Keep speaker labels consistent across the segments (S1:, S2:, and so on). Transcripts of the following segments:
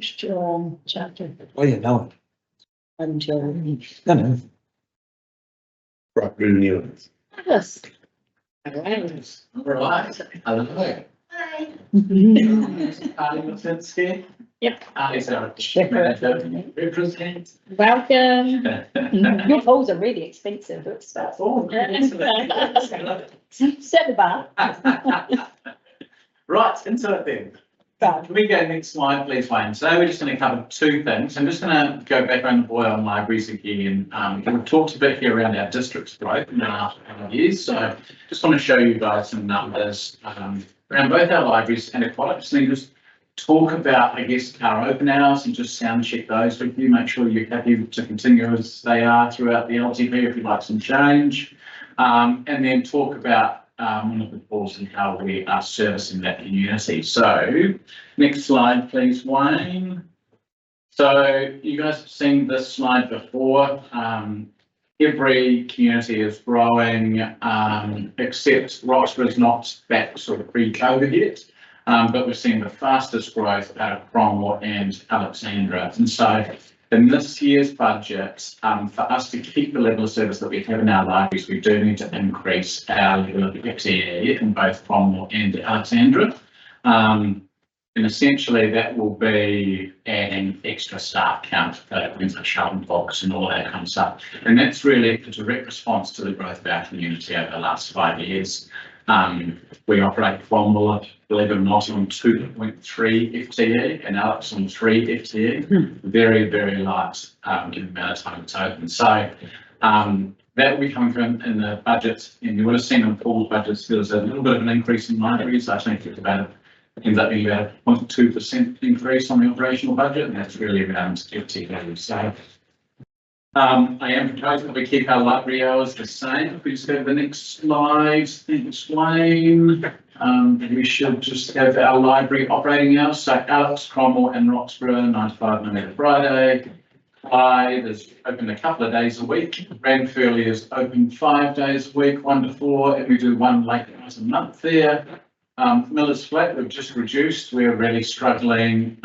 S1: Strong chapter
S2: Oh, yeah, no,
S1: until.
S2: no.
S3: Right, good news.
S1: Yes. All right.
S4: All right. Hello.
S1: Hi.
S4: Ali Matinski.
S1: Yep.
S4: Ali Sarah.
S1: Representative.
S4: Represent.
S1: Welcome. Your polls are really expensive. It's
S4: Oh,
S1: set the bar.
S4: Right, into it then.
S1: Right.
S4: Can we go next slide, please, Wayne? Today we're just going to cover two things. I'm just going to go back around the board on libraries again. We've talked a bit here around our district's growth in the last couple of years. So just want to show you guys some numbers around both our libraries and aquatics. And just talk about, I guess, our open hours and just sound check those with you. Make sure you're happy to continue as they are throughout the LTP if you'd like some change. And then talk about one of the goals and how we are servicing that community. So next slide, please, Wayne. So you guys have seen this slide before. Every community is growing, except Roxburgh is not back sort of pre-COVID yet. But we're seeing the fastest growth out of Cromwell and Alexandra. And so in this year's budget, for us to keep the level of service that we have in our libraries, we do need to increase our level of FTE in both Cromwell and Alexandra. And essentially that will be adding extra staff count, things like sharpened box and all that kind of stuff. And that's really a direct response to the growth of our community over the last 5 years. We operate Cromwell, believe it or not, on 2.3 FTE and Alex on 3 FTE. Very, very light given the amount of time it's open. So that will be coming from in the budget, and you would have seen in Paul's budgets there was a little bit of an increase in libraries. I think it's ends up being about a 0.2% increase on the operational budget, and that's really around FTE. So I am proposing that we keep our library hours the same. If we just go to the next slide, thanks, Wayne. We should just go to our library operating hours. So Alex, Cromwell and Roxburgh, 9 to 5, Monday to Friday. Clyde is open a couple of days a week. Ranfurly is open 5 days a week, 1 to 4, and we do one late hours a month there. Miller's Flat, we've just reduced. We're really struggling.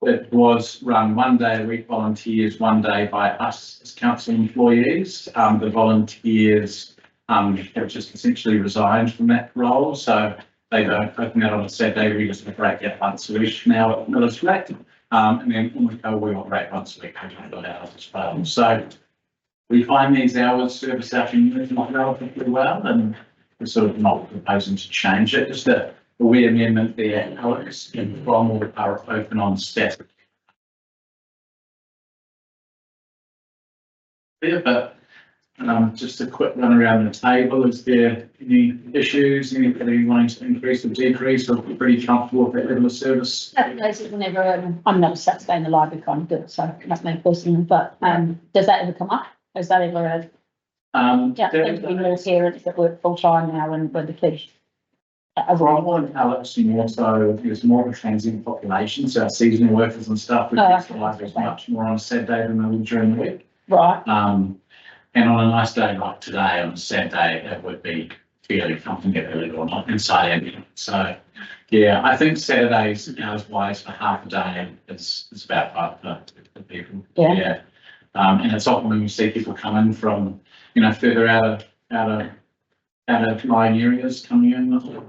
S4: It was run 1 day a week, volunteers, 1 day by us as council employees. The volunteers have just essentially resigned from that role, so they don't open that on a Saturday. We just operate that once a week now at Miller's Flat, and then we operate once a week as well. So we find these hours service our community relatively well, and we're sort of not proposing to change it. Just a wee amendment there, Alex, and Cromwell are open on Saturday. Yeah, but just a quick run around the table. Is there any issues? Anybody wanting to increase or decrease, or pretty comfortable with that level of service?
S1: Saturdays is whenever, I'm not a Saturday in the library kind of good, so that's my personal, but does that ever come up? Is that ever a yeah, there's been more parents that work full time now and with the kids.
S4: Cromwell and Alex more so, there's more of a transient population, so our seasonal workers and stuff, we use the libraries much more on a Saturday than they would during the week.
S1: Right.
S4: And on a nice day like today, on a Saturday, it would be fairly comfortable, believe it or not, inside ambient. So, yeah, I think Saturdays, hours wise, for half a day is about right for people.
S1: Yeah.
S4: And it's often when we see people come in from, further out of lying areas coming in, most of the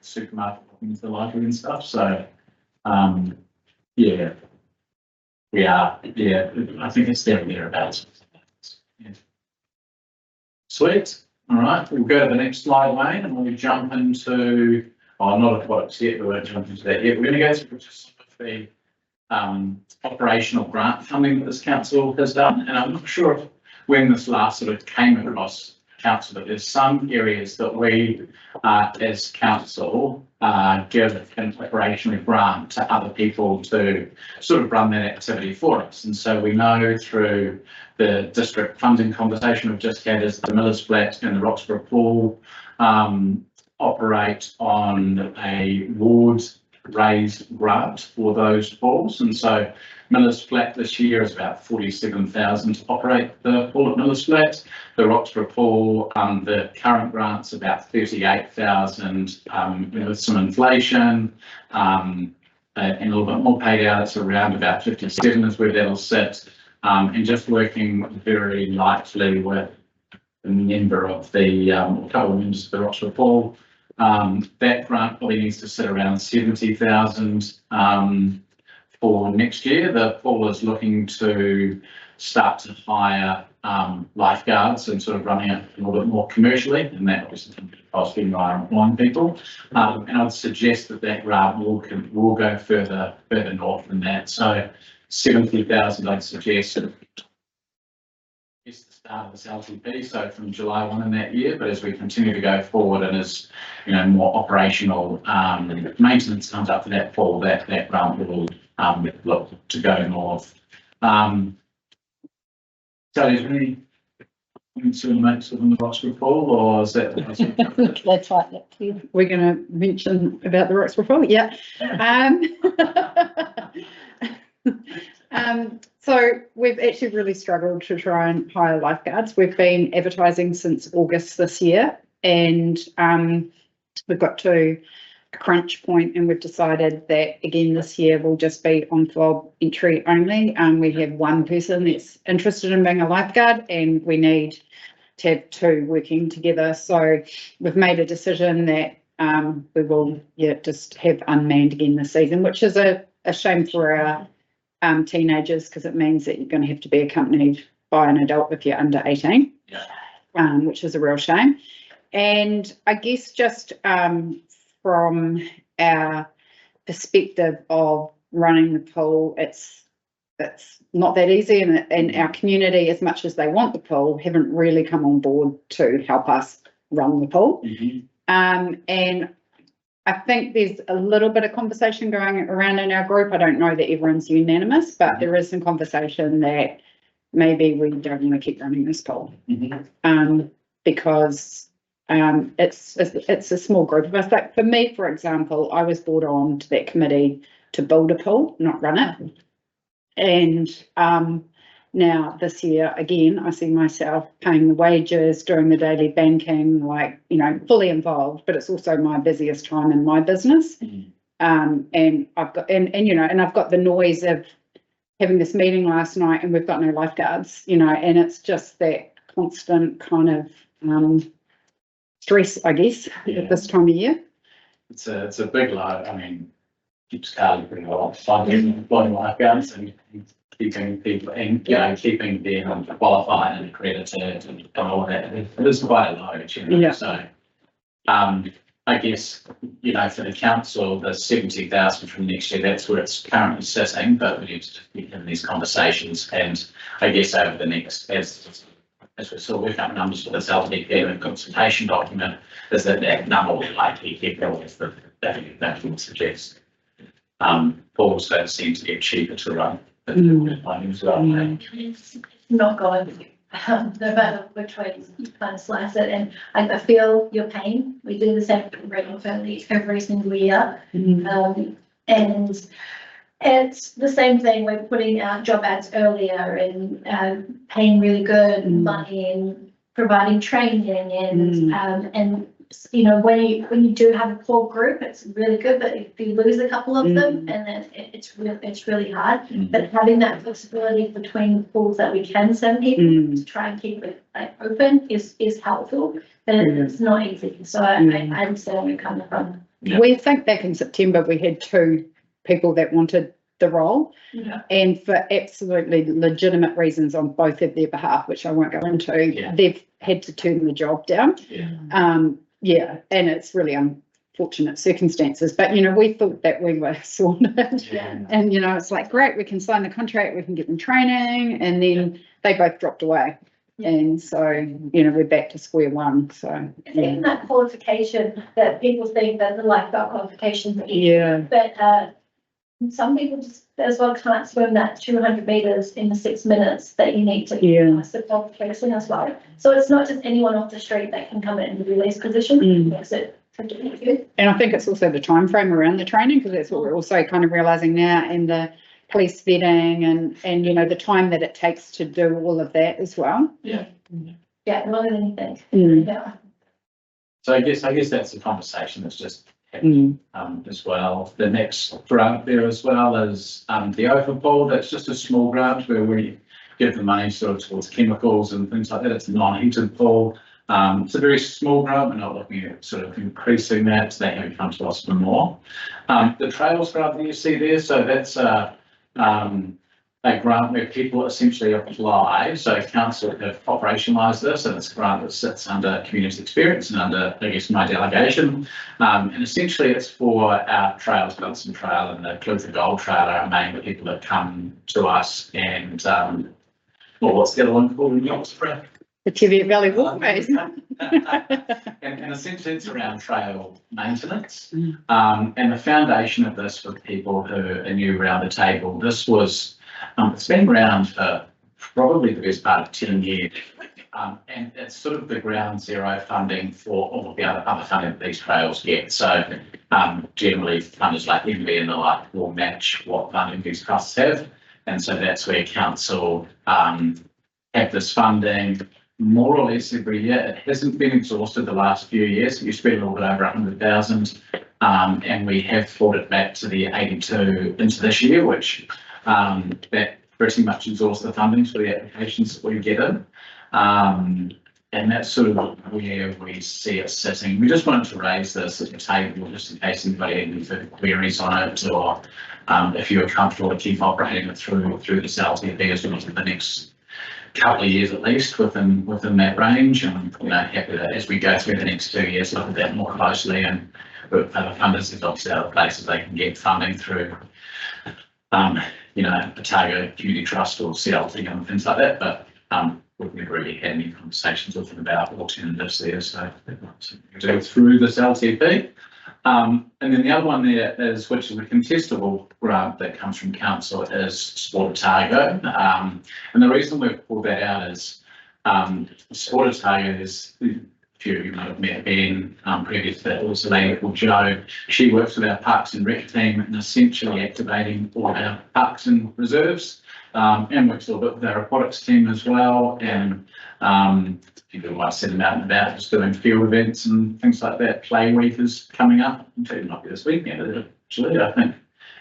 S4: supermarket into the library and stuff. So, yeah, we are. Yeah, I think it's there and thereabouts. Yeah. Sweet. All right, we'll go to the next slide, Wayne, and we'll jump into. Oh, not aquatics yet. We won't jump into that yet. We're going to go through just the operational grant funding that this council has done, and I'm not sure when this last sort of came across council, but there's some areas that we as council give an operational grant to other people to sort of run that activity for us. And so we know through the district funding conversation we've just had is the Miller's Flat and the Roxburgh Pool operate on a ward raised grant for those pools. And so Miller's Flat this year is about 47,000 to operate the pool at Miller's Flat. The Roxburgh pool, the current grant's about 38,000, with some inflation, and a little bit more paid out. It's around about 57 is where that'll sit. And just working very lightly with a member of the, a couple of members of the Roxburgh pool, that grant probably needs to sit around 70,000 for next year. The pool is looking to start to hire lifeguards and sort of running it a little bit more commercially, and that obviously costs being employing people. And I would suggest that that grant will go further north than that. So 70,000, I'd suggest. It's the start of this LTP, so from July 1 in that year, but as we continue to go forward and as more operational maintenance comes up for that pool, that grant will look to go north. So is there any comments within the Roxburgh pool, or is that?
S1: That's right, that's you.
S2: We're going to mention about the Roxburgh pool, yeah. So we've actually really struggled to try and hire lifeguards. We've been advertising since August this year, and we've got to a crunch point, and we've decided that again this year will just be on fob entry only. We have one person that's interested in being a lifeguard, and we need to have two working together. So we've made a decision that we will just have unmanned again this season, which is a shame for our teenagers, because it means that you're going to have to be accompanied by an adult if you're under 18, which is a real shame. And I guess just from our perspective of running the pool, it's not that easy, and our community, as much as they want the pool, haven't really come on board to help us run the pool. And I think there's a little bit of conversation going around in our group. I don't know that everyone's unanimous, but there is some conversation that maybe we don't want to keep running this pool, because it's a small group of us. Like for me, for example, I was brought on to that committee to build a pool, not run it. And now this year, again, I see myself paying the wages, doing the daily banking, fully involved, but it's also my busiest time in my business. And I've got, and I've got the noise of having this meeting last night, and we've got no lifeguards, and it's just that constant kind of stress, I guess, at this time of year.
S4: It's a big load. I mean, keeps Carly pretty well, finding lifeguards and keeping people and keeping them qualified and accredited and all that. It is quite a load, So I guess for the council, the 70,000 from next year, that's where it's currently sitting, but we need to begin these conversations, and I guess over the next as we still work up numbers for this LTP and consultation document, is that number will likely keep going as that would suggest. Pools don't seem to get cheaper to run.
S5: It's not going, no matter which way you kind of slice it, and I feel your pain. We do the same regularly every single year, and it's the same thing. We're putting out job ads earlier and paying really good money and providing training and when you do have a poor group, it's really good, but if you lose a couple of them, and then it's really hard. But having that flexibility between pools that we can send people to try and keep it open is helpful, but it's not easy. So I understand where you're coming from.
S2: We think back in September we had two people that wanted the role, and for absolutely legitimate reasons on both of their behalf, which I won't go into, they've had to turn the job down. And it's really unfortunate circumstances, but we thought that we were sorted, and it's like, great, we can sign the contract, we can get them training, and then they both dropped away. And so we're back to square one. So
S5: I think that qualification that people think that the lifeguard qualifications are easy, but some people just as well can't swim that 200 meters in the 6 minutes that you need to pass the qualification as well. So it's not just anyone off the street that can come in and do these positions, because it
S2: And I think it's also the time frame around the training, because that's what we're also kind of realising now, and the police vetting and, you know, the time that it takes to do all of that as well.
S5: Yeah, more than anything.
S2: Mm.
S5: Yeah.
S4: So I guess that's the conversation that's just
S2: Mm.
S4: as well. The next grant there as well is the overpool. That's just a small grant where we give the money sort of towards chemicals and things like that. It's a non-heated pool. It's a very small grant. We're not looking at sort of increasing that. So they have come to us for more. The trails grant that you see there, so that's a grant where people essentially apply. So council have operationalised this, and it's a grant that sits under community experience and under, I guess, my delegation. And essentially it's for our trails, Benson Trail and the Clutha Gold Trail are our main people that come to us, and well, what's the other one called in Oxford?
S2: The Cheviot Valley Walkways.
S4: And essentially it's around trail maintenance. And the foundation of this, for people who are new around the table, this was, it's been around for probably the best part of 10 years. And it's sort of the ground zero funding for all of the other funding that these trails get. So generally funders like MB and the like will match what funding these trusts have. And so that's where council have this funding more or less every year. It hasn't been exhausted the last few years. It used to be a little bit over 100,000, and we have brought it back to the 82 into this year, which that pretty much exhausts the funding for the applications that we get in. And that's sort of where we see it sitting. We just wanted to raise this at the table just in case anybody had any queries on it, or if you were comfortable to keep operating it through this LTP as well for the next couple of years at least within that range. And you know, happy that as we go through the next 2 years, look at that more closely, and with other funders, there's obviously other places they can get funding through, you know, Otago Community Trust or CLT and things like that. But we've never really had any conversations with them about alternatives there, so we do through this LTP. And then the other one there is, which is a contestable grant that comes from council, is Sport Otago. And the reason we've pulled that out is Sport Otago is, a few of you might have met Ben previous to that, was a lady called Jo. She works with our Parks and Rec team and essentially activating all our parks and reserves, and works a little bit with our aquatics team as well. And people might send them out and about just doing field events and things like that. Play Week is coming up. It might be this weekend, actually, I think.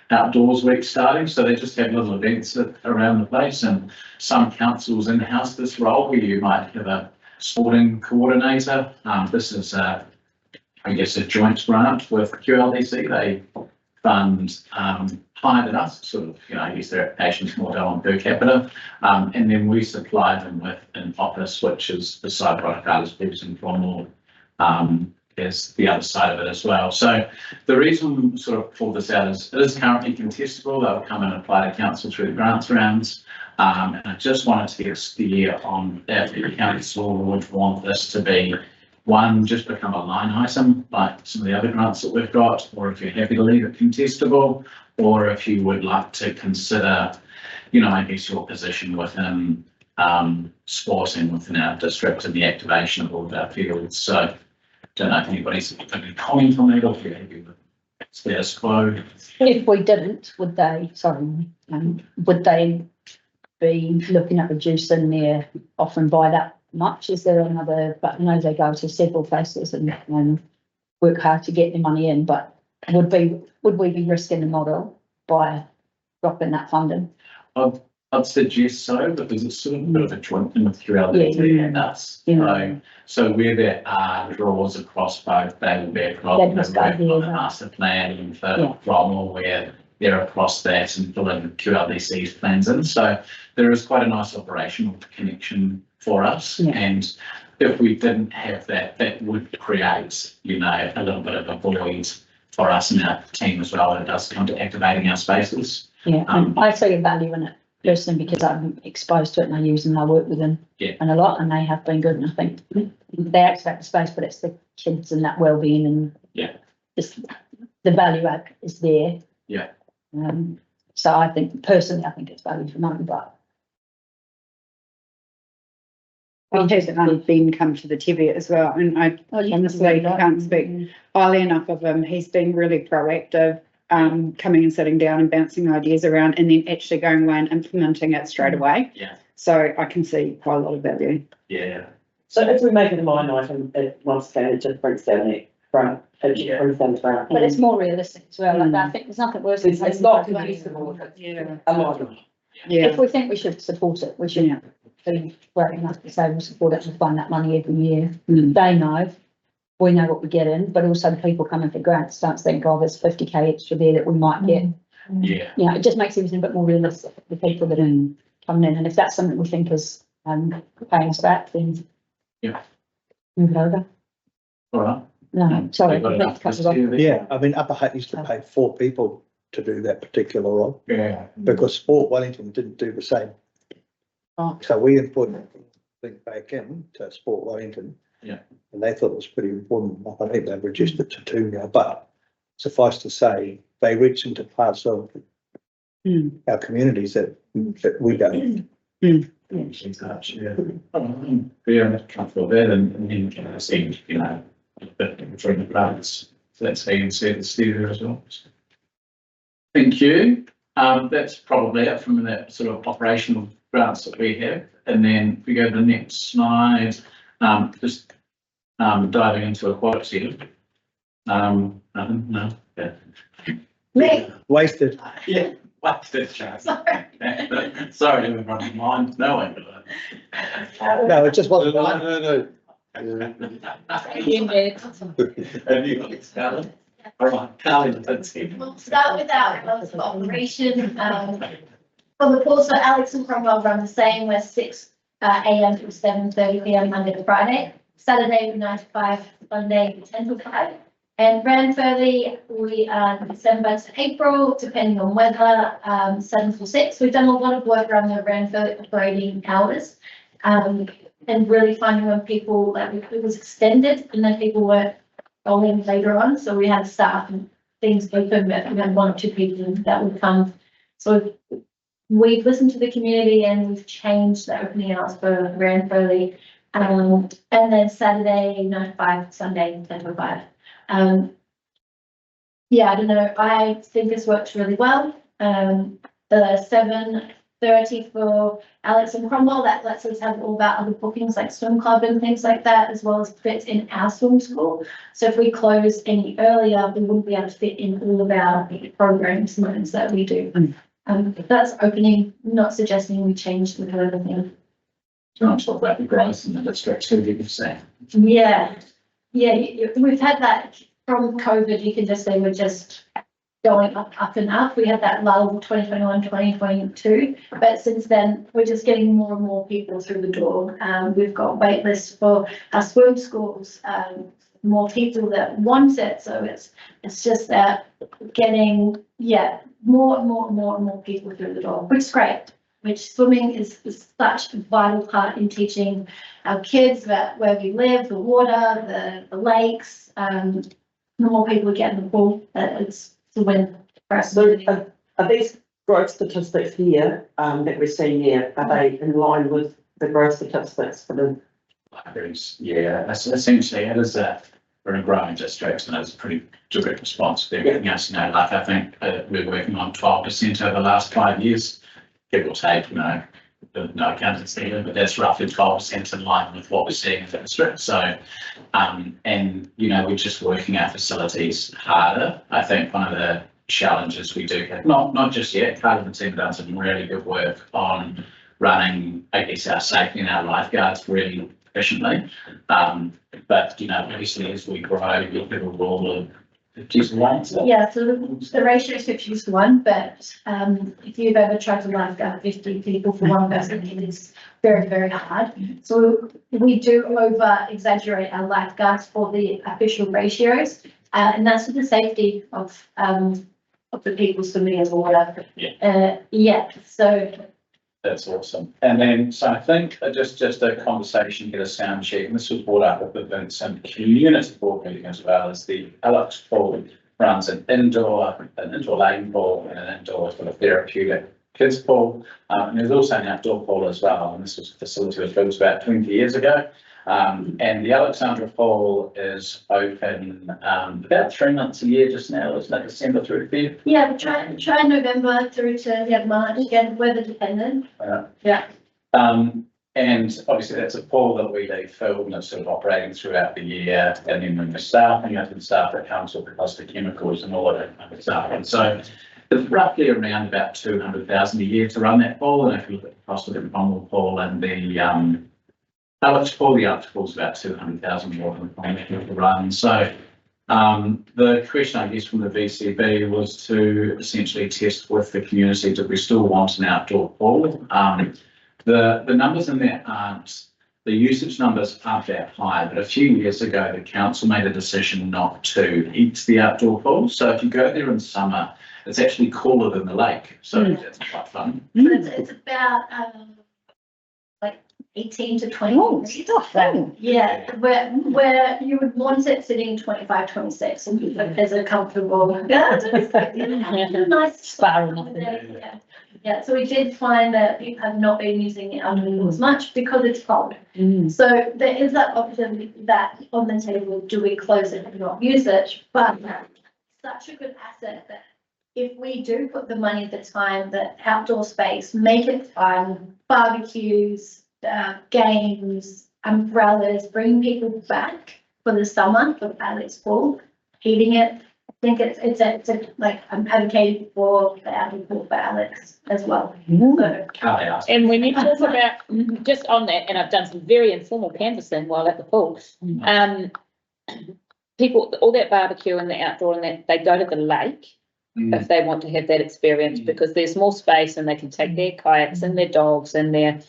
S4: Outdoors Week starting, so they just have little events around the place, and some councils in-house this role where you might have a sporting coordinator. This is I guess a joint grant with QLDC. They fund higher than us, sort of, you know, I guess their applications more done on per capita, and then we supply them with an office, which is the side product artists, Boots and Cornwall, is the other side of it as well. So the reason we sort of pull this out is it is currently contestable. They'll come and apply to council through the grants rounds. And I just wanted to get a steer on if the council would want this to be one, just become a line item like some of the other grants that we've got, or if you're happy to leave it contestable, or if you would like to consider, you know, I guess your position within sporting within our district and the activation of all of our fields. So don't know if anybody's got any comment on that, or if you're happy with status quo.
S1: If we didn't, would they, would they be looking at reducing their offering by that much? Is there another, but I know they go to several places and work hard to get the money in, but would we be risking the model by dropping that funding?
S4: I'd suggest so, because it's sort of a bit of a joint thing with QLDT and us.
S1: Yeah.
S4: So where there are draws across both, they will be across the master plan for Cromwell, where they're across that and pulling QLDC's plans in. So there is quite a nice operational connection for us.
S1: Yeah.
S4: And if we didn't have that, that would create, you know, a little bit of a void for us and our team as well when it does come to activating our spaces.
S1: Yeah, and I see a value in it personally because I'm exposed to it and I use them and I work with them and a lot, and they have been good. And I think they activate the space, but it's the kids and that well-being and just the value add is there.
S4: Yeah.
S1: So I think personally, I think it's value for money, but
S2: I've had Ben come to the Teviot as well, and I honestly can't speak highly enough of him. He's been really proactive, coming and sitting down and bouncing ideas around and then actually going away and implementing it straight away.
S4: Yeah.
S2: So I can see quite a lot of value.
S4: Yeah.
S6: So if we make it a line item, once again, it just brings down the front, it just brings down the front.
S1: But it's more realistic as well, like that. I think there's nothing worse than.
S6: It's not confusable,
S2: Yeah.
S6: a line item.
S2: Yeah.
S1: If we think we should support it, we should
S2: Yeah.
S1: be brave enough to say we'll support it and find that money every year.
S2: Mm.
S1: They know, we know what we're getting, but also the people coming for grants don't think, oh, there's 50k extra there that we might get.
S4: Yeah.
S1: You know, it just makes everything a bit more realistic for the people that are coming in, and if that's something we think is, paying us back, then.
S4: Yeah.
S1: Move it over.
S4: All right.
S1: No, sorry,
S4: We've got
S1: let's
S4: enough
S1: cut
S4: to
S1: it off.
S4: do there.
S3: Yeah, I mean, Upper Hutt used to pay 4 people to do that particular role
S4: Yeah.
S3: because Sport Wellington didn't do the same.
S1: Oh.
S3: So we input link back in to Sport Wellington.
S4: Yeah.
S3: And they thought it was pretty important. I think they've reduced it to 2 now, but suffice to say, they reach into parts of our communities that we don't.
S4: Yeah, comfortable there and then can I see, you know, a bit between the plants. So that's how you can see the studio as well. Thank you. That's probably it from the sort of operational grants that we have. And then if we go to the next slide, just diving into aquatics here. Nothing, no, yeah.
S5: Me,
S3: Wasted.
S4: Yeah, what's this chance?
S5: sorry.
S4: Sorry, everyone, mind, no one.
S3: No, it just wasn't.
S7: No.
S1: In bed.
S4: Have you got it, Carly? All right, Carly, that's it.
S5: We'll start with our hours of operation. For the pool, so Alex and Cromwell run the same, we're 6 a.m. to 7:30 p.m. Monday to Friday. Saturday, 9 to 5, Sunday, 10 to 5. And Ranfurly, we are December to April, depending on weather, 7 to 6. We've done a lot of work around the Ranfurly operating hours. And really finding when people, that it was extended and then people were going later on. So we had staff and things open, but we had 1 or 2 people that would come. So we've listened to the community and we've changed the opening hours for Ranfurly. And then Saturday, 9 to 5, Sunday, 10 to 5. Yeah, I don't know. I think this works really well. The 7:30 for Alex and Cromwell, that lets us have all of our other bookings like swim club and things like that, as well as fits in our swim school. So if we close any earlier, we wouldn't be able to fit in all of our programs and things that we do. That's opening, not suggesting we change the other thing.
S4: Do you want to talk about the growth in the district, who you say?
S5: Yeah, we've had that from COVID. You can just say we're just going up and up. We had that lull 2021, 2022, but since then we're just getting more and more people through the door. We've got wait lists for our swim schools, more people that want it. So it's just that getting more and more people through the door, which is great. Which swimming is such a vital part in teaching our kids about where we live, the water, the lakes. The more people we get in the pool, it's a win for us.
S6: So are these growth statistics here, that we're seeing here, are they in line with the growth statistics for the?
S4: Libraries, yeah, that's essentially, it is we're a growing district and it's a pretty direct response to everything else, you know, like I think we're working on 12% over the last 5 years. Give or take, you know, no accountancy, but that's roughly 12% in line with what we're seeing in the district. So, and, you know, we're just working our facilities harder. I think one of the challenges we do have, not just yet, Carly and the team have done some really good work on running, I guess, our safety and our lifeguards really efficiently. But, you know, obviously as we grow, we have a rule of 50-1.
S5: Yeah, so the ratio is 50-1, but if you've ever tried to lifeguard 50 people for one person, it is very, very hard. So we do over exaggerate our lifeguards for the official ratios, and that's for the safety of the people swimming in the water. So
S4: That's awesome. And then, so I think just a conversation, get a sound check, and this was brought up at the Vincent Community Board meeting as well, as the Alex Pool runs an indoor lane pool and an indoor sort of therapeutic kids pool. And there's also an outdoor pool as well, and this was a facility that was built about 20 years ago. And the Alexandra pool is open about 3 months a year just now, isn't it? December through February?
S5: Yeah, we try November through to March, again, weather dependent. Yeah.
S4: And obviously that's a pool that we leave filled and it's sort of operating throughout the year. And then when we're staffing it and staff that comes with the cost of chemicals and all of that kind of stuff. And so it's roughly around about 200,000 a year to run that pool. And if you look at the cost of the Cromwell pool and the Alex pool, the Alex pool is about 200,000 more than the Cromwell pool to run. So the question, I guess, from the VCB was to essentially test with the community, do we still want an outdoor pool? The numbers in there the usage numbers aren't that high, but a few years ago, the council made a decision not to heat the outdoor pool. So if you go there in summer, it's actually cooler than the lake. So that's quite fun.
S5: But it's about, like 18 to 20 degrees. Yeah, where you would want it sitting 25, 26, and as a comfortable, nice
S1: Spa or
S5: spot.
S1: nothing.
S5: Yeah, so we did find that people have not been using it outdoor as much because it's cold.
S1: Mm.
S5: So there is that option that on the table, do we close it and not use it? But such a good asset that if we do put the money, the time, the outdoor space, make it fun, barbecues, games, umbrellas, bring people back for the summer for Alex Pool, heating it. I think it's like I'm advocating for the outdoor pool for Alex as well. So,
S1: And when you talk about, just on that, and I've done some very informal canvassing while at the pool, people, all that barbecue and the outdoor and that, they go to the lake if they want to have that experience, because there's more space and they can take their kayaks and their dogs and their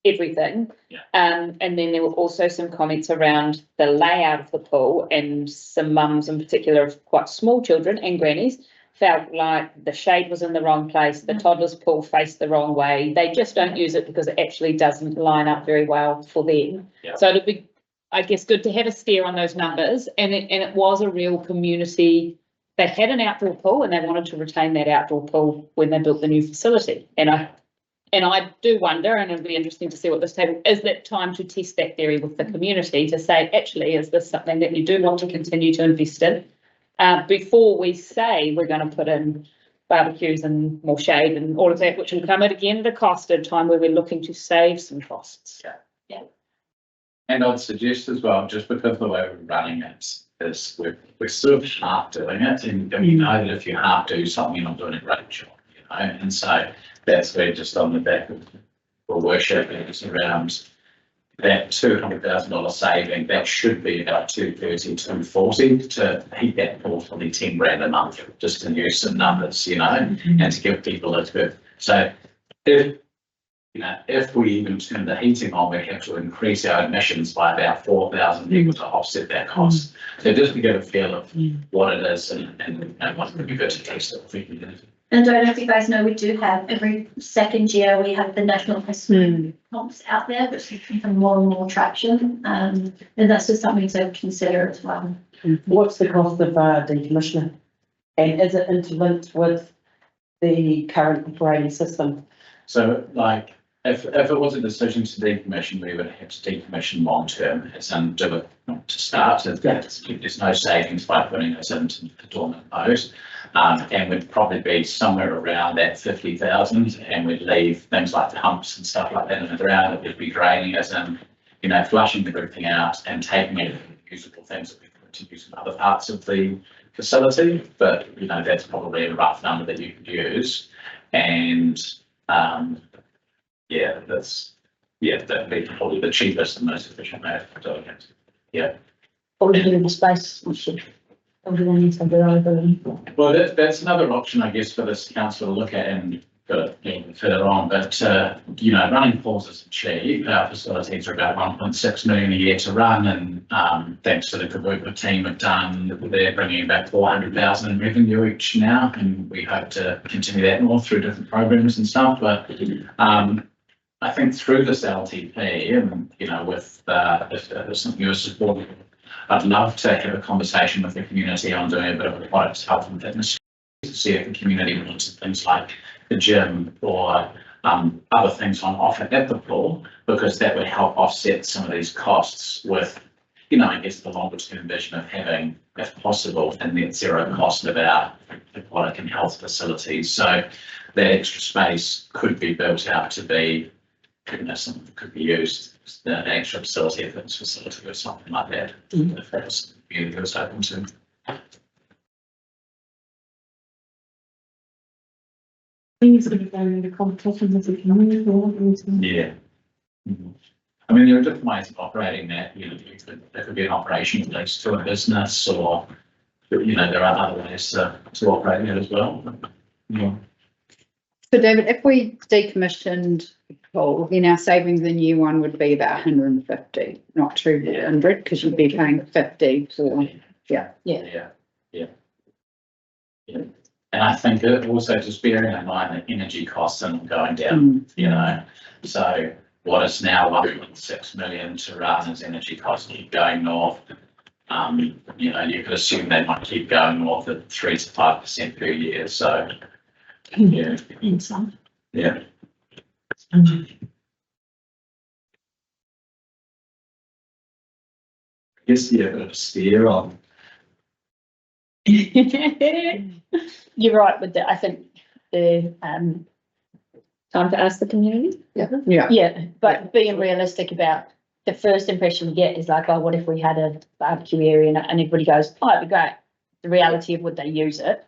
S1: everything. And then there were also some comments around the layout of the pool, and some mums in particular of quite small children and grannies felt like the shade was in the wrong place, the toddler's pool faced the wrong way. They just don't use it because it actually doesn't line up very well for them. So it'd be, I guess, good to have a steer on those numbers. And it was a real community. They had an outdoor pool and they wanted to retain that outdoor pool when they built the new facility. And I do wonder, and it'll be interesting to see what this table, is that time to test that theory with the community to say, actually, is this something that you do want to continue to invest in? Before we say we're going to put in barbecues and more shade and all of that, which will come at again at a cost at a time where we're looking to save some costs.
S4: And I'd suggest as well, just because the way we're running it is we're sort of half doing it, and you know that if you half do something, you're not doing a great job, you know, and so that's where just on the back of the workshop is around that $200,000 saving. That should be about 230, 240 to heat that pool for the 10 grand a month, just to use some numbers, you know, and to give people a bit. So if we even turn the heating on, we have to increase our emissions by about 4,000 people to offset that cost. So just to get a feel of what it is and what would be good to taste it.
S5: and I don't know if you guys know, we do have every second year, we have the national comps out there, which is becoming more and more traction. And that's just something to consider as well.
S6: What's the cost of decommissioning? And is it interlinked with the current operating system?
S4: So like, if it was a decision to decommission, we would have to decommission long term. It's do it to start. There's no savings by putting us into the dormant mode. And we'd probably be somewhere around that 50,000, and we'd leave things like the humps and stuff like that in the ground. It would be draining us and, you know, flushing everything out and taking any usable things that we could use in other parts of the facility. But, you know, that's probably a rough number that you could use. And that'd be probably the cheapest and most efficient way of doing it. Yeah.
S1: Or in the space, we should.
S4: Well, that's another option, I guess, for this council to look at and further on. But you know, running pools isn't cheap. Our facilities are about 1.6 million a year to run, and thanks to the good work the team have done, they're bringing about 400,000 in revenue each now, and we hope to continue that more through different programs and stuff. But I think through this LTP, and you know, with if there's something you're supporting, I'd love to have a conversation with the community on doing a bit of a product health and fitness to see if the community wants things like the gym or other things on offer at the pool, because that would help offset some of these costs with, you know, I guess the longer term vision of having, if possible, a net zero cost of our aquatic and health facilities. So that extra space could be built out to be, you know, something that could be used, an extra facility, a fitness facility or something like that, if that was something that was open to.
S6: Things that are going into competition as a community.
S4: Yeah. Mhm. I mean, there are different ways of operating that, you know, there could be an operation lease to a business, or, you know, there are other ways to operate that as well. Yeah.
S2: So David, if we decommissioned the pool, then our savings in year one would be about 150, not 200, because you'd be paying 50 for,
S4: Yeah. And I think it also just bearing in mind that energy costs are not going down, you know, so what is now 1.6 million to Ratana's energy costs keep going north. You know, you could assume they might keep going north at 3 to 5% per year, so. Yeah. Yeah. Guess you have a bit of a steer on.
S1: You're right with that. I think the,
S7: Time to ask the community?
S1: yeah, but being realistic about the first impression we get is like, oh, what if we had a barbecue area and everybody goes, oh, it'd be great. The reality of would they use it?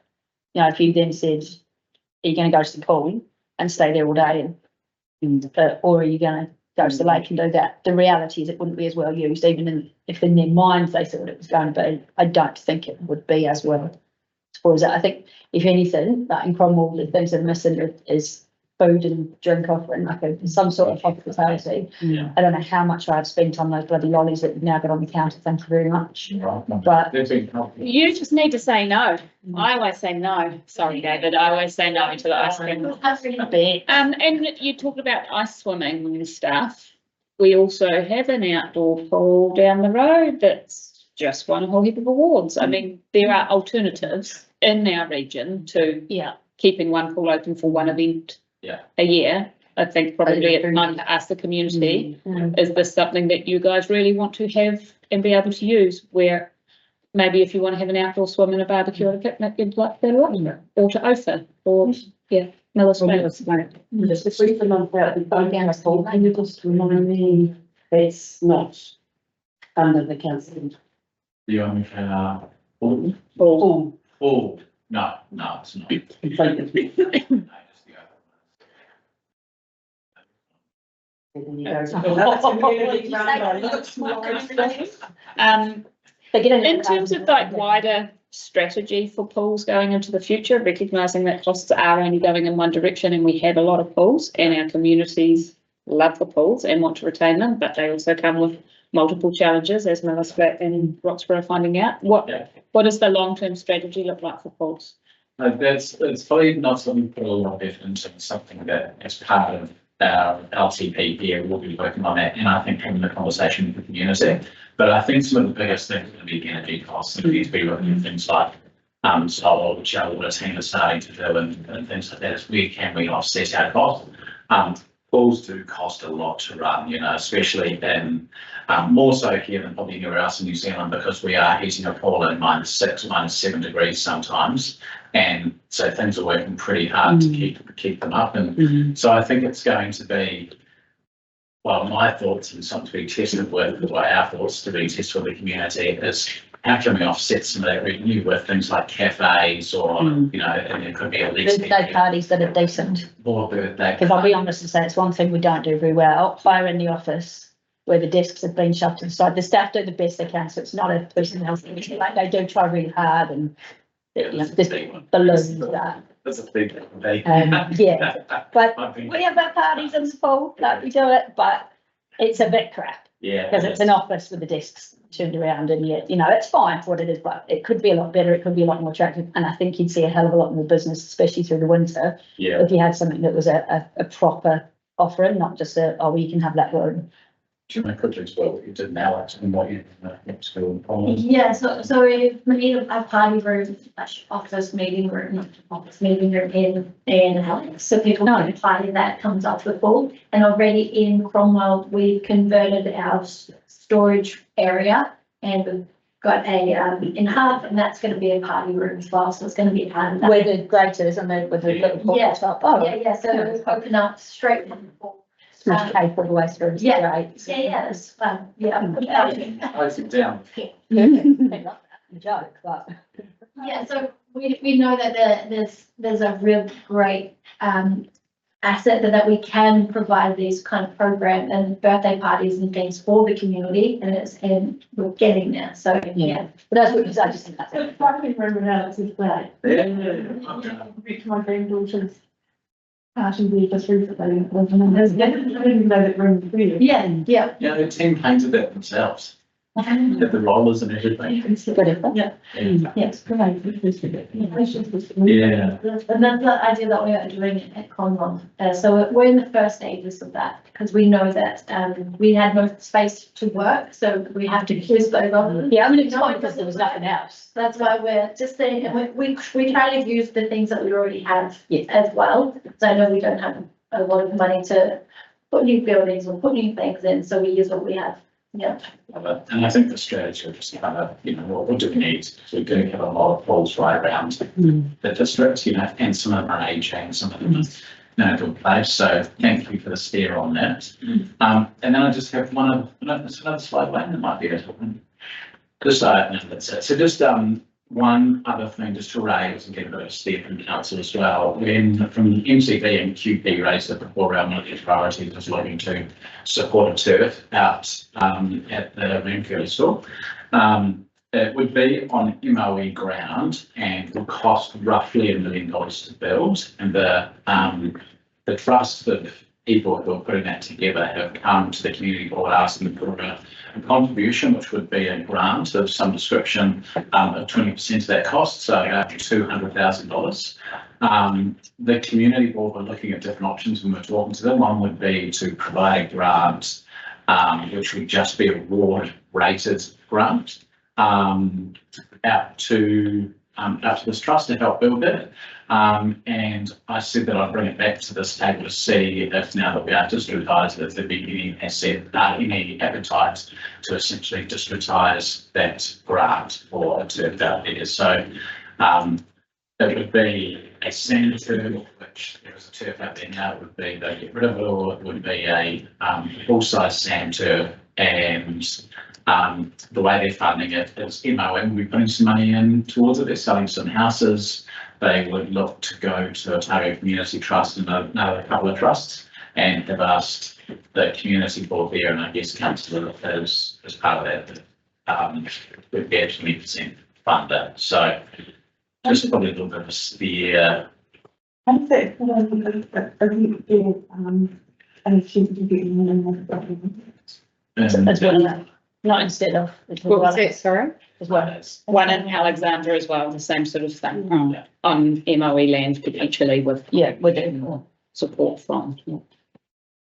S1: You know, if you then said, are you going to go to the pool and stay there all day or are you going to go to the lake and do that? The reality is it wouldn't be as well used, even if in their minds they thought it was going to be. I don't think it would be as well. I think if anything, like in Cromwell, the things that are missing is food and drink offering, like some sort of hospitality.
S4: Yeah.
S1: I don't know how much I've spent on those bloody lollies that you've now got on the counter. Thank you very much. But
S7: You just need to say no. I always say no. Sorry, David. I always say no to the ice cream. And you talked about ice swimming and stuff. We also have an outdoor pool down the road that's just won a whole heap of awards. I mean, there are alternatives in our region to keeping one pool open for one event a year. I think probably it's time to ask the community, is this something that you guys really want to have and be able to use, where maybe if you want to have an outdoor swim and a barbecue or a picnic, you'd like that option, or to Ophir, or Miller's Bay.
S6: Just a brief amount about the going down the pool, can you just remind me it's not under the council?
S4: You want me to,
S6: Pool.
S4: oh, no, it's not.
S7: In terms of like wider strategy for pools going into the future, recognising that costs are only going in one direction and we have a lot of pools and our communities love the pools and want to retain them, but they also come with multiple challenges, as Miller's Bay and Roxburgh are finding out. What does the long-term strategy look like for pools?
S4: It's probably not something we put a lot of effort into, something that as part of our LTP here, we'll be working on that, and I think having the conversation with the community. But I think some of the biggest things are going to be energy costs, and we need to be looking at things like solar, which our water team is starting to do, and things like that. Is where can we offset our costs? Pools do cost a lot to run, you know, especially in more so here than probably anywhere else in New Zealand, because we are heating a pool at -6, -7 degrees sometimes, and so things are working pretty hard to keep them up. And so I think it's going to be, well, my thoughts and something to be tested with, the way our thoughts to be tested with the community is how can we offset some of that revenue with things like cafes or, you know, and it could be at least
S1: birthday parties that are decent.
S4: more birthday.
S1: Because I'll be honest and say it's one thing we don't do very well. Fire in the office where the desks have been shoved to the side. The staff do the best they can, so it's not a personnel thing. Like they do try really hard, and you know, this balloons that.
S4: That's a big one.
S1: But we have our parties in the pool, like we do it, but it's a bit crap.
S4: Yeah.
S1: Because it's an office with the desks turned around, and yet, you know, it's fine for what it is, but it could be a lot better. It could be a lot more attractive. And I think you'd see a hell of a lot more business, especially through the winter.
S4: Yeah.
S1: If you had something that was a proper offering, not just you can have that room.
S4: Do you want to quickly explain what you did now, Alex, and what you next to?
S5: Yeah, so we made a party room slash office meeting room, not office meeting room in Alex, so people can party that comes off the pool. And already in Cromwell, we converted our storage area and we've got a in half, and that's going to be a party room as well, so it's going to be a part of that.
S1: Where the graters and the, with the little pool
S5: Yeah.
S1: top. Oh,
S5: Yeah, so we open up straight from the pool.
S1: smash cake all the way through. It's
S5: Yeah.
S1: great.
S5: Yeah, it's fun, yeah.
S4: Close it down.
S1: Joke, but.
S5: Yeah, so we know that there's a real great asset that we can provide these kind of programs and birthday parties and things for the community, and we're getting there, so yeah.
S1: But that's what, I just think that's.
S6: So party room in Alex is great.
S4: Yeah.
S6: Reach my granddaughter's party we just recently, and there's definitely know that room for you.
S5: Yeah, yeah.
S4: Yeah, the team painted that themselves. Did the rollers and everything.
S1: Good effort.
S4: Yeah.
S5: Yes.
S6: Great.
S4: Yeah.
S5: And that's the idea that we are doing at Conlon. So we're in the first stages of that because we know that we had no space to work, so we have to use those on.
S1: Yeah, I mean, it's fine because there was nothing else.
S5: That's why we're just saying, and we try to use the things that we already have
S1: Yes.
S5: as well. So I know we don't have a lot of money to put new buildings or put new things in, so we use what we have. Yeah.
S4: And I think the strategy is just kind of, what do we need? We do have a lot of pools right around the district, and some of them are aging, some of them are in a good place. So thank you for the steer on that. And then I just have there's another slide, Wayne, that might be it. Just, no, that's it. So just, one other thing just to raise and get a bit of steer from council as well. When from MCB and QP raised it before, our military priorities was looking to support a turf out at the Renfrew store. It would be on MOE ground and will cost roughly $1 million to build. And the trust of people who are putting that together have come to the community board asking for a contribution, which would be a grant of some description of 20% of that cost, so $200,000. The community board were looking at different options when we're talking to them. One would be to provide a grant, which would just be a reward rated grant out to this trust to help build it. And I said that I'd bring it back to this table to see if now that we are districtised, if there'd be any appetite to essentially districtise that grant for a turf out there. So it would be a sand turf, which there is a turf out there now, it would be they get rid of it, or it would be a full-size sand turf. And the way they're funding it is MOM, we're putting some money in towards it. They're selling some houses. They would look to go to Otago Community Trust and another couple of trusts, and have asked the community board there, and I guess council as part of that, would be a 20% funder. So just probably a little bit of a steer.
S6: And so,
S1: As well, not instead of.
S2: What was that, sorry?
S1: As well.
S7: One in Alexandra as well, the same sort of thing,
S1: Oh,
S7: on MOE land potentially with
S1: yeah, we're doing more.
S7: support from.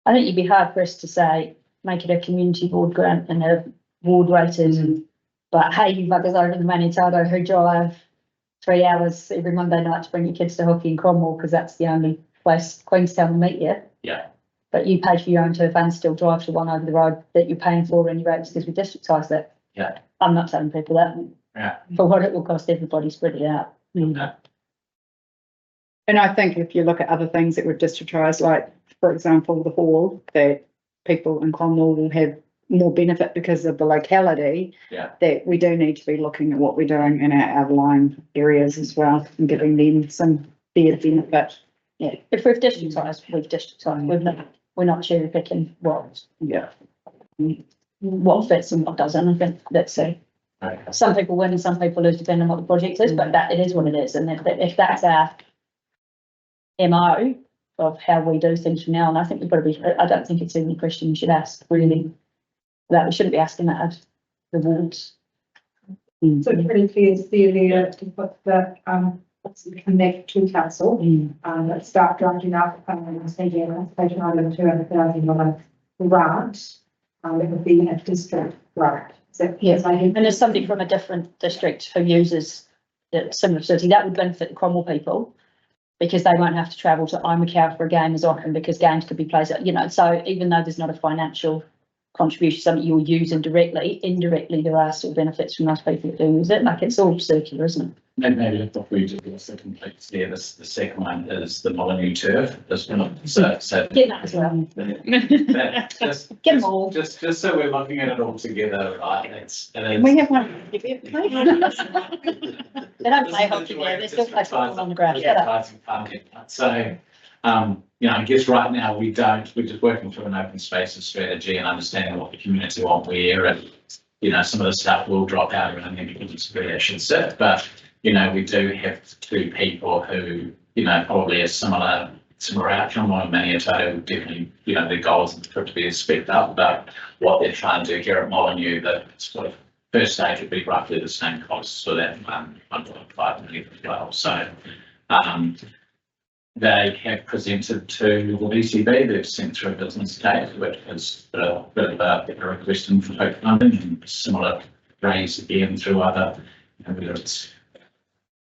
S1: I think you'd be hard pressed to say, make it a community board grant and a ward rated. But hey, you buggers over in the Manitoba who drive 3 hours every Monday night to bring your kids to hockey in Cromwell, because that's the only place Queenstown will meet you.
S4: Yeah.
S1: But you pay for your own turf and still drive to one over the road that you're paying for and your rates because we districtise it.
S4: Yeah.
S1: I'm not telling people that.
S4: Yeah.
S1: For what it will cost everybody, spread it out.
S4: Yeah.
S2: And I think if you look at other things that we've districtised, like, for example, the hall, that people in Cromwell will have more benefit because of the locality.
S4: Yeah.
S2: That we do need to be looking at what we're doing in our outlying areas as well and giving them some fair benefit.
S1: Yeah, if we've districtised, we've districtised. We're not cherry picking what fits and what doesn't. I think that's
S4: Okay.
S1: some people win and some people lose depending on what the project is, but that it is what it is. And if that's our MO of how we do things from now on, I think we've got to be, I don't think it's any question you should ask really. That we shouldn't be asking that of the wards.
S8: So it's pretty clear to the area to put the, connect to council, let's start drafting up, stage item $200,000 grant. it would be a district road. So, yes, I
S1: And there's somebody from a different district who uses the similar facility, that would benefit the Cromwell people. Because they won't have to travel to Imacow for a game as often, because games could be played, you know, so even though there's not a financial contribution, something you'll use indirectly there are still benefits from those people that do use it, like it's all circular, isn't it?
S4: Maybe if we do the second place there, the second one is the Molyneux turf, this one, so.
S1: Get that as well.
S4: Just,
S1: Get them all.
S4: just so we're looking at it all together, right,
S2: We have one.
S1: They don't play hockey there, they still play football on the ground. Shut up.
S4: So, you know, I guess right now we're just working through an open spaces strategy and understanding what the community want where, and, you know, some of the stuff will drop out around the reconciliation sit, but, you know, we do have two people who, you know, probably a similar outcome on Maniato, definitely, you know, their goals for it to be specced up, but what they're trying to do here at Molyneux, the sort of first stage would be roughly the same cost, so that 1.5 million as well. So, they have presented to the VCB, they've sent through a business case, which is a bit of a request for hope funding, and similar raised again through other, you know, whether it's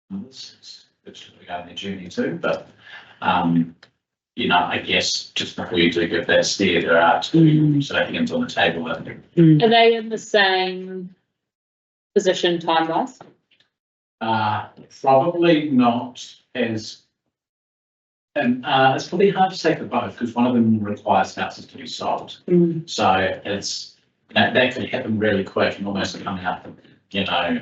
S4: which we go on their journey too, but you know, I guess just before you do give that steer, there are two sort of hands on the table.
S7: Are they in the same position time-wise?
S4: Probably not as, and it's probably hard to say for both, because one of them requires houses to be sold. So it's, that could happen really quick and almost coming up, you know,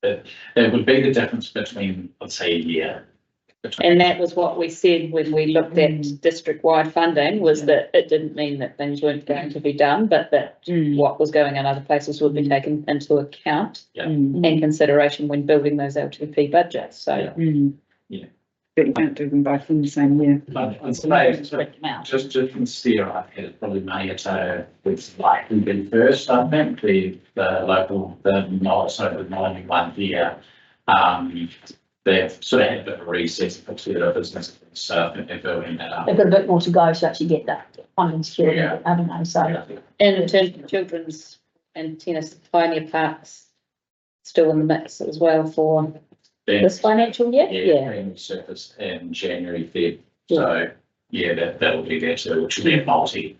S4: there would be the difference between, let's say, a year.
S7: And that was what we said when we looked at district-wide funding, was that it didn't mean that things weren't going to be done, but that what was going on other places would be taken into account and consideration when building those LTP budgets, so.
S2: But you can't do them both in the same year.
S4: But I'd say,
S1: Spread them out.
S4: just from steer, I had probably Maniato would likely be first, I think, the local, the Molyneux one here. They've sort of had a bit of a reset, particularly their business, so I think they're building that up.
S1: They've got a bit more to go to actually get that funding security,
S4: Yeah.
S1: haven't they, so.
S7: And in terms of children's and tennis pioneer parks, still in the mix as well for this financial year?
S4: Yeah, being surfaced in January, Feb, so, yeah, that'll be there too, which will be a multi.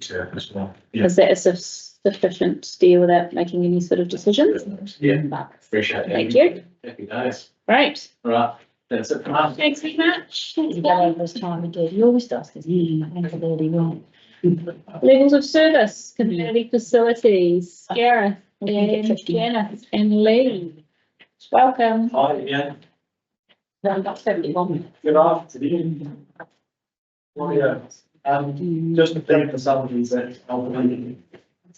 S4: Turf as well. Yeah.
S7: Is that a sufficient steer without making any sort of decisions?
S4: Yeah.
S7: But,
S4: Appreciate it.
S7: thank you.
S4: Happy days.
S7: Great.
S4: Right, that's it from us.
S7: Thanks very much.
S1: He's got over his time, he did, he always does, doesn't he? Right.
S7: Levels of service, community facilities, Gareth
S1: We can get
S7: and
S1: 15.
S7: Janice and Lee. Welcome.
S9: Hi again,
S1: No, that's 71.
S9: good afternoon. Just to thank the subsidies that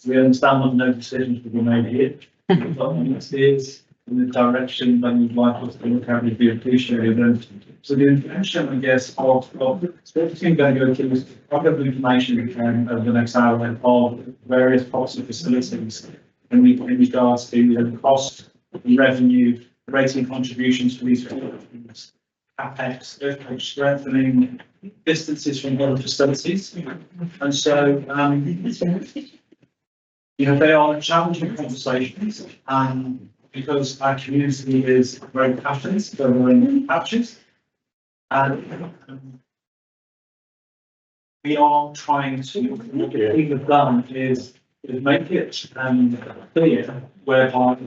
S9: we understand that no decisions will be made here. But it is in the direction that we'd like us to look at would be appreciated. And so the intention, I guess, of speaking going to go through is probably information we can over the next hour of various policy facilities in regards to the cost, revenue, rating contributions for these facilities, CapEx, earthquake strengthening, distances from other facilities. And so, you know, they are challenging conversations, because our community is very passionate, so we're in patches. And we are trying to, what we've done is make it clear whereby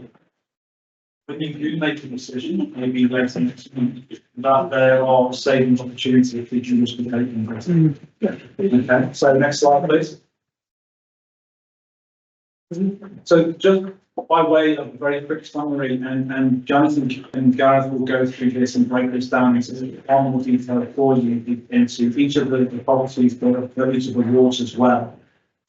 S9: when you do make a decision, maybe later next week, that there are savings opportunities if you choose to take them. Okay, so next slide, please. So just by way of a very quick summary, and Jonathan and Gareth will go through this and break this down into far more detail for you into each of the policies, but each of the wards as well.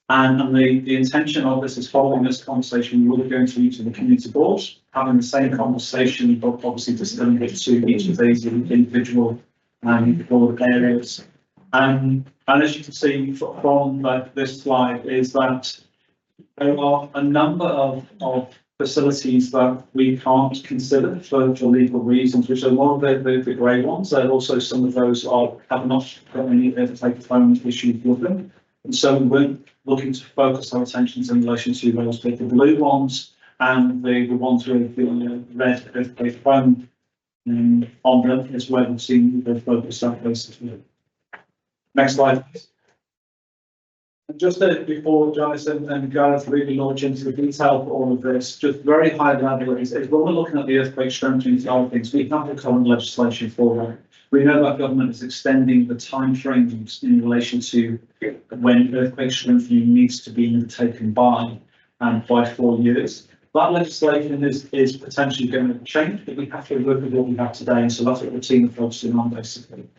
S9: And the intention of this is following this conversation, we will go into each of the community boards, having the same conversation, but obviously distilling it to each of these individual board areas. And as you can see from this slide, is that there are a number of facilities that we can't consider for legal reasons, which are one of the grey ones, and also some of those have not got any take home issues with them. And so we're looking to focus our attentions in relation to those big, the blue ones and the ones with the red earthquake foam on them is where we've seen the focus on basically. Next slide, please. And just before Jonathan and Gareth really launch into the detail for all of this, just very high level is when we're looking at the earthquake strengthening side of things, we have the current legislation for that. We know that government is extending the timeframes in relation to when earthquake strengthening needs to be undertaken by 4 years. That legislation is potentially going to change, but we have to work with what we have today, and so that's what the team are focusing on basically.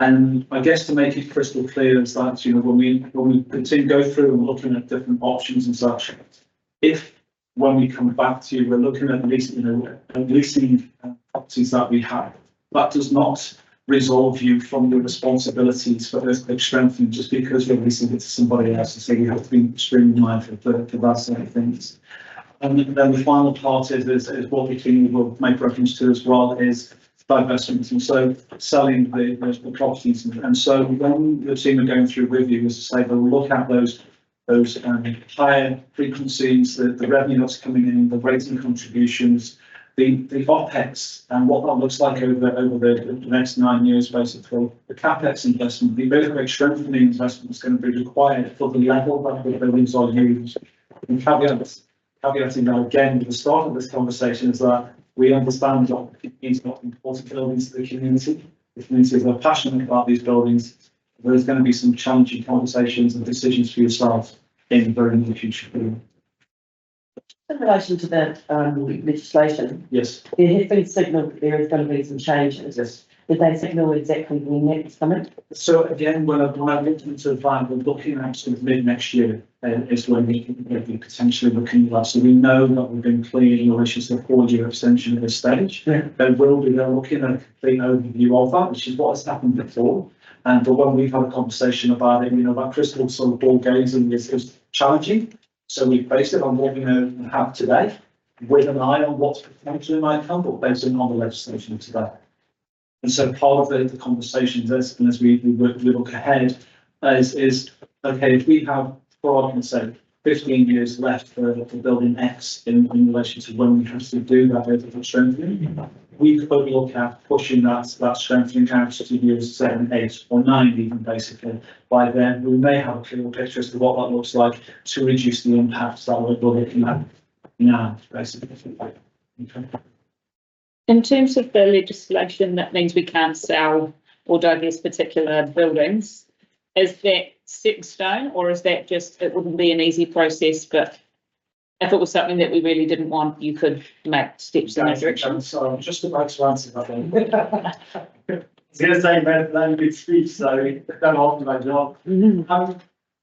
S9: And I guess to make it crystal clear is that, you know, when we continue go through and looking at different options and such, if when we come back to you, we're looking at leasing properties that we have, that does not resolve you from your responsibilities for earthquake strengthening just because you're leasing it to somebody else. And so we have to be extremely mindful for that sort of things. And then the final part is what we think will make reference to as well is divestments, and so selling the properties. And so when the team are going through with you, as I say, they'll look at those higher frequencies, the revenue that's coming in, the rating contributions, the OPEX, and what that looks like over the next 9 years, basically. The CapEx investment, the earthquake strengthening investment is going to be required for the level that the buildings are used. And caveating now again at the start of this conversation is that we understand that these are important buildings to the community. The communities are passionate about these buildings. There's going to be some challenging conversations and decisions for yourself in the very near future.
S6: In relation to that legislation,
S9: Yes.
S6: there has been signalled that there is going to be some changes.
S9: Yes.
S6: Did they signal exactly when that is coming?
S9: So again, when I looked into the plan, we're looking at sort of mid next year is when we can be potentially looking at that. So we know that we've been clear in relation to the 4-year extension at this stage.
S6: Yeah.
S9: They're looking at a complete overview of that, which is what has happened before. But when we've had a conversation about it, you know, that crystal sort of ball gazing is challenging. So we based it on what we know and have today, with an eye on what's potentially might come, but based on the legislation today. And so part of the conversations as we look ahead is okay, if we have, for argument's sake, 15 years left for building X in relation to when we have to do that earthquake strengthening, we could look at pushing that strengthening out to years 7, 8 or 9 even basically. By then we may have a clearer picture as to what that looks like to reduce the impacts that we're looking at now basically. Okay.
S7: In terms of the legislation, that means we can't sell or divest particular buildings. Is that set in stone, or is that just, it wouldn't be an easy process, but if it was something that we really didn't want, you could make steps in that direction?
S10: So I'm just about to answer that one. I was going to say, man, a good speech, so don't after my job.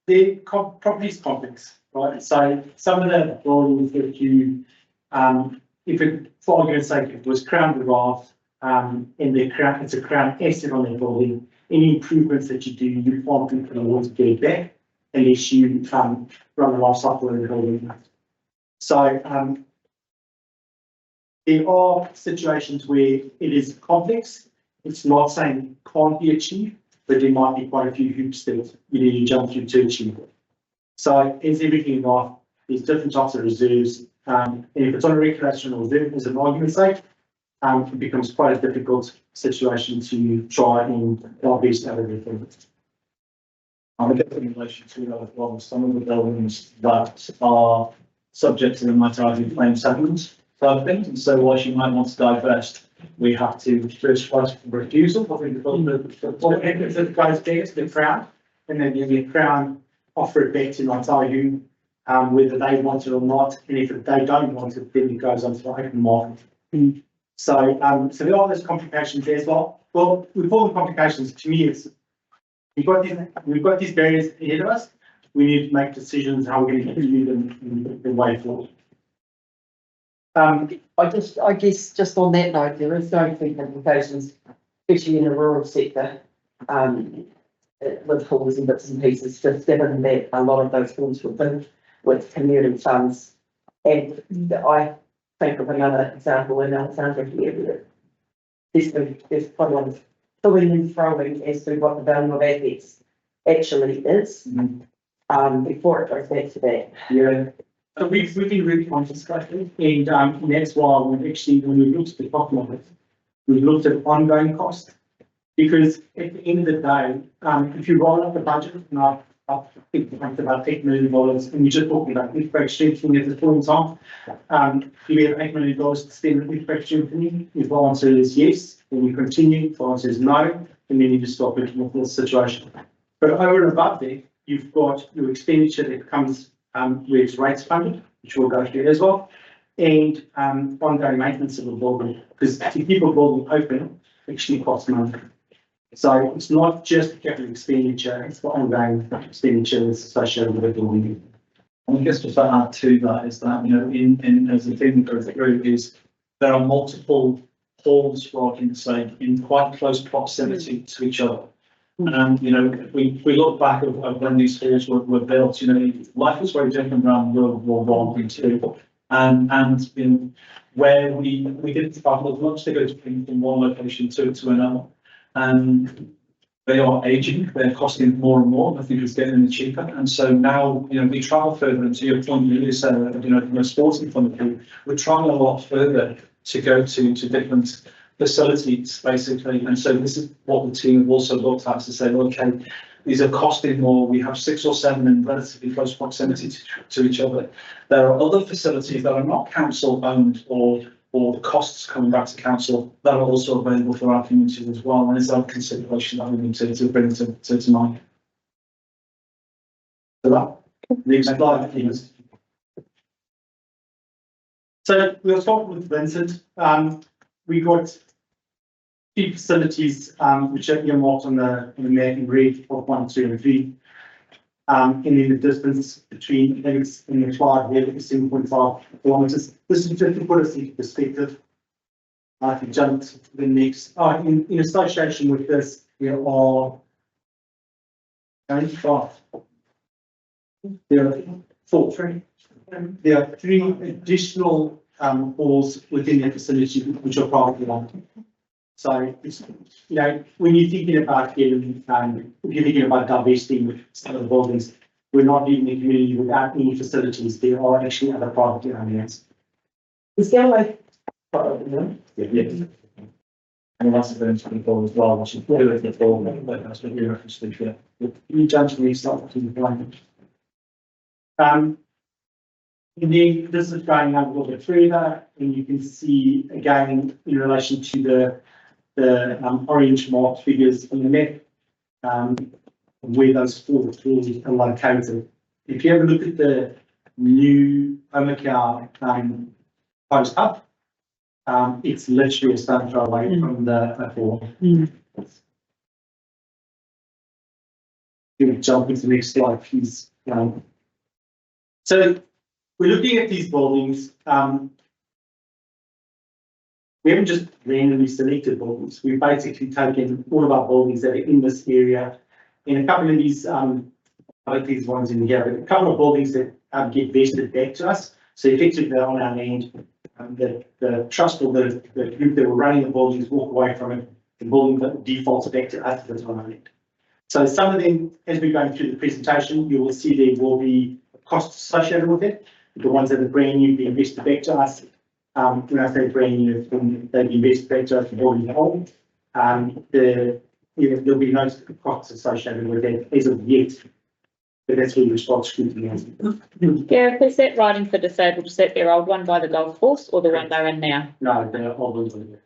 S10: The property's complex, right? So some of the buildings that you, if it, for argument's sake, if it was Crown Raft, in the Crown, it's a Crown asset on the building, any improvements that you do, you can't do for the water to get it back unless you run the life cycle of the building. So there are situations where it is complex. It's not saying it can't be achieved, but there might be quite a few hoops that you need to jump through to achieve it. So as everything in life, there's different types of reserves. And if it's on a recreational reserve, as an argument's sake, it becomes quite a difficult situation to try and divest out of everything.
S9: I guess in relation to that as well, some of the buildings that are subject to the minority claim settlement side of things, and so whilst you might want to divest, we have to first fight for refusal. I think
S10: if it goes back to the Crown, and then the Crown offer it back to Otago, whether they want it or not, and if they don't want it, then it goes onto the open market. So there are those complications there as well. Well, with all the complications, to me, it's we've got these barriers ahead of us. We need to make decisions how we're going to continue them in the way forward.
S6: I guess just on that note, there is going to be implications, especially in the rural sector, with halls and bits and pieces, just given that a lot of those halls were built with community funds. And I think of another example in Alexandra here, there's quite a lot of throwing and throwing as to what the value of assets actually is, before it goes back to that.
S10: Yeah. So we've been really conscious, and that's why we've actually, when we looked at the top of it, we looked at ongoing cost. Because at the end of the day, if you roll up the budget, and I think we talked about $8 million, and we're just talking about earthquake strengthening at the point in time, you have $8 million to spend on earthquake strengthening. If the answer is yes, then you continue. If the answer is no, and then you just stop looking at the situation. But over and above that, you've got your expenditure that comes where it's rates funded, which we'll go through as well, and ongoing maintenance of the building, because to keep a building open actually costs money. So it's not just capital expenditure, it's the ongoing expenditure that's associated with the building.
S9: And I guess just to add to that is that, you know, in as the thing that goes through is there are multiple halls, for argument's sake, in quite close proximity to each other. And, you know, we look back of when these halls were built, you know, life was very different around World War I and II. And you know, where we didn't travel as much to go from one location to another. And they are aging, they're costing more and more. I think it's getting them cheaper. And so now, you know, we travel further. And to your point, you said, you know, from a sporting point of view, we're traveling a lot further to go to different facilities, basically. And so this is what the team have also looked at to say, okay, these are costing more. We have 6 or 7 in relatively close proximity to each other. There are other facilities that are not council owned or the costs coming back to council that are also available for our community as well. And it's our consideration that we need to bring to mind. So that, next slide, please.
S10: So we'll start with Vincent. We got 2 facilities which are earmarked on the map in red of 1, 2, and 3. And then the distance between, I think it's in the slide here, it's 7.5 kilometres. This is just to put us into perspective. I can jump to the next. In association with this, there are 95. There are 4. There are 3 additional halls within the facility which are privately owned. So it's, you know, when you're thinking about getting, if you're thinking about divesting some of the buildings, we're not leaving the community without any facilities. There are actually other private owners.
S6: Is there like, no?
S9: Yeah. And that's the people as well, which is good at all, but that's what you're actually here.
S10: You judge me start to the plan. And then this is going out a little bit further, and you can see again in relation to the orange marked figures on the map, where those 4 tools are located. If you have a look at the new Omakau post up, it's literally a stone throw away from the platform. You jump into the next slide, please. So we're looking at these buildings. We haven't just randomly selected buildings. We've basically taken all of our buildings that are in this area, and a couple of these, I like these ones in here, but a couple of buildings that get vested back to us. So effectively they're on our land. The trust or the group that were running the buildings walk away from it. The building that defaults back to us that's on our land. So some of them, as we're going through the presentation, you will see there will be costs associated with it. The ones that are brand new being invested back to us. When I say brand new, they've invested back to us the building whole. There'll be no costs associated with it as of yet. But that's where your spot scrutiny is.
S7: Gareth, is that riding for disabled, is that their old one by the golf course or the one they're in now?
S10: No, they're all over there.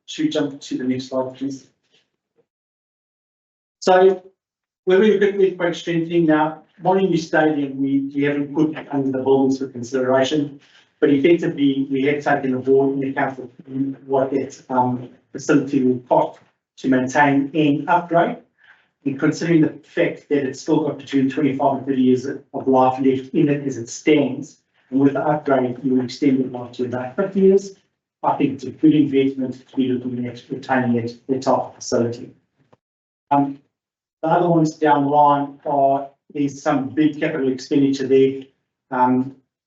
S10: Should we jump to the next slide, please? So when we look at earthquake strengthening now, Molineux Stadium, we haven't put under the buildings for consideration, but effectively we have taken the board into account of what that facility will cost to maintain and upgrade. And considering the fact that it's still got between 25 and 30 years of life left in it as it stands, and with the upgrade, you will extend it life to about 50 years. I think it's a good investment to be looking at retaining that type of facility. The other ones down the line are, there's some big capital expenditure there,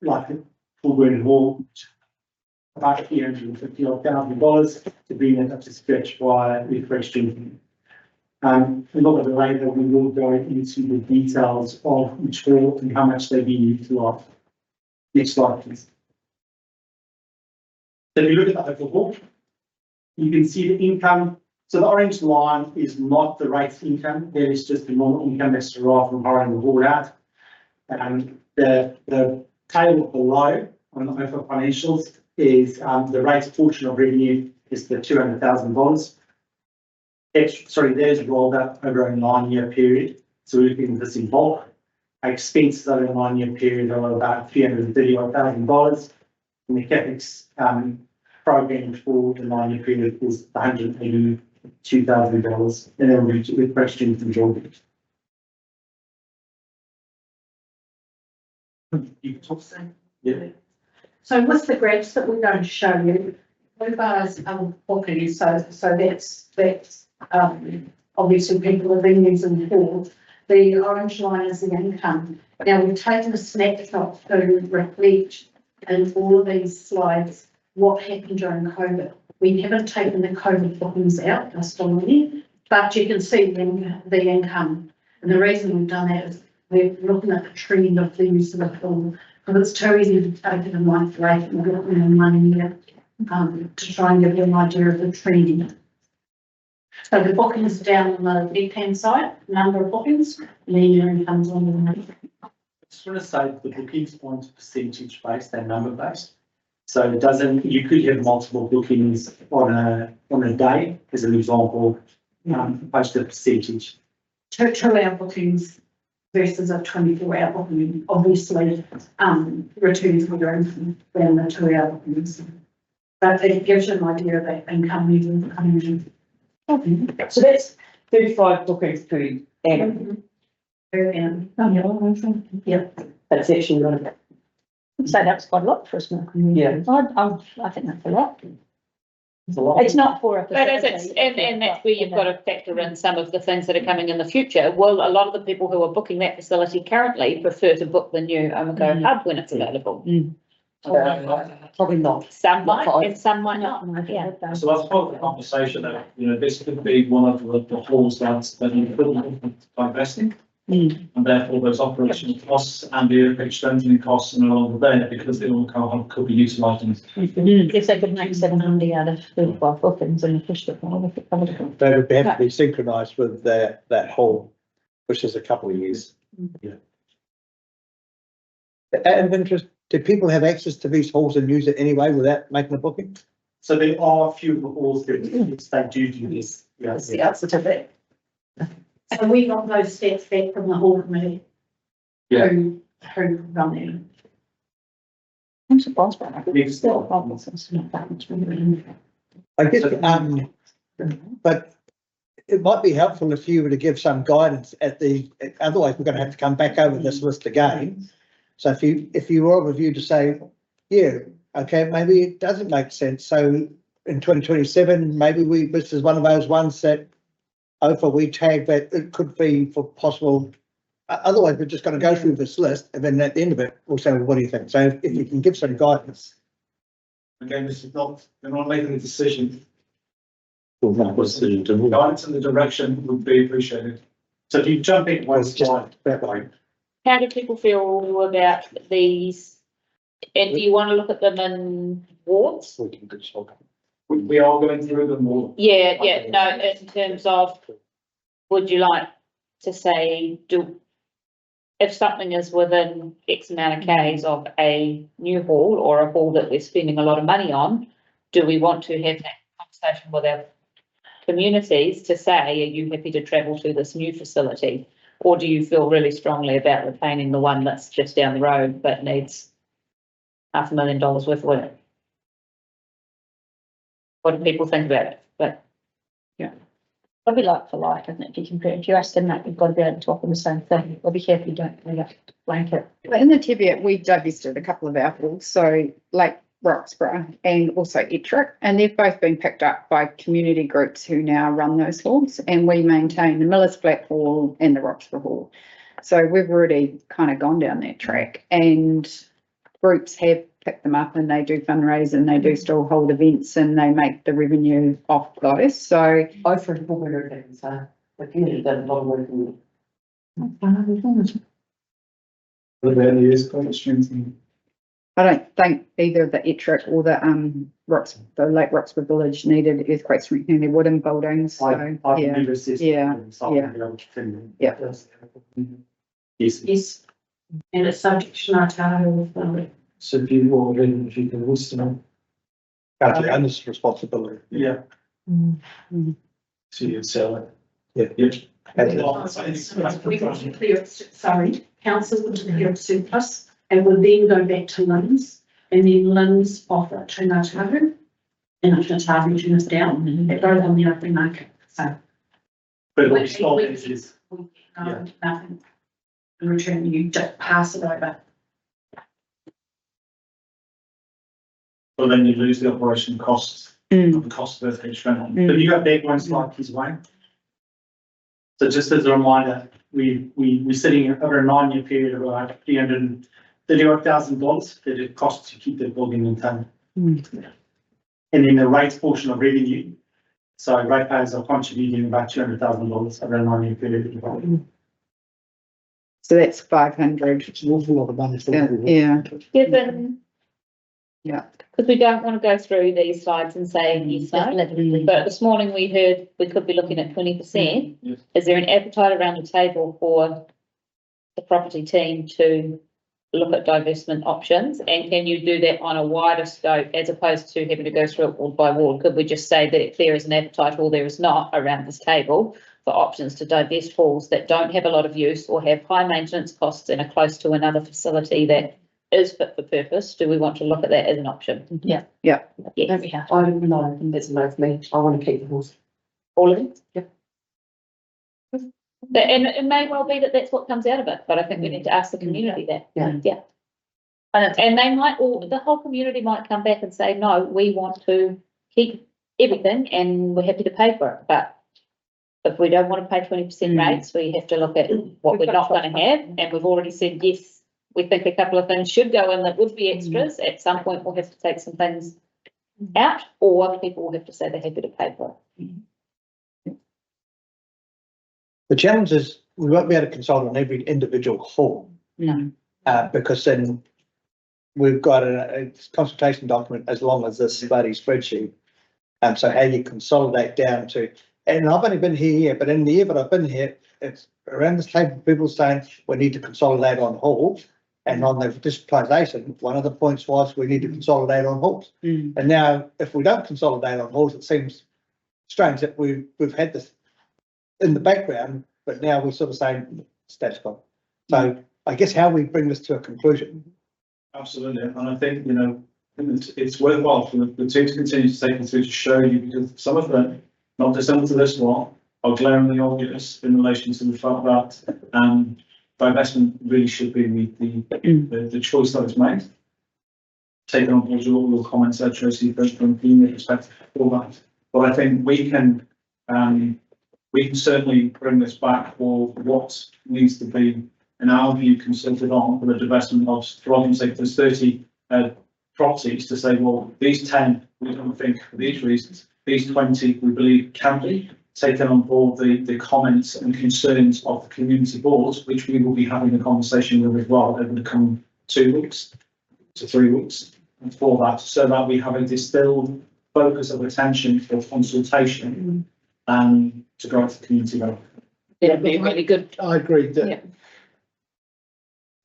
S10: like Fulburn Hall, about $350,000 to bring that up to scratch via refresh strengthening. A lot of the later we will go into the details of each hall and how much they've been utilised. Next slide, please. So if you look at the overall, you can see the income. So the orange line is not the rates income, that is just the normal income that's derived from hiring the hall out. The table below on the OFA financials is the rates portion of revenue is the $200,000. Sorry, there's rolled up over a 9-year period. So we're looking at this in bulk. Our expenses over a 9-year period are about $331,000. And the CapEx program for the 9-year period is $182,000. And then with questions from Jordan. You can talk. Yeah.
S8: So with the graphs that we're going to show you, blue bars are bookings, so that's obviously people are being using the hall. The orange line is the income. Now we've taken a snapshot to reflect in all of these slides what happened during COVID. We haven't taken the COVID bookings out just already, but you can see the income. And the reason we've done that is we're looking at the trend of the use of the hall. Because it's too easy to take it in one rate and get it in 1 year to try and give you an idea of the trend. So the bookings down on the left-hand side, number of bookings, and then your incomes on the right.
S10: I just want to say the bookings aren't percentage based, they're number based. So it doesn't, you could have multiple bookings on a day, as an example, opposed to a percentage.
S8: 2-hour bookings versus a 24-hour booking, obviously, returns more income than the 2-hour bookings. But it gives you an idea of that income level coming in.
S6: So that's 35 bookings per annum.
S8: Per annum.
S6: Yeah. But it's actually not a bit.
S1: So that's quite a lot for a small community.
S6: Yeah.
S1: I think that's a lot.
S6: It's a lot.
S1: It's not for a
S7: But as
S1: facility.
S7: it's, and that's where you've got to factor in some of the things that are coming in the future. Well, a lot of the people who are booking that facility currently prefer to book the new Omeco Hub when it's available.
S6: Probably not.
S7: Some might and some might not, yeah.
S9: So that's part of the conversation that, you know, this could be one of the halls that's been divesting. And therefore those operational costs and the strengthening costs are no longer there because the Omeco Hub could be utilised.
S1: If they could make 700 out of 35 bookings and push it more,
S3: They would have to be synchronised with that whole, which is a couple of years. Yeah. Out of interest, do people have access to these halls and use it anyway without making a booking?
S10: So there are a few of the halls that they do this. Yes.
S8: The answer to that. So we got those stats back from the hall committee.
S10: Yeah.
S8: Who run them.
S1: I'm surprised by that.
S10: Next
S1: Still,
S10: slide.
S1: it's not that much really.
S3: I guess, but it might be helpful if you were to give some guidance otherwise we're going to have to come back over this list again. So if you were of a view to say, yeah, okay, maybe it doesn't make sense. So in 2027, maybe this is one of those ones that we tag that it could be for possible. Otherwise, we're just going to go through this list and then at the end of it, we'll say, well, what do you think? So if you can give some guidance.
S9: Again, this is not, they're not making a decision.
S3: Guidance
S9: Guidance in the direction would be appreciated.
S10: So if you jump in one
S3: It's just
S10: slide,
S3: that way.
S7: How do people feel about these? And do you want to look at them in wards?
S9: We are going through them all.
S7: Yeah, no, in terms of, would you like to say, if something is within X amount of Ks of a new hall or a hall that we're spending a lot of money on, do we want to have that conversation with our communities to say, are you happy to travel to this new facility? Or do you feel really strongly about retaining the one that's just down the road but needs $500,000 worth of work? What do people think about it? But
S1: Probably like for like, isn't it? If you compare, if you ask them that, you've got to be able to offer the same thing. Well, be careful you don't bring up blanket.
S2: In the Teviot, we divested a couple of our halls, so Lake Roxburgh and also Ettrick, and they've both been picked up by community groups who now run those halls, and we maintain the Millers Flat Hall and the Roxburgh Hall. So we've already kind of gone down that track, and groups have picked them up and they do fundraise and they do still hold events and they make the revenue off those. So
S6: I for a so The community done a lot of work in
S10: What about the earthquake strengthening?
S2: I don't think either the Ettrick or the Lake Roxburgh Village needed earthquake strengthening their wooden buildings, so,
S10: I've
S2: yeah.
S10: never assessed.
S2: yeah, yeah.
S10: Yes,
S8: Yes. And it's subject to Ngātaru.
S10: so if you want, then if you can listen,
S3: Country owners' responsibility.
S10: yeah. So you'd sell it.
S3: Yeah.
S10: Yeah.
S8: We want to declare it, sorry, council would declare it surplus and would then go back to Linz and then Linz offer it to Ngātaru. And if Ngātaru turns down, it goes on the open market, so.
S10: But
S8: we-
S10: it's not,
S8: we-
S10: it is,
S8: we-
S10: Yeah.
S8: Nothing. In return, you just pass it over.
S9: But then you lose the operation costs,
S2: Mm.
S9: the cost of earthquake strengthening. But you got big ones like his way. So just as a reminder, we're sitting over a 9-year period of about $331,000 that it costs to keep the building in town. And then the rates portion of revenue, so ratepayers are contributing about $200,000 over a 9-year period.
S2: So that's 500,
S3: It's an awful lot of money. for
S2: yeah,
S3: everybody.
S2: yeah,
S7: Given.
S2: Yeah.
S7: Because we don't want to go through these slides and say yes, no,
S1: Definitely.
S7: but this morning we heard we could be looking at 20%.
S9: Yes.
S7: Is there an appetite around the table for the property team to look at divestment options? And can you do that on a wider scope as opposed to having to go through it ward by ward? Could we just say that there is an appetite or there is not around this table for options to divest halls that don't have a lot of use or have high maintenance costs and are close to another facility that is fit for purpose? Do we want to look at that as an option?
S1: Yeah.
S7: Yes,
S1: Don't we have?
S6: I don't know, it's a no for me, I want to keep the horse.
S7: all of it?
S6: Yeah.
S7: And it may well be that that's what comes out of it, but I think we need to ask the community that.
S6: Yeah.
S7: Yeah. And they might, or the whole community might come back and say, no, we want to keep everything and we're happy to pay for it, but if we don't want to pay 20% rates, we have to look at what we're not going to have, and we've already said, yes, we think a couple of things should go in that would be extras. At some point, we'll have to take some things out, or people will have to say they're happy to pay for it.
S3: The challenge is we won't be able to consult on every individual hall.
S1: No.
S3: Because then we've got a consultation document as long as this bloody spreadsheet. And so how you consolidate down to, and I've only been here, but in the year that I've been here, it's around this table, people saying we need to consolidate on halls. And on the digitalisation, one of the points was we need to consolidate on halls.
S2: Mm.
S3: And now, if we don't consolidate on halls, it seems strange that we've had this in the background, but now we're sort of saying status quo. So I guess how we bring this to a conclusion.
S9: Absolutely, and I think, you know, it's worthwhile for the team to continue to take us through to show you, because some of them, not dissimilar to this one, are glaringly obvious in relation to the fact that divestment really should be the choice that is made. Taking on board your comments there, Tracy, from the perspective for that. But I think we can certainly bring this back for what needs to be, in our view, consulted on for the divestment of, for argument's sake, there's 30 properties, to say, well, these 10, we don't think for these reasons, these 20, we believe can be taken on board the comments and concerns of the community boards, which we will be having a conversation with as well over the coming 2 weeks to 3 weeks for that, so that we have a distilled focus of attention for consultation and to go to the community level.
S7: It'd be really good.
S11: I agree
S7: Yeah.
S11: that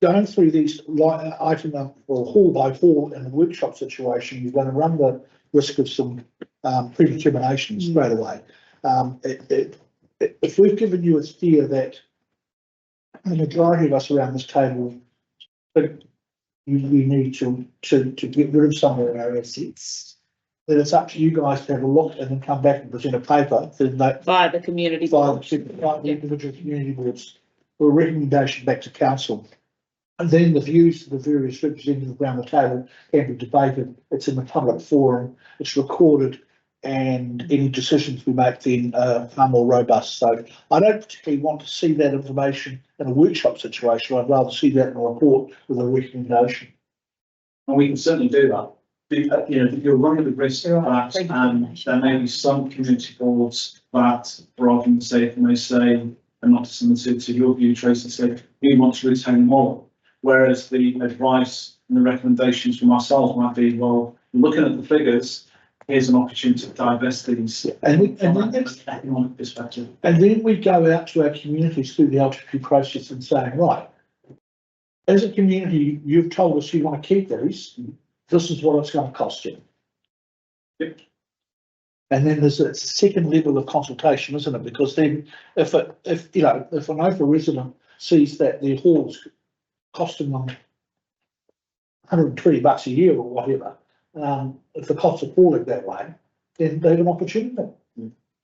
S11: going through these item or hall by hall in a workshop situation, you're going to run the risk of some predetermination straight away. If we've given you a steer that the majority of us around this table think we need to get rid of some of our assets, then it's up to you guys to have a look and then come back and present a paper then that
S7: Via the community.
S11: by
S7: board.
S11: the individual community boards for a recommendation back to council. And then the views of the various representatives around the table can be debated. It's in the public forum, it's recorded, and any decisions we make then are far more robust. So I don't particularly want to see that information in a workshop situation. I'd rather see that in a report with a recommendation.
S9: And we can certainly do that. you're running the risk that, there may be some community boards that, for argument's sake, may say, and not dissimilar to your view, Tracy, say, we want to retain more. Whereas the advice and the recommendations from ourselves might be, well, looking at the figures, here's an opportunity to divest these
S11: And
S9: from
S11: then
S9: an economic perspective.
S11: And then we go out to our communities through the LTP process and saying, right, as a community, you've told us you want to keep these, this is what it's going to cost you.
S9: Yep.
S11: And then there's a second level of consultation, isn't it? Because then if an OFA resident sees that their hall's costing them $120 a year or whatever, if the costs are falling that way, then they have an opportunity.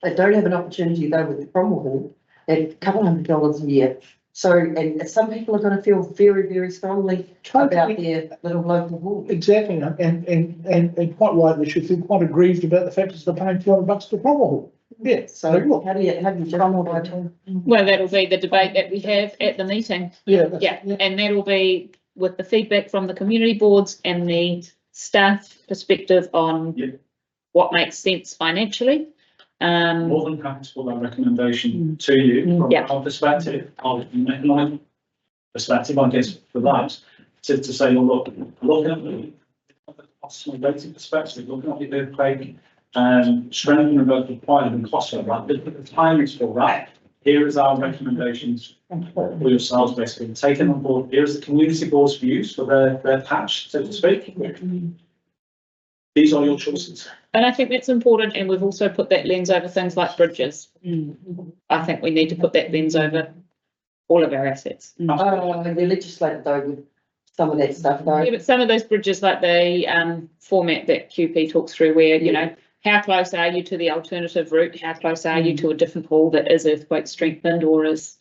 S6: They don't have an opportunity though with the Cromwell Hall at a couple $100 a year. So, and some people are going to feel very, very strongly about their little local hall.
S11: Exactly, and quite right, they should feel quite aggrieved about the fact that they're paying $200 to Cromwell Hall. Yeah,
S6: So how do you justify that?
S7: Well, that'll be the debate that we have at the meeting.
S11: Yeah.
S7: Yeah, and that'll be with the feedback from the community boards and the staff perspective on what makes sense financially.
S9: More than happy to put that recommendation to you from our perspective, of an economic perspective, I guess, for that, to say, well, look at the cost from a rating perspective, looking at the earthquake, strengthening the both required and cost of that, the time is for that. Here is our recommendations for yourselves, basically, taken on board. Here is the community board's views for their patch, so to speak. These are your choices.
S7: And I think that's important, and we've also put that lens over things like bridges. I think we need to put that lens over all of our assets.
S6: They legislate though with some of that stuff though.
S7: Yeah, but some of those bridges, like the format that QP talks through, where, you know, how close are you to the alternative route? How close are you to a different hall that is earthquake strengthened or is?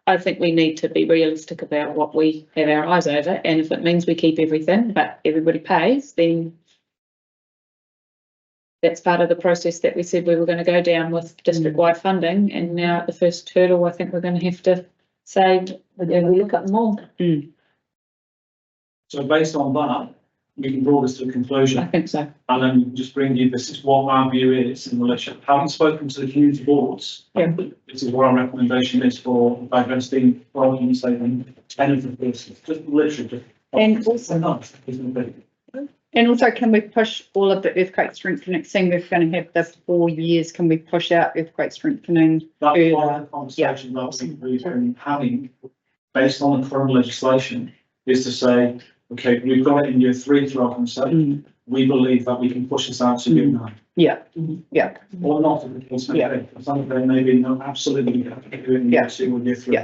S7: I think we need to be realistic about what we have our eyes over, and if it means we keep everything, but everybody pays, then that's part of the process that we said we were going to go down with district-wide funding, and now at the first hurdle, I think we're going to have to say, we look at them all.
S9: So based on that, we can draw this to a conclusion.
S7: I think so.
S9: And then just bring you, this is what our view is in relation, having spoken to the community boards. This is what our recommendation is for divesting, rather than saying anything, just literally.
S7: And also,
S2: And also, can we push all of the earthquake strengthening, seeing we're going to have this 4 years, can we push out earthquake strengthening?
S9: That's part of the conversation that we've been having, based on the current legislation, is to say, okay, we've got it in year 3 through our consent. We believe that we can push this out to year 9.
S2: Yeah.
S9: Or not, if the case may be. Some of them maybe no, absolutely, we have to do it in year 2 or year 3.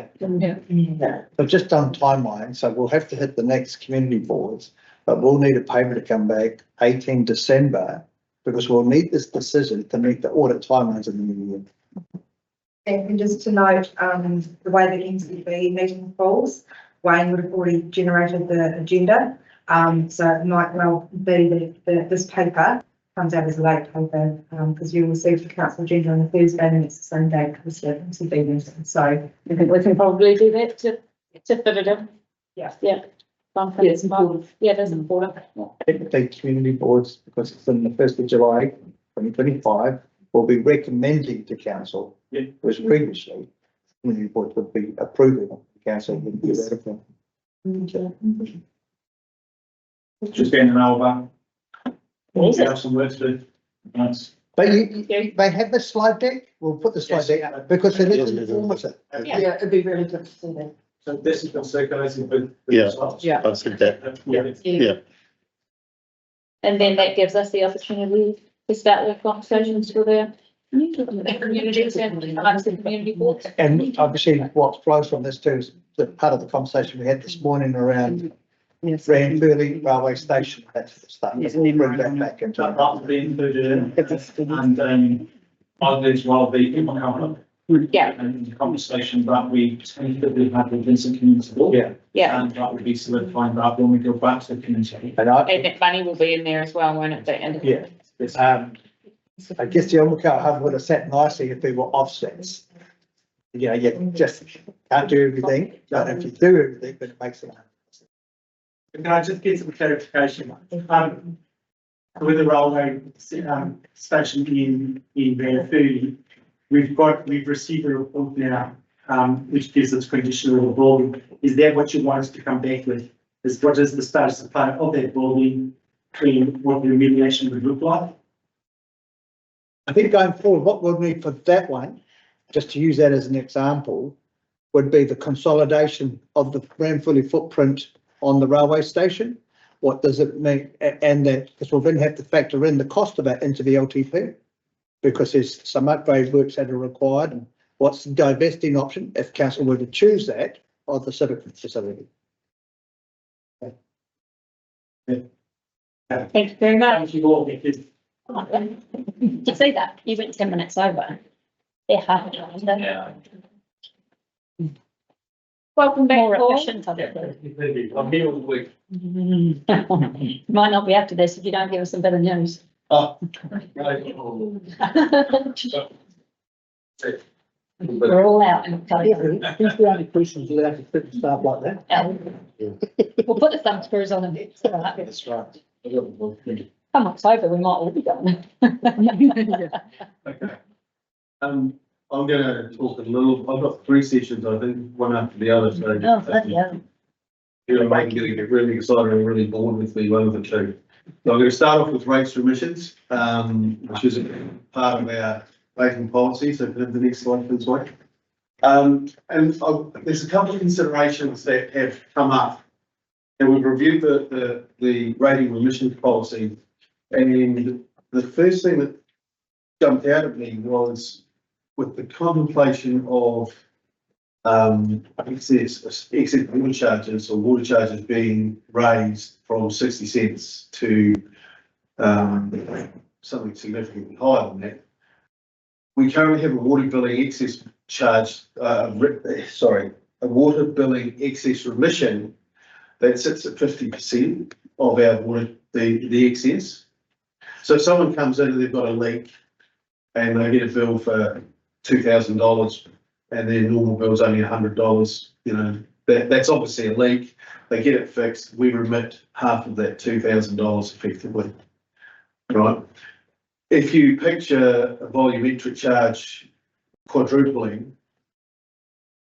S3: I've just done timeline, so we'll have to hit the next community boards, but we'll need a paper to come back 18 December, because we'll need this decision to meet the audit timelines in the new year.
S12: And just to note, the way the NCB meeting falls, Wayne would have already generated the agenda. So it might well be that this paper comes out as a late paper, because you will receive the council agenda on the Thursday and it's the same day as the NCB meeting. So
S7: I think we can probably do that to fit it in.
S12: Yeah.
S7: It's important. Yeah, that's important.
S3: Technically, community boards, because it's in the 1st of July, 2025, will be recommending to council, whereas previously, community boards would be approving the council would be ratified.
S9: Just getting an hour back. We have some work to do. Nice.
S3: But they have the slide deck, we'll put the slide deck, because it is informative.
S6: Yeah, it'd be really good to see that.
S9: So this has been circulated with.
S2: Yeah.
S13: I've said that.
S7: And then that gives us the opportunity to start the conversations with the communities and amongst the community boards.
S3: And obviously what flows from this too is the part of the conversation we had this morning around Ranfurly railway station, that sort of stuff.
S2: Yes,
S3: We'll bring that back into.
S9: That will be included in, and I did as well, the human capital. And the conversation that we tentatively had with Vincent Community Board.
S7: Yeah.
S9: And that will be solidifying that when we go back to the community.
S3: And
S7: And that money will be in there as well, won't it? The end of it?
S3: I guess the Omaka Hub would have sat nicely if there were offsets. You know, you just can't do everything, but if you do everything, then it makes it.
S10: Can I just get some clarification? with the railway station in Ranfurly, we've received a report now, which gives us condition of the building. Is that what you want us to come back with? Is what is the status of play of that building and what the remediation would look like?
S3: I think going forward, what we'll need for that one, just to use that as an example, would be the consolidation of the Ranfurly footprint on the railway station. What does it mean? And that, because we'll then have to factor in the cost of that into the LTP, because there's some upgrade works that are required. And what's the divesting option if council were to choose that of the civic facility?
S1: Thank you very much.
S10: Thank you all. Because
S1: Did you see that? You went 10 minutes over. They're hard.
S4: Yeah.
S7: Welcome back,
S1: More
S7: Paul.
S1: efficient, I think.
S10: I'm here all week.
S1: Might not be after this if you don't give us some better news.
S10: Oh.
S1: We're all out in
S11: Yeah, who's the only person's allowed to fit stuff like that?
S1: We'll put the thumb screws on them. It's all right.
S13: That's right.
S1: Come October, we might all be going.
S13: Okay. I'm gonna talk a little, I've got 3 sessions, I think, one after the other, so.
S1: Oh, bloody hell.
S13: You know, I'm gonna get really excited and really bored with me, one of the two. So I'm gonna start off with rates remissions, which is part of our rating policy, so the next slide, please, Mike. There's a couple of considerations that have come up. And we've reviewed the rating remission policy, and the first thing that jumped out at me was with the contemplation of excess water charges or water charges being raised from 60 cents to something significantly higher than that. We currently have a water billing excess charge, a water billing excess remission that sits at 50% of our water, the excess. So if someone comes in and they've got a leak and they get a bill for $2,000 and their normal bill's only $100, you know, that's obviously a leak. They get it fixed, we remit half of that $2,000 effectively, right? If you picture a volumetric charge quadrupling,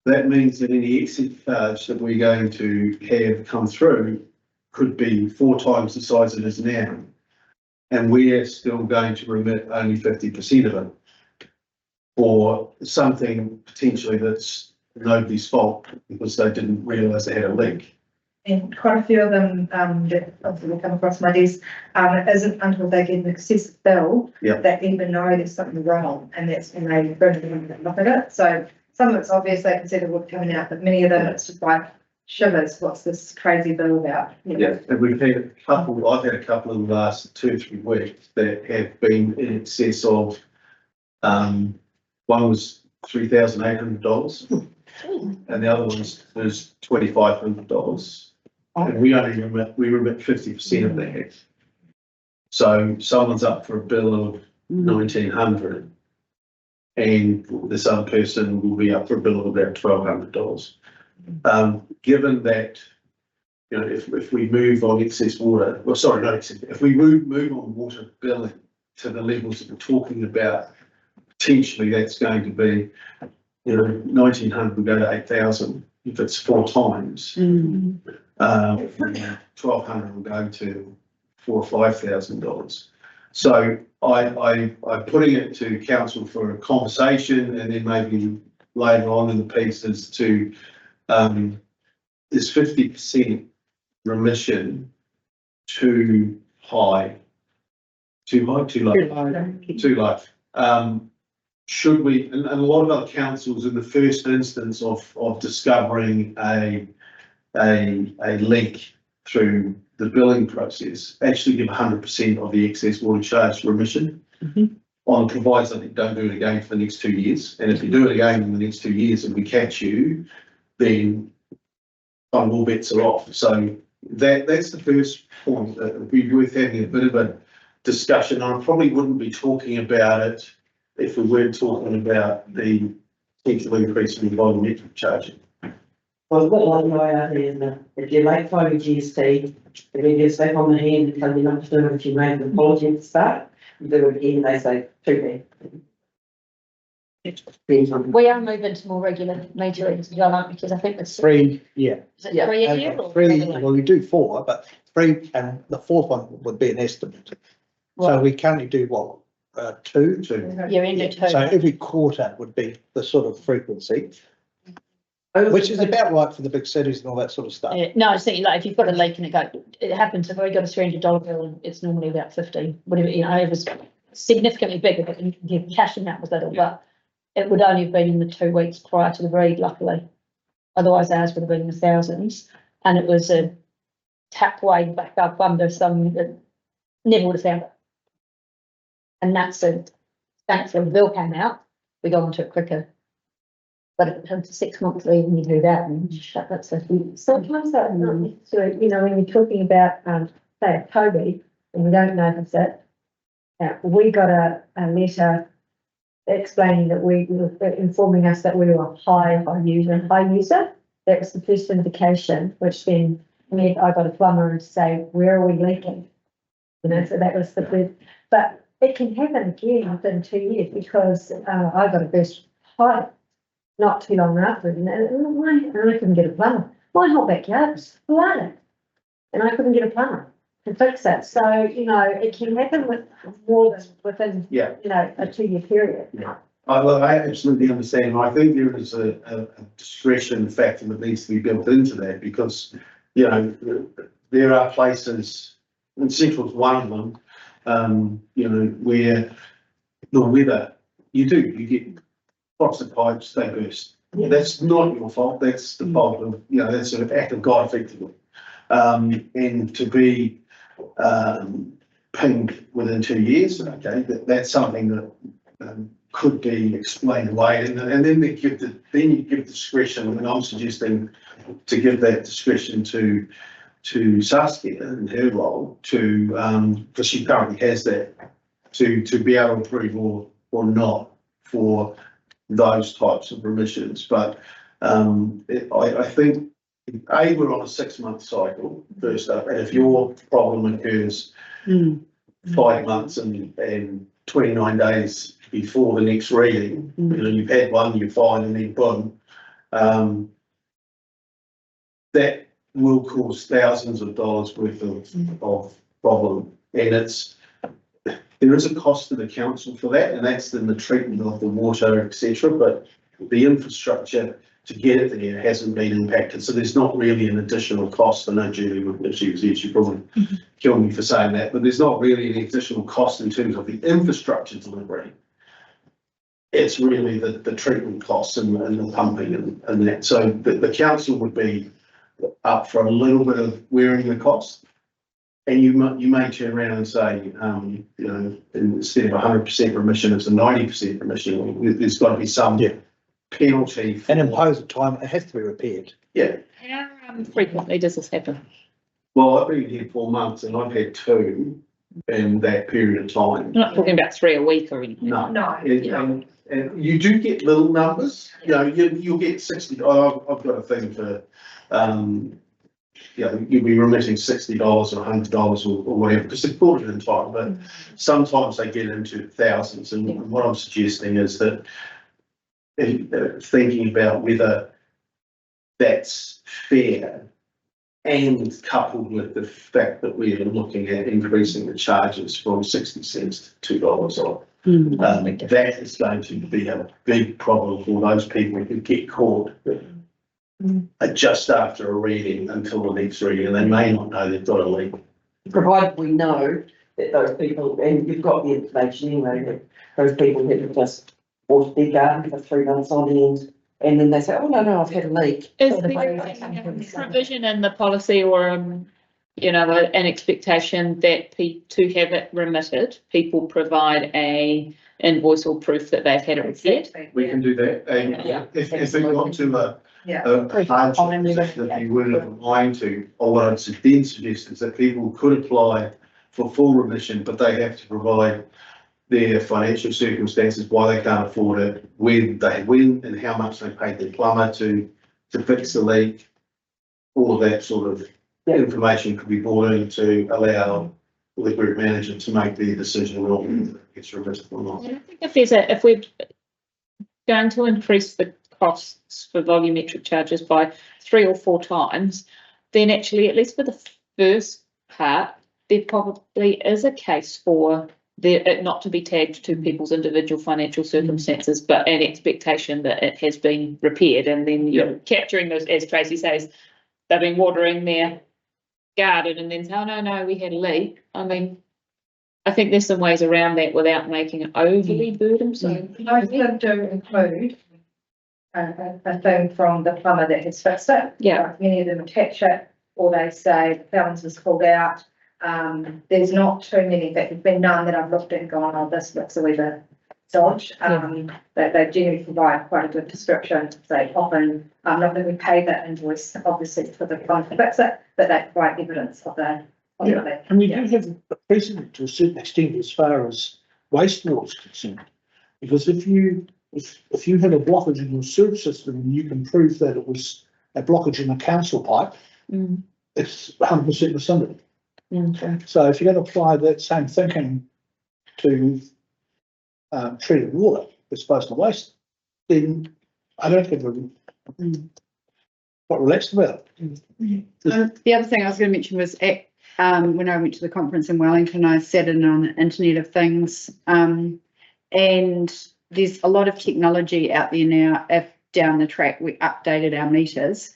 S13: that means that any excess charge that we're going to have come through could be 4 times the size it is now. And we're still going to remit only 50% of it for something potentially that's nobody's fault because they didn't realise they had a leak.
S12: And quite a few of them, that obviously will come across my desk, it isn't until they get an excessive bill that even know there's something wrong, and that's when they go to look at it. So some of it's obvious they can see the water coming out, but many of them it's just like shivers. What's this crazy bill about?
S13: Yeah, and we've had a couple. I've had a couple in the last 2 or 3 weeks that have been in excess of. One was $3,800, and the other one was $2,500. And we only remit 50% of that. So someone's up for a bill of $1,900, and this other person will be up for a bill of about $1,200. Given that, you know, if we move on excess water, well, sorry, not excess, if we move on water billing to the levels that we're talking about, potentially that's going to be, you know, 1,900 will go to 8,000 if it's 4 times. 1,200 will go to $4,000 or $5,000. So I'm putting it to council for a conversation, and then maybe later on in the pieces to is 50% remission too high? Too high, too low? Too low. Should we, and a lot of other councils in the first instance of discovering a leak through the billing process, actually give 100% of the excess water charge remission on the proviso that you don't do it again for the next 2 years. And if you do it again in the next 2 years and we catch you, then all bets are off. So that's the first point. It'd be worth having a bit of a discussion. I probably wouldn't be talking about it if we weren't talking about the potential increase in volumetric charging.
S6: Well, I've got one guy out there, isn't it? If you make phone GST, if you get back on the hand and tell you not to do it, if you made the apology at the start, you do it again, they say, too bad.
S1: We are moving to more regular meetings, John, aren't we? Because I think it's.
S3: 3, yeah.
S1: Is it 3 a year? or-
S3: 3, well, we do 4, but 3, and the 4th one would be an estimate. So
S1: Right.
S3: we currently do what, 2?
S1: You're into two.
S3: So every quarter would be the sort of frequency, which is about right for the big cities and all that sort of stuff.
S1: Yeah, no, I see, like, if you've got a leak and it happens, if we got a $300 bill and it's normally about 50, whatever, you know, it was significantly bigger, but your cash amount was little, but it would only have been in the 2 weeks prior to the read, luckily. Otherwise ours would have been in the thousands, and it was a tap way back up under some that never would have found it. And that's thankfully the bill came out, we got onto it quicker. But if it comes to 6 months later and you do that, and that's a.
S14: Sometimes that, so, you know, when you're talking about, say, a Toby, and we don't notice it, we got a letter explaining that we were informing us that we were high user. That was the first indication, which then meant I got a plumber to say, where are we leaking? You know, so that was the first, but it can happen again within 2 years because I got a burst pipe not too long after, and I couldn't get a plumber. My whole backyard was flooded, and I couldn't get a plumber to fix it. So, you know, it can happen with more than within,
S13: Yeah.
S14: you know, a 2 year period.
S13: I absolutely understand. I think there is a discretion factor that needs to be built into that because, you know, there are places, and Central's one of them, you know, where the weather, you get frosted pipes, they burst. That's not your fault, that's the fault of, you know, that's an act of God effectively. And to be pinged within 2 years, okay, that's something that could be explained away, and then you give discretion, and I'm suggesting to give that discretion to Saskia in her role to, because she currently has that, to be able to approve or not for those types of remissions. But I think, we're on a 6-month cycle first up, and if your problem occurs 5 months and 29 days before the next reading, you know, you've had one, you're fine, and then boom, that will cause thousands of dollars worth of problem, and there is a cost to the council for that, and that's in the treatment of the water, etc. But the infrastructure to get it there hasn't been impacted, so there's not really an additional cost. I know Julie, if she was here, she'd probably kill me for saying that, but there's not really any additional cost in terms of the infrastructure delivery. It's really the treatment costs and the pumping and that. So the council would be up for a little bit of wearing the cost. And you may turn around and say, you know, instead of 100% remission, it's a 90% remission. There's got to be some penalty.
S3: And impose a time, it has to be repaired.
S13: Yeah.
S7: How frequently does this happen?
S13: Well, I've been here 4 months and I've had 2 in that period of time.
S7: I'm not talking about 3 a week or anything.
S13: No.
S12: No.
S13: And you do get little numbers, you know, you'll get 60, I've got a thing for, you know, you'll be remitting $60 or $100 or whatever, because they've bought it in time, but sometimes they get into thousands, and what I'm suggesting is that thinking about whether that's fair and coupled with the fact that we are looking at increasing the charges from 60 cents to $2 off. That is going to be a big problem for those people who get caught just after a reading until the next reading, and they may not know they've got a leak.
S6: Provided we know that those people, and you've got the information anyway, that those people have just watered their garden for 3 months on end, and then they say, oh, no, I've had a leak.
S7: Is there a provision in the policy or, you know, an expectation that to have it remitted, people provide a invoice or proof that they've had it remitted?
S13: We can do that, and if it got to a hardship position that you weren't applying to, or what I'd then suggest is that people could apply for full remission, but they have to provide their financial circumstances, why they can't afford it, when and how much they paid their plumber to to fix the leak. All of that sort of information could be brought in to allow the group manager to make the decision whether it's remitted or not.
S7: I think if we're going to increase the costs for volumetric charges by 3 or 4 times, then actually, at least for the first part, there probably is a case for it not to be tagged to people's individual financial circumstances, but an expectation that it has been repaired, and then you're capturing those, as Tracy says, they've been watering their garden and then say, oh, no, we had a leak. I mean, I think there's some ways around that without making it overly burdensome.
S12: Most of them do include a thing from the plumber that has fixed it.
S7: Yeah.
S12: Like, many of them attach it, or they say the balance was pulled out. There's not too many, that there's been none that I've looked at and gone, oh, this looks a wee bit dodge. That they generally provide quite a good description. They often, not that we pay that invoice, obviously, for the plumber to fix it, but they provide evidence of that.
S11: And we do have a precedent to a certain extent as far as wastewater is concerned. Because if you have a blockage in your sewer system and you can prove that it was a blockage in a council pipe, it's 100% rescinded. So if you're going to apply that same thinking to treated water, disposal of waste, then I don't think we're quite relaxed about it.
S2: The other thing I was going to mention was when I went to the conference in Wellington, I sat in on the Internet of Things, and there's a lot of technology out there now. If down the track we updated our meters,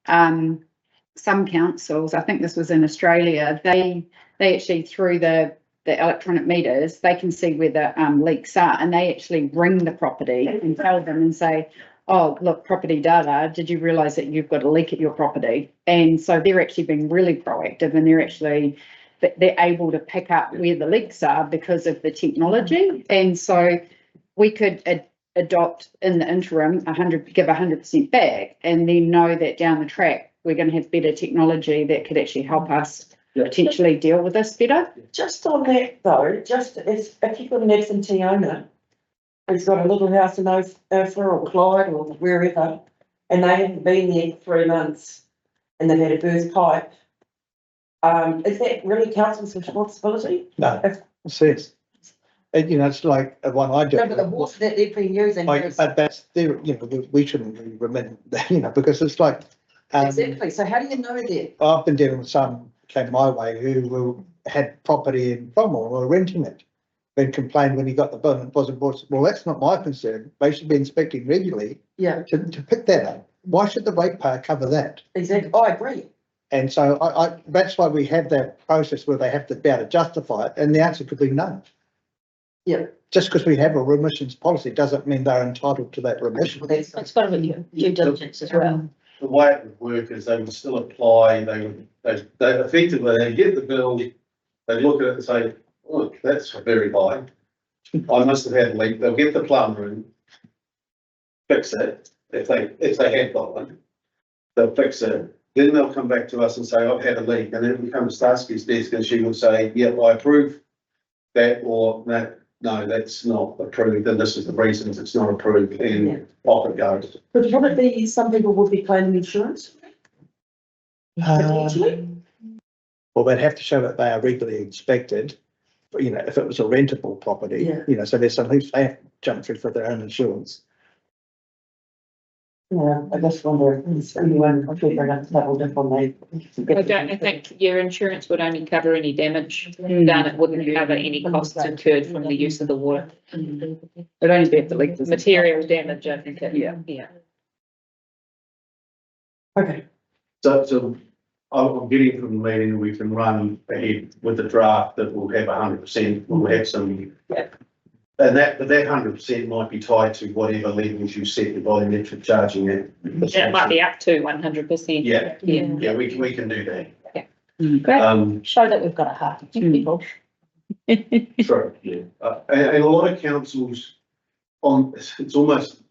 S2: some councils, I think this was in Australia, they actually, through the electronic meters, they can see where the leaks are, and they actually ring the property and tell them and say, oh, look, property data, did you realise that you've got a leak at your property? And so they're actually being really proactive, and they're able to pick up where the leaks are because of the technology. And so we could adopt in the interim give 100% back, and then know that down the track we're going to have better technology that could actually help us potentially deal with this better.
S6: Just on that though, just if you've got an absentee owner who's got a little house in Ophir or Clyde or wherever, and they haven't been there for 3 months and they've had a burst pipe, is that really council's responsibility?
S3: No, it says. And, it's like one I do.
S6: No, but the water that they've been using is.
S3: But that's their, we shouldn't really remember that, because it's like.
S6: Exactly, so how do you know that?
S3: I've been dealing with some came my way who had property in Cromwell, or renting it. Then complained when he got the bill and it wasn't bought. Well, that's not my concern. They should be inspecting regularly.
S6: Yeah.
S3: To pick that up. Why should the ratepayer cover that?
S6: Exactly, I agree.
S3: And so that's why we have that process where they have to be able to justify it, and the answer could be none.
S6: Yeah.
S3: Just because we have a remissions policy doesn't mean they're entitled to that remission.
S1: It's got to be due diligence as well.
S13: The way it would work is they would still apply, they effectively, they get the bill, they look at it and say, look, that's very high. I must have had a leak. They'll get the plumber in, fix it, if they have got one, they'll fix it. Then they'll come back to us and say, I've had a leak, and then it becomes Starsky's desk and she will say, yep, I approve that, or that. No, that's not approved, and this is the reasons it's not approved, and off it goes.
S6: But would it be, some people would be claiming insurance? Potentially?
S3: Well, they'd have to show that they are regularly inspected, if it was a rentable property, so there's at least they have to jump through for their own insurance.
S6: Yeah, I just wonder if there's anyone figuring out level differently.
S7: I think your insurance would only cover any damage done. It wouldn't cover any costs incurred from the use of the water.
S2: It'd only be if the leak was
S7: Material damage, I think. Yeah.
S6: Okay.
S13: So I'm getting from the meeting, we can run ahead with the draft that will have 100%, we'll have some. And that 100% might be tied to whatever levels you set the volumetric charging at.
S7: It might be up to 100%.
S13: Yeah, we can do that.
S1: Great. Show that we've got a heart, people.
S13: Sure, yeah. And a lot of councils it's almost,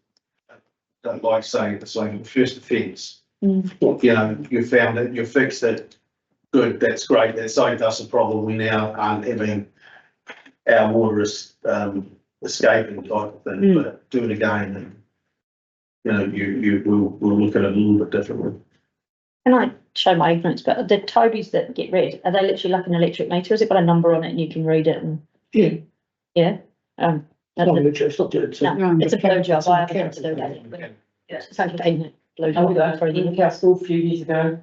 S13: I don't like saying it, it's like first offence. You found it, you fixed it, good, that's great, that saved us a problem, we now aren't having our water escaping type of thing, but do it again we'll look at it a little bit differently.
S1: Can I show my ignorance, but the Tobys that get read, are they literally like an electric meter? Has it got a number on it and you can read it and?
S11: Yeah.
S1: Yeah,
S11: It's not literally, it's not, it's a.
S1: no, it's a blue job,
S11: it's an
S1: I haven't had
S11: account.
S1: to do that. It's only been blue
S6: I was
S1: job for a
S6: in
S1: year.
S6: council a few years ago,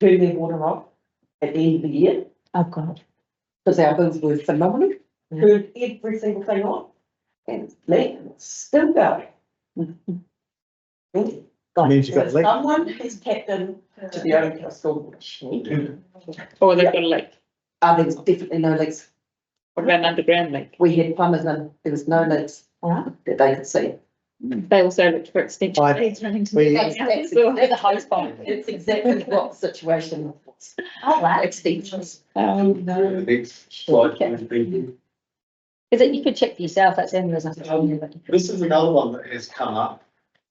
S6: turned their water off at the end of the year,
S1: Oh, God.
S6: because our bills were phenomenal.
S1: Yeah.
S6: Turned every single thing on, and it's still going.
S3: Means you've got leak.
S6: Someone has tapped in to their own council.
S7: Or they've got a leak,
S6: There's definitely no leaks.
S7: what about an underground leak?
S6: We had plumbers and there was no leaks that they could see.
S7: They also looked for extension
S3: I-
S7: leads running to
S3: we-
S7: the
S6: That's
S7: house.
S6: exactly-
S1: They're the hose pipe.
S6: It's exactly what the situation was.
S1: Oh, wow.
S6: Extensions.
S1: No.
S13: The next slide, please.
S1: Is it, you could check for yourself, that's the only reason.
S13: This is another one that has come up.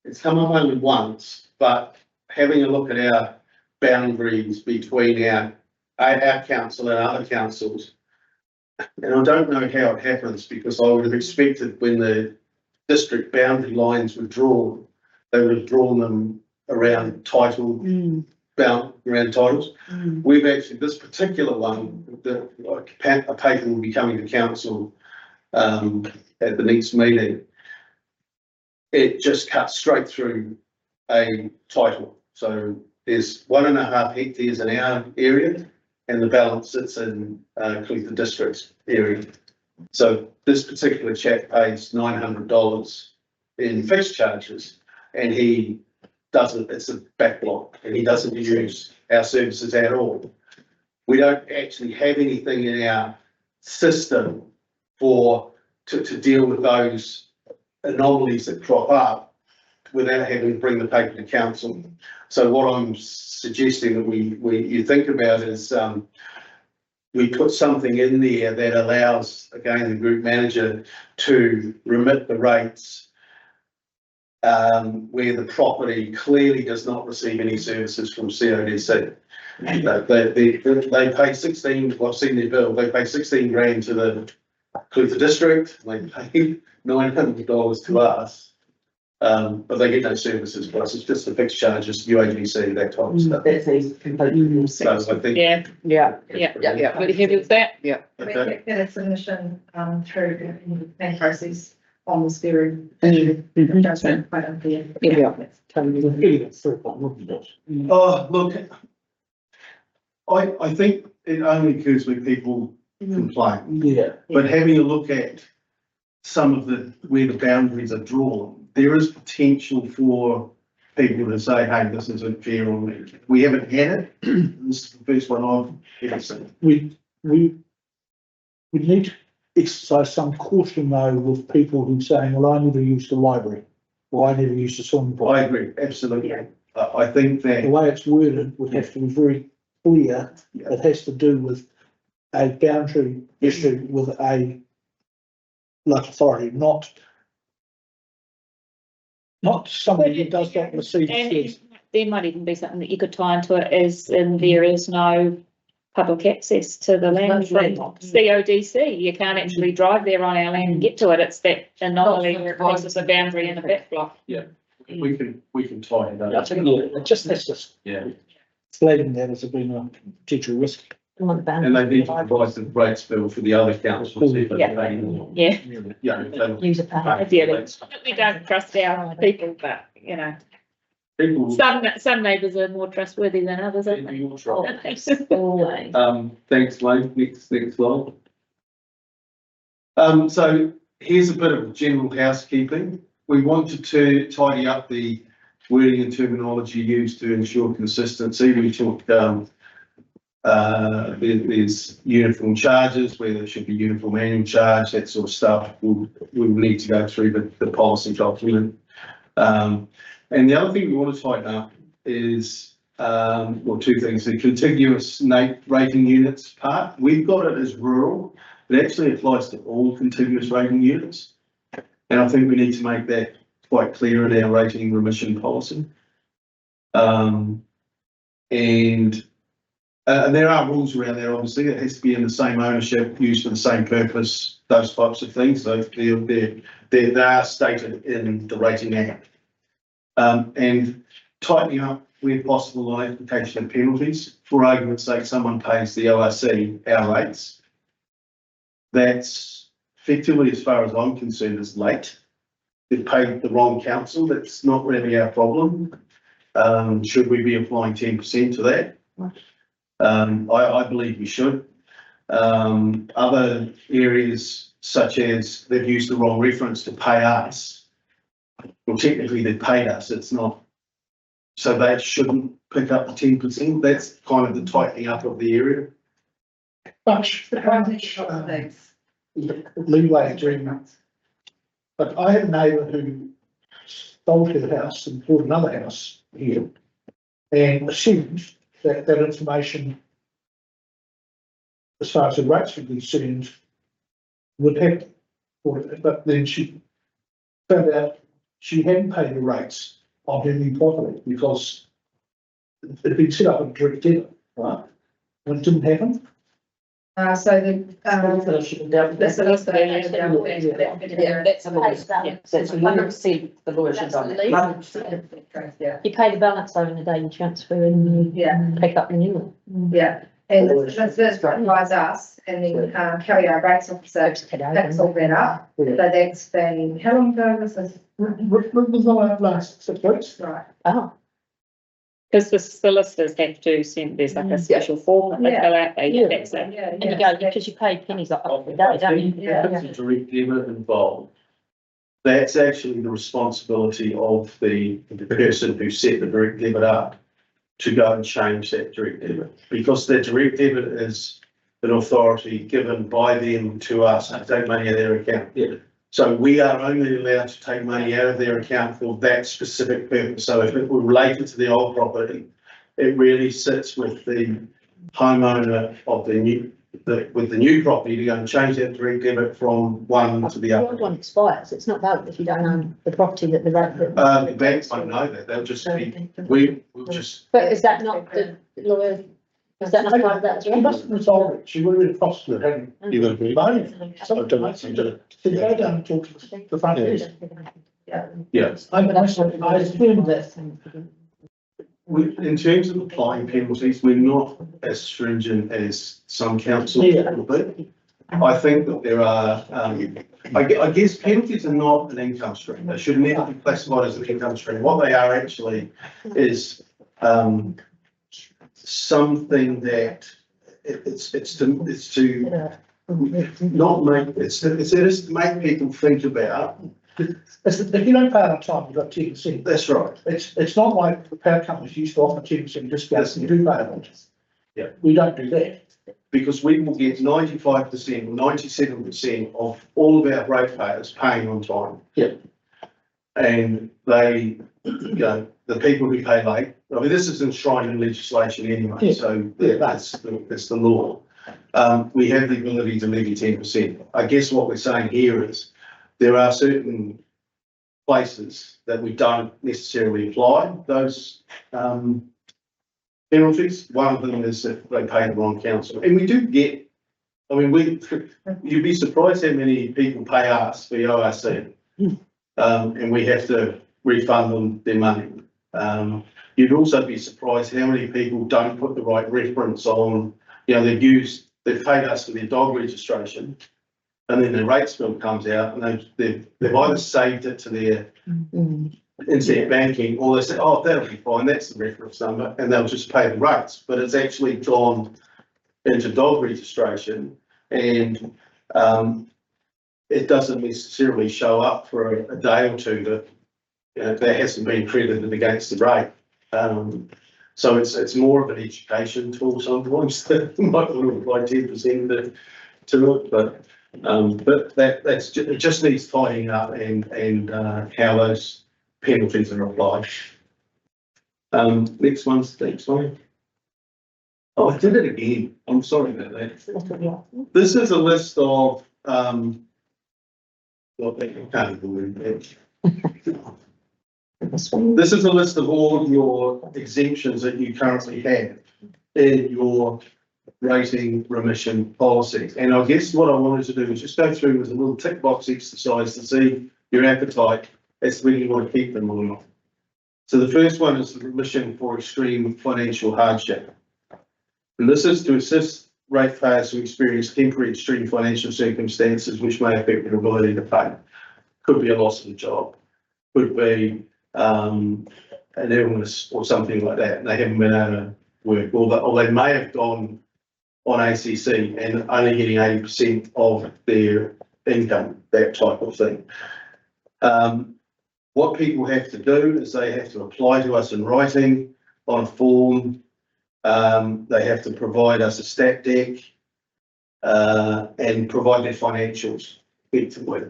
S13: It's come up only once, but having a look at our boundaries between our council and other councils. And I don't know how it happens, because I would have expected when the district boundary lines were drawn, they would have drawn them around title, around titles. We've actually, this particular one, a paper will be coming to council at the next meeting. It just cuts straight through a title. So there's 1.5 hectares in our area and the balance sits in Clutha District's area. So this particular chap pays $900 in fixed charges and he doesn't, it's a backlog and he doesn't use our services at all. We don't actually have anything in our system to deal with those anomalies that crop up without having to bring the paper to council. So what I'm suggesting that you think about is we put something in there that allows, again, the group manager to remit the rates where the property clearly does not receive any services from CODC. They pay 16, well, I've seen their bill, they pay 16 grand to the Clutha District, they pay $900 to us, but they get no services for us. It's just the fixed charges, UAGC, that type of stuff.
S6: That seems completely.
S13: So I think.
S7: Yeah,
S6: Yeah.
S7: yeah. Would you hear with that?
S6: Yeah.
S12: We get a submission through the process on this very issue. It does sound quite unclear.
S6: Yeah.
S13: Oh, look, I think it only occurs when people complain.
S11: Yeah.
S13: But having a look at some of where the boundaries are drawn, there is potential for people to say, hey, this isn't fair on me. We haven't had it. This is the first one I've ever seen.
S11: We need to exercise some caution though with people who saying, well, I never used the library, or I never used the swimming pool.
S13: I agree, absolutely. I think that.
S11: The way it's worded would have to be very clear. It has to do with a boundary issue with a local authority, not somebody who does not receive
S7: And
S11: service.
S7: there might even be something that you could tie into it is, and there is no public access to the land from CODC. You can't actually drive there on our land and get to it. It's that anomaly where it crosses a boundary in a back block.
S13: Yeah, we can tie it up.
S11: It just has to.
S13: Yeah.
S11: Flagging that as being a potential risk.
S13: And they need to provide the rates bill for the other councils. If
S7: Yeah.
S13: they-
S7: Yeah.
S13: Yeah.
S1: Use a pay.
S7: Ideally. We don't trust our people, but you know,
S13: People.
S7: some neighbours are more trustworthy than others, aren't they?
S13: You'll try.
S1: Always.
S13: Thanks, Lane. Next slide. So here's a bit of general housekeeping. We wanted to tidy up the wording and terminology used to ensure consistency. We took, there's uniform charges, where there should be uniform annual charge, that sort of stuff. We will need to go through the policy document. And the other thing we want to tighten up is, well, two things, the contiguous rating units part. We've got it as rural. It actually applies to all contiguous rating units. And I think we need to make that quite clear in our rating remission policy. And there are rules around there, obviously. It has to be in the same ownership, used for the same purpose, those types of things. So they are stated in the Rating Act. And tightening up where possible on application of penalties. For argument's sake, someone pays the ORC our rates. That's effectively, as far as I'm concerned, is late. They've paid the wrong council. That's not really our problem. Should we be applying 10% to that? I believe we should. Other areas such as they've used the wrong reference to pay us. Well, technically they've paid us, it's not. So they shouldn't pick up the 10%. That's kind of the tightening up of the area.
S11: Leeway agreement. But I had a neighbour who sold her house and bought another house here and assumed that that information, as far as the rates were concerned, would happen. But then she found out she hadn't paid the rates on her new property because it had been set up in direct debit, right? And it didn't happen.
S12: So the solicitor.
S1: That's a lawyer.
S6: That's 100% the lawyer should have done it.
S1: You pay the balance over the day you transfer and you pick up the new one.
S12: Yeah, and the solicitor advise us and then Kelly, our rates officer, picks all that up. So that's been, how long ago was this?
S11: Last 6 weeks.
S12: Right.
S1: Oh,
S7: Because the solicitors have to send, there's like a special form that they fill out, that's it.
S12: Yeah,
S1: and you go, because you pay pennies up every day, don't you?
S13: If there's a direct debit involved, that's actually the responsibility of the person who set the direct debit up to go and change that direct debit. Because the direct debit is an authority given by them to us to take money out of their account. Yeah. So we are only allowed to take money out of their account for that specific purpose. So if it were related to the old property, it really sits with the homeowner of the new, with the new property to go and change that direct debit from one to the
S1: The
S13: other.
S1: old one expires, it's not valid if you don't own the property that the rate.
S13: The banks won't know that, they'll just be, we'll just.
S1: But is that not the lawyer, is that not part of that as
S11: She
S1: well?
S11: must have resolved it. She would have been prosecuted, hadn't
S13: You got to be.
S11: So go down and talk to the front desk.
S13: Yeah.
S11: I assume that.
S13: In terms of applying penalties, we're not as stringent as some councils will be. I think that there are, I guess penalties are not an income stream. They should never be classified as an income stream. What they are actually is, something that it's to not make, it's just to make people think about.
S11: If you don't pay it on time, you've got 10%.
S13: That's right.
S11: It's not like the power companies used to offer 10% discounts and you do pay it on time.
S13: Yeah.
S11: We don't do that.
S13: Because we will get 95% or 97% of all of our ratepayers paying on time.
S11: Yeah.
S13: And they, you know, the people who pay late, I mean, this is enshrined in legislation anyway,
S11: Yeah.
S13: so that's the law. We have the ability to levy 10%. I guess what we're saying here is there are certain places that we don't necessarily apply those penalties. One of them is if they pay the wrong council, and we do get, I mean, you'd be surprised how many people pay us for the ORC. And we have to refund them their money. You'd also be surprised how many people don't put the right reference on, you know, they've paid us for their dog registration, and then the rates bill comes out and they've either saved it to their internet banking, or they say, oh, that'll be fine, that's the reference number, and they'll just pay the rates, but it's actually gone into dog registration, and it doesn't necessarily show up for a day or two that, you know, that hasn't been credited against the rate. So it's more of an education tool sometimes that might want to apply 10% to it, but it just needs tidying up and how those penalties are applied. Next one. Oh, I did it again. I'm sorry about that. This is a list of This is a list of all of your exemptions that you currently have in your rating remission policies. And I guess what I wanted to do is just go through with a little tick box exercise to see your appetite as to whether you want to keep them or not. So the first one is the remission for extreme financial hardship. And this is to assist ratepayers who experience temporary extreme financial circumstances which may affect their ability to pay. Could be a loss of a job, could be an illness or something like that, and they haven't been able to work, or they may have gone on ACC and only getting 80% of their income, that type of thing. What people have to do is they have to apply to us in writing on a form. They have to provide us a stat deck and provide their financials effectively.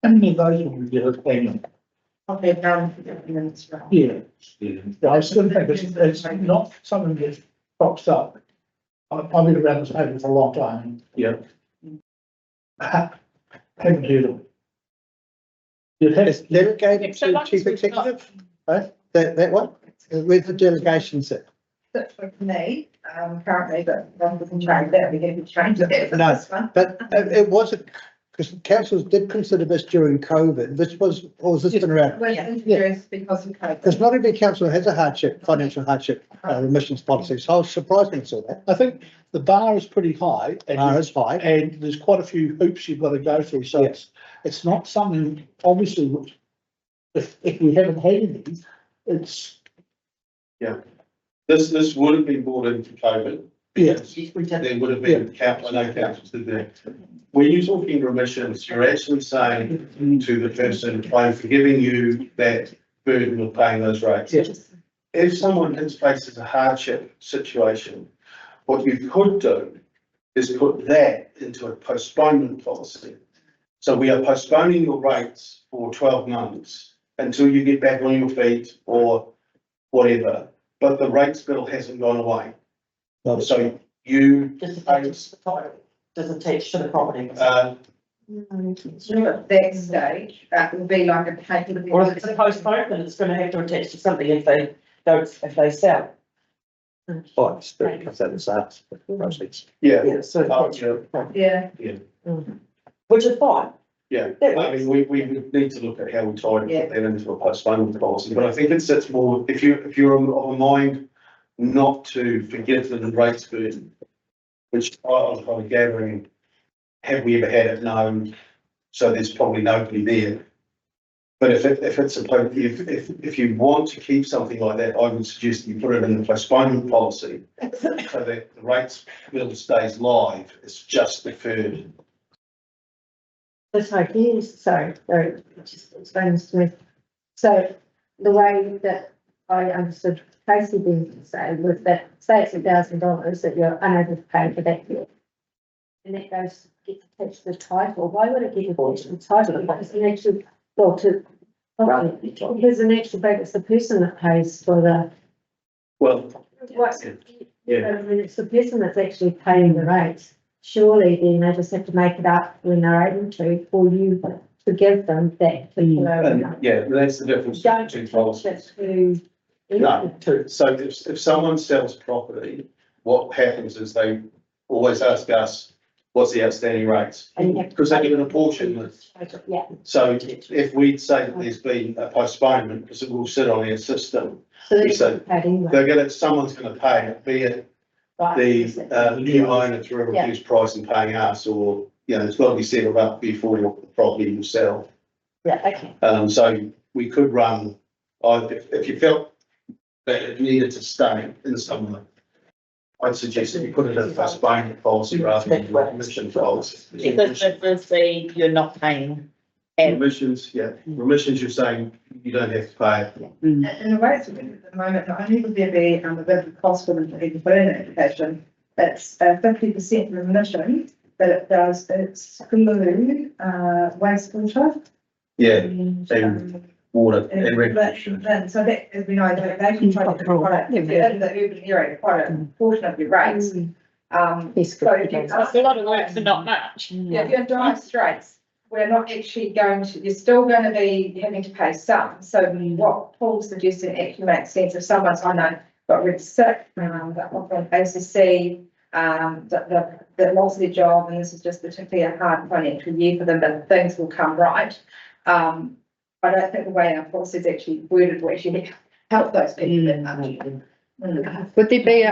S11: How many of those will we get a payment?
S8: Okay, down to the minutes, right?
S11: Yeah, I still think it's not something that pops up. I've been around this table for a long time.
S13: Yeah.
S11: Haven't heard of it. You've had
S3: It's delegated to the chief executive, right? That one? Where's the delegation sit?
S12: That's for me, currently, but one doesn't change that, we get to change that for
S3: No.
S12: this one.
S3: But it wasn't, because councils did consider this during COVID. This was, or was this been around?
S12: Was introduced because of COVID.
S3: Because not every council has a hardship, financial hardship remissions policy, so I was surprised when I saw that.
S11: I think the bar is pretty high.
S3: Bar is high.
S11: And there's quite a few hoops you've got to go through, so it's not something, obviously, which if we haven't had any, it's.
S13: Yeah. This would have been brought into COVID.
S11: Yeah.
S13: There would have been, I know councils did that. When you're talking remissions, you're actually saying to the person, I'm forgiving you that burden of paying those rates.
S11: Yes.
S13: If someone faces a hardship situation, what you could do is put that into a postponement policy. So we are postponing your rates for 12 months until you get back on your feet or whatever, but the rates bill hasn't gone away. So you.
S6: Does it attach to the property? Does it attach to the property?
S12: So at that stage, that would be like a paper.
S6: Or if it's a postponement, it's gonna have to attach to something if they don't, if they sell.
S3: Oh, it's 30% of sales proceeds.
S13: Yeah.
S6: Yeah, so.
S12: Yeah.
S6: Which is fine.
S13: Yeah, I mean, we would need to look at how we try and put that into a postponement policy, but I think it sits more, if you're of a mind not to forgive the rates burden, which I'm kind of gathering, have we ever had it? No, so there's probably nobody there. But if it's supposed, if you want to keep something like that, I would suggest you put it in the postponement policy so that the rates bill stays live, it's just deferred.
S14: So here's, sorry, just explain this to me. So the way that I understood Casey being say was that, say it's $1,000 that you're unable to pay for that year. And that gets attached to the title. Why would it get attached to the title? Because an actual, well, because in actual fact, it's the person that pays for the.
S13: Well,
S14: What? Yeah. When it's the person that's actually paying the rates, surely then they just have to make it up when they're able to, or you forgive them that particular.
S13: Yeah, that's the difference between policies. No, so if someone sells property, what happens is they always ask us, what's the outstanding rates? Because they give an apportionment.
S14: Yeah.
S13: So if we'd say that there's been a postponement, because it will sit on our system, we say someone's gonna pay it, be it the new owner through a reduced price and paying us, or, you know, it's got to be settled up before the property will sell.
S14: Yeah, okay.
S13: So we could run, if you felt that it needed to stay in some way, I'd suggest that you put it in a postponement policy rather than a remission policy.
S6: Because you're not paying.
S13: Remissions, remissions, you're saying you don't have to pay it.
S12: In the way it's written at the moment, not only would there be a bit of cost for them to even put in an application, it's 50% remission, but it exclude wastewater.
S13: Yeah, and water and recreation.
S12: So that, as we know, they can try to quite in the urban area, quite a portion of your rates. So
S7: It's a lot of work for not much.
S12: Yeah, if you're dire straits, we're not actually going to, you're still going to be having to pay some. So what Paul's suggesting actually makes sense. If someone's, I know, got really sick, got offered ACC, that lost their job, and this is just particularly a hard financial year for them, but things will come right. I don't think the way our policy is actually worded will actually help those people that much.
S2: Would there be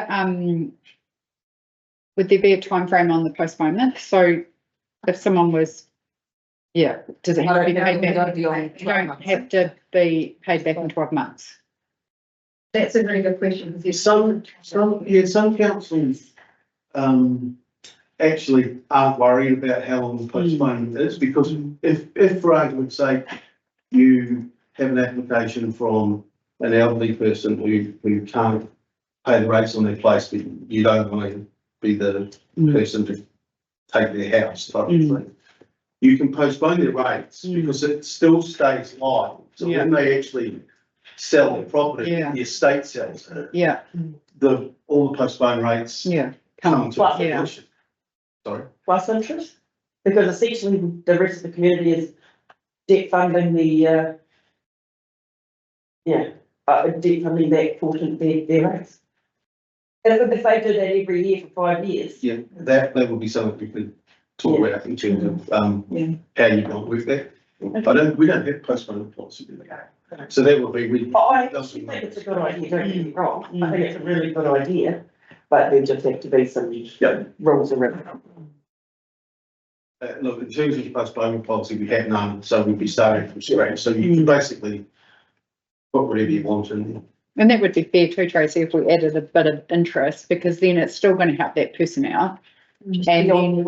S2: a timeframe on the postponement? So if someone was, does it have to be paid back? You don't have to be paid back in 12 months.
S12: That's a really good question. Because
S13: Some councils, actually aren't worried about how long the postponement is, because if for argument's sake, you have an application from an elderly person who can't pay the rates on their place, but you don't want to be the person to take their house type of thing. You can postpone their rates because it still stays live. So when they actually sell their property, the estate sells it. All the postponed rates come to fruition. Sorry.
S6: Plus interest, because essentially the rest of the community is debt funding debt funding that portion of their rates. And if they do that every year for 5 years.
S13: Yeah, that would be something we could talk about in terms of how you don't work that. We don't have postponement policy. So that would be really.
S6: I think it's a good idea, don't get me wrong. I think it's a really good idea, but there just have to be some rules around it.
S13: Look, in terms of the postponement policy, we have none, so we'd be starting from scratch. So you can basically put whatever you want in there.
S2: And that would be fair too, Tracy, if we added a bit of interest, because then it's still going to help that person out. And then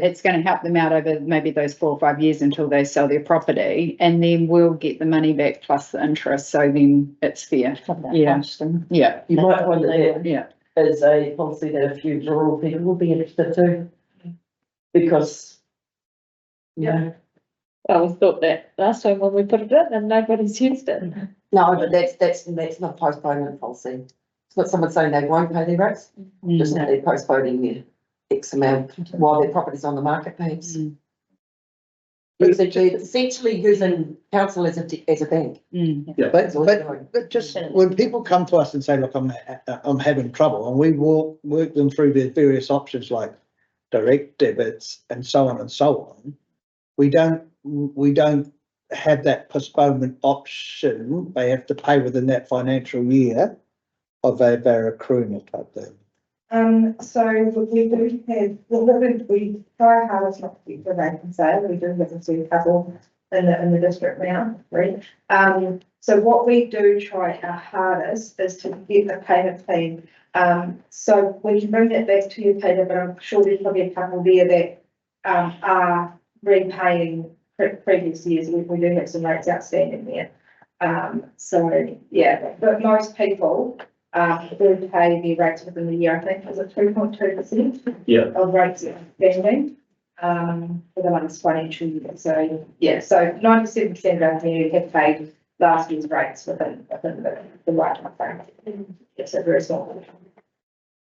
S2: it's going to help them out over maybe those 4 or 5 years until they sell their property, and then we'll get the money back plus the interest. So then it's fair. Yeah.
S6: You might find that is a policy that a few rural people will be interested too. Because,
S7: Well, we thought that last time when we put it in and nobody's used it.
S6: no, but that's not postponement policy. It's not someone saying they won't pay their rates, just that they're postponing their X amount while their property's on the market, perhaps. Essentially using council as a bank.
S3: But just when people come to us and say, look, I'm having trouble, and we work them through the various options like direct debits and so on, we don't have that postponement option. They have to pay within that financial year of their accruing it type thing.
S12: So we do have, we try hardest not to keep the vacant sale. We do have to see a couple in the district now, right? So what we do try our hardest is to get the payment plan. So we can bring that back to you, Peter, but I'm sure there's probably a couple there that are repaying previous years. We do have some rates outstanding there. But most people will pay their rates within the year. I think it was 3.2% of rates outstanding for the last financial year. So 97% of our community have paid last year's rates within the right time frame. It's a very small.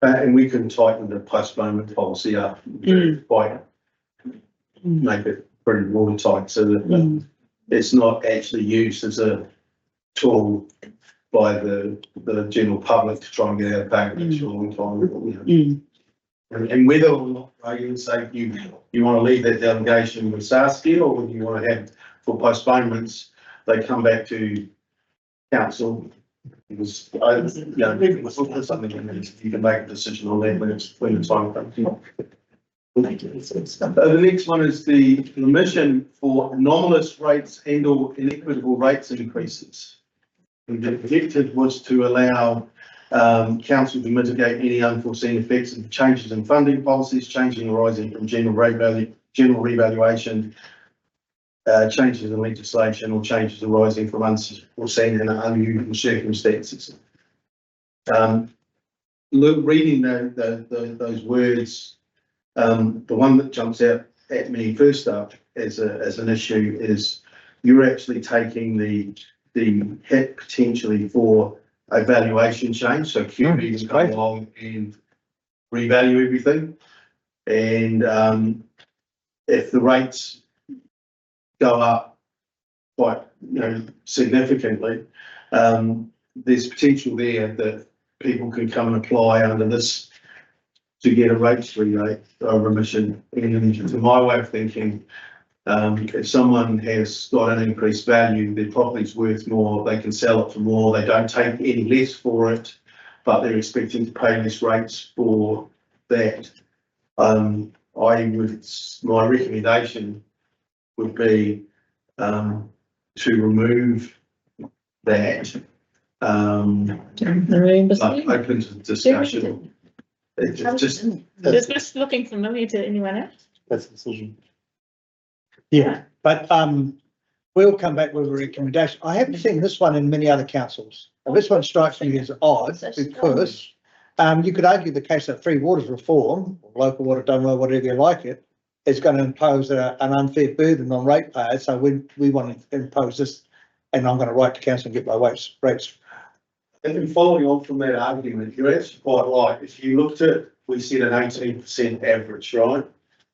S13: And we can tighten the postponement policy up quite, make it pretty watertight so that it's not actually used as a tool by the general public to try and get out of payment for a long time. And whether or not, for argument's sake, you want to leave that delegation with Saskia, or whether you want to have for postponements, they come back to council. Because something you can make a decision on that when the time comes. The next one is the permission for anomalous rates and or inequitable rates increases. And the objective was to allow council to mitigate any unforeseen effects of changes in funding policies, changing arising from general revaluation, changes in legislation, or changes arising from unforeseen and unusual circumstances. Reading those words, the one that jumps out at me first up as an issue is you're actually taking the hit potentially for a valuation change. So QB can come along and revalue everything, and if the rates go up quite significantly, there's potential there that people can come and apply under this to get a rates rebate or remission. And to my way of thinking, If someone has got an increased value, their property's worth more, they can sell it for more, they don't take any less for it, but they're expecting to pay less rates for that. My recommendation would be, to remove that. But open to discussion. It's just,
S7: Is this looking familiar to anyone else?
S3: That's the decision. Yeah, but, we'll come back with a recommendation. I haven't seen this one in many other councils. Now, this one strikes me as odd because, you could argue the case that Free Waters reform, or local water, don't know, whatever you like it, is going to impose an unfair burden on ratepayers. So we want to impose this, and I'm going to write to council and get my rates.
S13: and following on from that argument, you're actually quite right. If you looked at, we said an 18% average, right?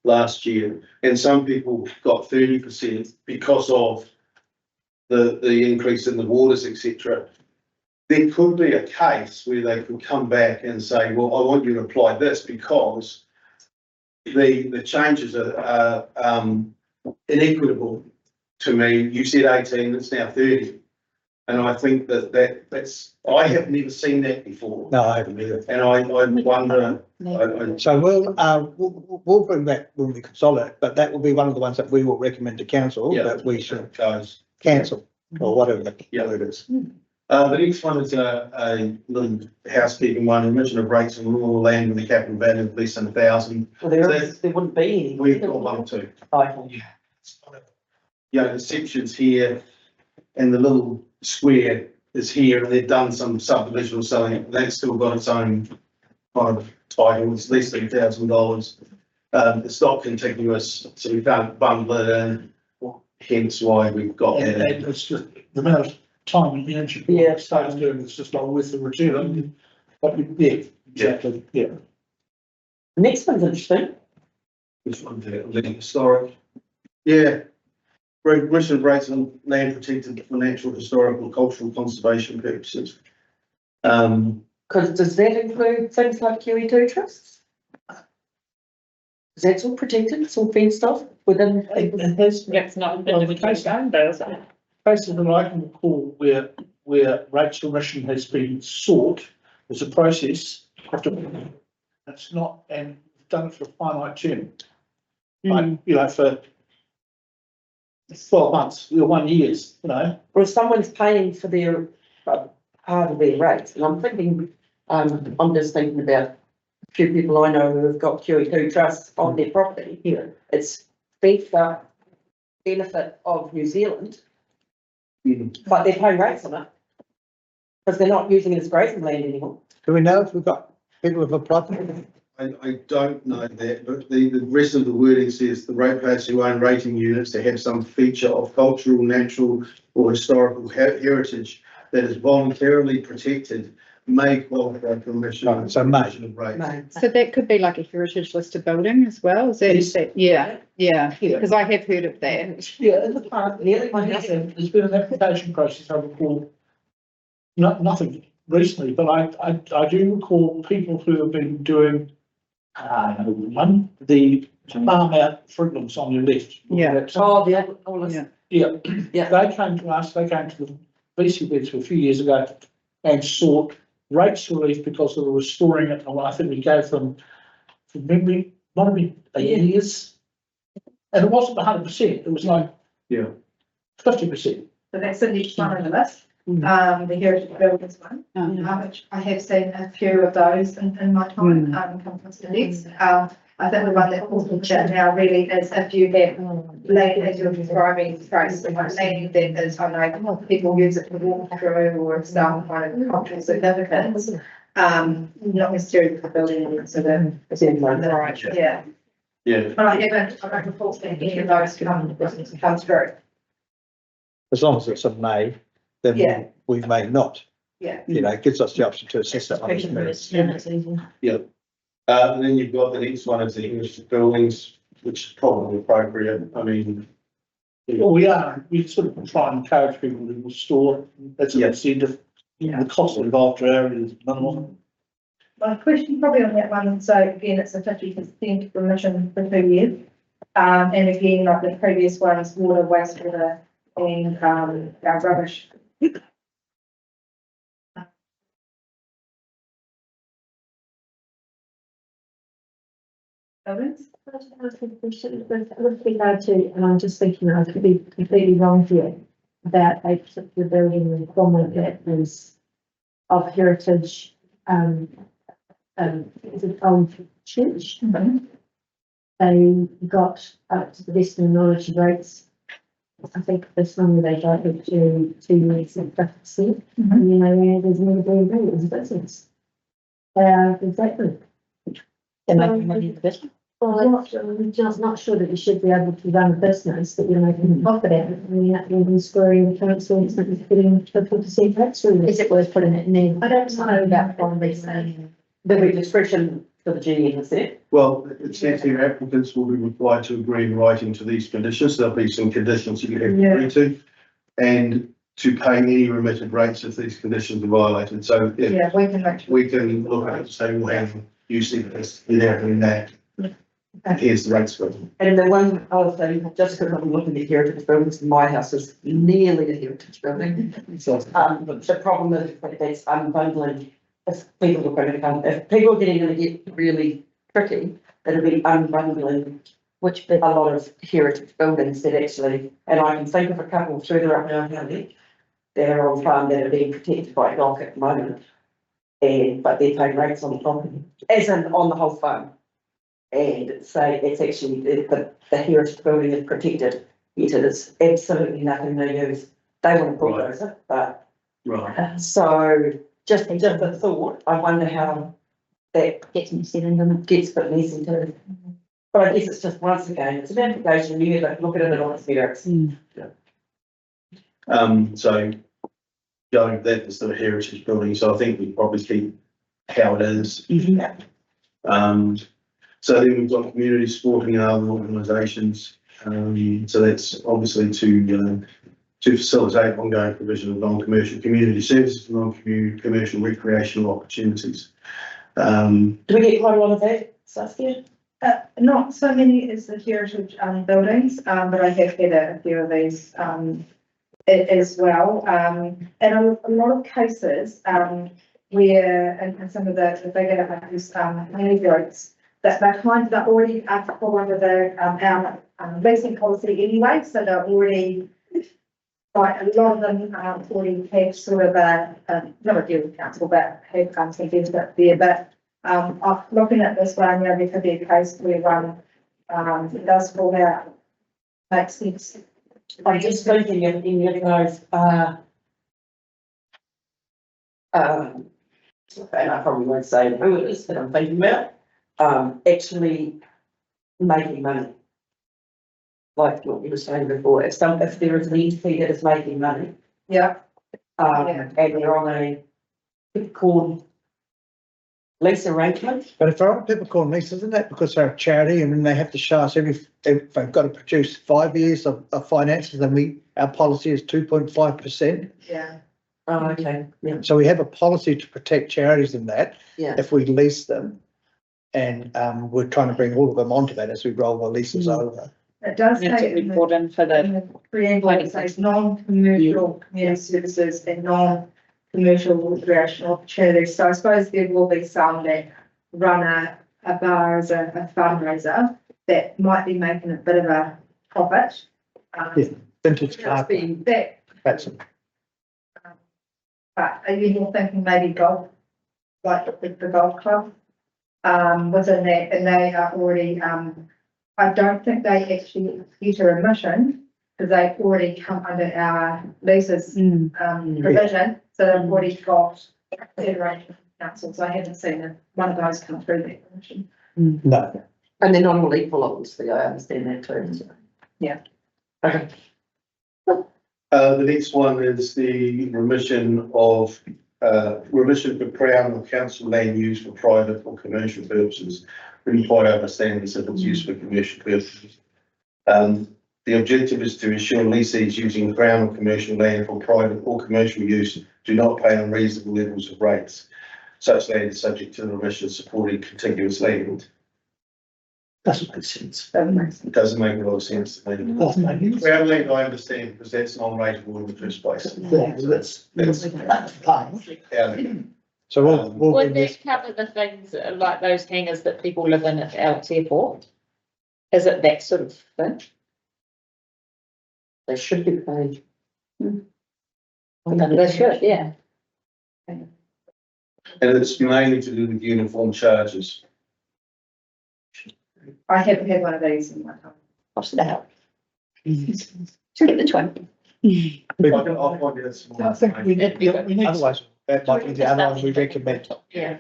S13: Last year, and some people got 30% because of the increase in the waters, etc. There could be a case where they could come back and say, well, I want you to apply this because the changes are inequitable to me. You said 18, it's now 30. And I think that's, I have never seen that before.
S3: No, I haven't either.
S13: And I wonder.
S3: So we'll bring that when we consolidate, but that will be one of the ones that we will recommend to council that we should cancel or whatever the word is.
S13: The next one is a little housekeeping one, emission of rates on rural land with a capital value of less than 1,000.
S6: Well, there wouldn't be any.
S13: We've got one too.
S6: Okay.
S13: Yeah, the section's here and the little square is here, and they've done some subdivisional selling. That's still got its own kind of title. It's less than $1,000. It's not contiguous, so we can't bundle it in. Hence why we've got
S11: And
S13: that.
S11: it's just the amount of time and energy. Starts doing, it's just not worth the return. But yeah, exactly, yeah.
S6: The next one's interesting.
S13: Which one's that? The historic. Yeah. Remission of rates on land protected for natural, historical, cultural conservation purposes.
S6: Because does that include things like QE2 trusts? Is that all protected? It's all fenced off within?
S7: That's not been the case done, though, is it?
S11: Cases that I can recall where rates remission has been sought, there's a process. It's not, and done it for a finite term. Like, you know, for 12 months, 1 year, you know.
S6: Or if someone's paying for their part of their rates, and I'm thinking, I'm just thinking about a few people I know who have got QE2 trusts on their property.
S11: Yeah.
S6: It's beefed up benefit of New Zealand, but they're paying rates on it because they're not using it as grazing land anymore.
S3: Do we know if we've got people with a property?
S13: I don't know that, but the rest of the wording says the ratepayers who own rating units to have some feature of cultural, natural or historical heritage that is voluntarily protected may qualify for remission.
S3: So may.
S13: Of rates.
S2: So that could be like a heritage listed building as well, is that, yeah, because I have heard of that.
S11: Yeah, in the past, there's been an application process, I recall, nothing recently, but I do recall people who have been doing, the farm out Freedoms on your left.
S2: Yeah.
S6: Oh, yeah.
S11: Yeah, they came to us, they came to the BC Beds a few years ago and sought rates relief because they were restoring it, and I think we gave them, from memory, might have been a year's. And it wasn't 100%, it was like 50%.
S8: So that's the next one on the list, the heritage buildings one, which I have seen a few of those in my time, come from studies. I think the one that falls in chat now really is if you have land as you're describing, price, land that is, I know people use it to walk through or some kind of cultural significance. Not necessarily for building, so right, yeah.
S13: Yeah.
S8: But I don't recall seeing any of those come through.
S3: As long as it's a may, then
S8: Yeah.
S3: we may not.
S8: Yeah.
S3: You know, it gives us the option to assess that on its merits.
S13: And then you've got the next one is the English buildings, which is probably appropriate. I mean.
S11: Well, we sort of try and encourage people to restore, that's an incentive. The cost involved to area is minimal.
S8: My question probably on that one, so again, it's a 50% remission for 2 years.
S12: And again, like the previous ones, water, wastewater, and, our rubbish. Comments?
S14: With regard to, and I'm just thinking, I could be completely wrong here, about a particular building in Cromwell that is of heritage, is it old church? They got up to the best of my knowledge rates. I think this one they got it to 2 years and 50%. And you know, where there's never been a it's a business. Exactly.
S1: They're making money in the business.
S14: Well, I'm just not sure that you should be able to run a business that you're making a profit out of. I mean, that will be screwing the council, it's not getting 50% tax relief.
S1: Is it worth putting it in?
S14: I don't know about foreign research.
S6: There'll be discretion for the GM, is it?
S13: Well, it says here applicants will be required to agree in writing to these conditions. There'll be some conditions you have to agree to. And to pay any remitted rates if these conditions are violated. So if
S12: Yeah, we can make sure.
S13: we can look at it and say, we'll have using this, without doing that. And here's the rates for it.
S6: And the one other thing, just because I'm looking at heritage buildings, my house is nearly a heritage building. But the problem is that that's unbundling. If people are going to come, if people are getting to get really tricky, it'll be unbundling
S1: Which bit?
S6: a lot of heritage buildings that actually, and I can think of a couple further up our valley that are on farm that are being protected by DOC at the moment. And, but they're paying rates on the property, as in on the whole farm. And say it's actually, the heritage building is protected, yet it is absolutely nothing they use. They want to bulldozer, but,
S13: Right.
S6: so just a thought, I wonder how that
S1: Gets me sitting, doesn't it?
S6: gets a bit messy too. But I guess it's just, once again, it's an application, you have to look at it on its merits.
S13: So going that is the heritage building, so I think we probably keep how it is. So then we've got community supporting and other organisations. So that's obviously to facilitate ongoing provision of non-commercial community services, non-commercial recreational opportunities.
S6: Do we get quite a lot of that, Saskia?
S12: Not so many as the heritage, buildings, but I have had a few of these, as well. And a lot of cases, where, in some of the bigger, community groups, that they're kind of already fall under the, our, leasing policy anyway, so they're already, like, a lot of them, already have sort of not a deal with council, but have, some benefit there, but, looking at this one, there could be a case where, it does fall out, makes sense.
S6: I'm just thinking of any of those, and I probably won't say who it is that I'm thinking about, actually making money. Like what you were saying before, if there is an entity that is making money,
S12: Yeah.
S6: and they're on a typical lease arrangement.
S3: But if there are people calling leases, isn't that because they're a charity and then they have to show us if they've got to produce 5 years of finances, then our policy is 2.5%.
S12: Yeah.
S6: Oh, okay, yeah,
S3: So we have a policy to protect charities in that,
S6: yeah.
S3: if we lease them. And, we're trying to bring all of them onto that as we roll the leases over.
S12: It does
S7: That's
S12: say
S7: what we
S12: in the,
S7: brought in for the,
S12: in the preamble, it says non-commercial community services and non-commercial recreational opportunities. So I suppose there will be some that run a bar as a fundraiser that might be making a bit of a profit.
S3: Yeah. Vintage car,
S12: That,
S3: that's,
S12: but are you thinking maybe golf, like the golf club? Within that, and they are already, I don't think they actually get a remission, because they already come under our leases, provision, so they've already got federation councils. I haven't seen one of those come through that permission.
S3: no.
S6: And they're not all equal, obviously, I understand that too. So.
S12: Yeah.
S6: Okay.
S13: The next one is the remission for Crown or council land use for private or commercial purposes. Really quite understand this if it's used for commercial purposes. The objective is to ensure lessees using Crown or commercial land for private or commercial use do not pay unreasonable levels of rates. Such land is subject to the remission supporting contiguous land.
S11: Doesn't make sense.
S13: It doesn't make a lot of sense to me.
S11: Doesn't make any sense.
S13: Ground length, I understand, because that's non-rateable in the first place.
S11: That's fine.
S13: Yeah.
S3: So we'll
S7: Would
S3: bring this,
S7: that cover the things like those hangars that people live in at Alex Airport? Is it that sort of thing?
S6: They should be paid.
S7: They should, yeah.
S13: And it's mainly to do with uniform charges.
S12: I haven't had one of these in my time.
S1: What's the help? Just get the 20.
S13: I'll find out some more
S11: I think we need.
S3: otherwise, that might be the other one we recommend.
S7: Yeah.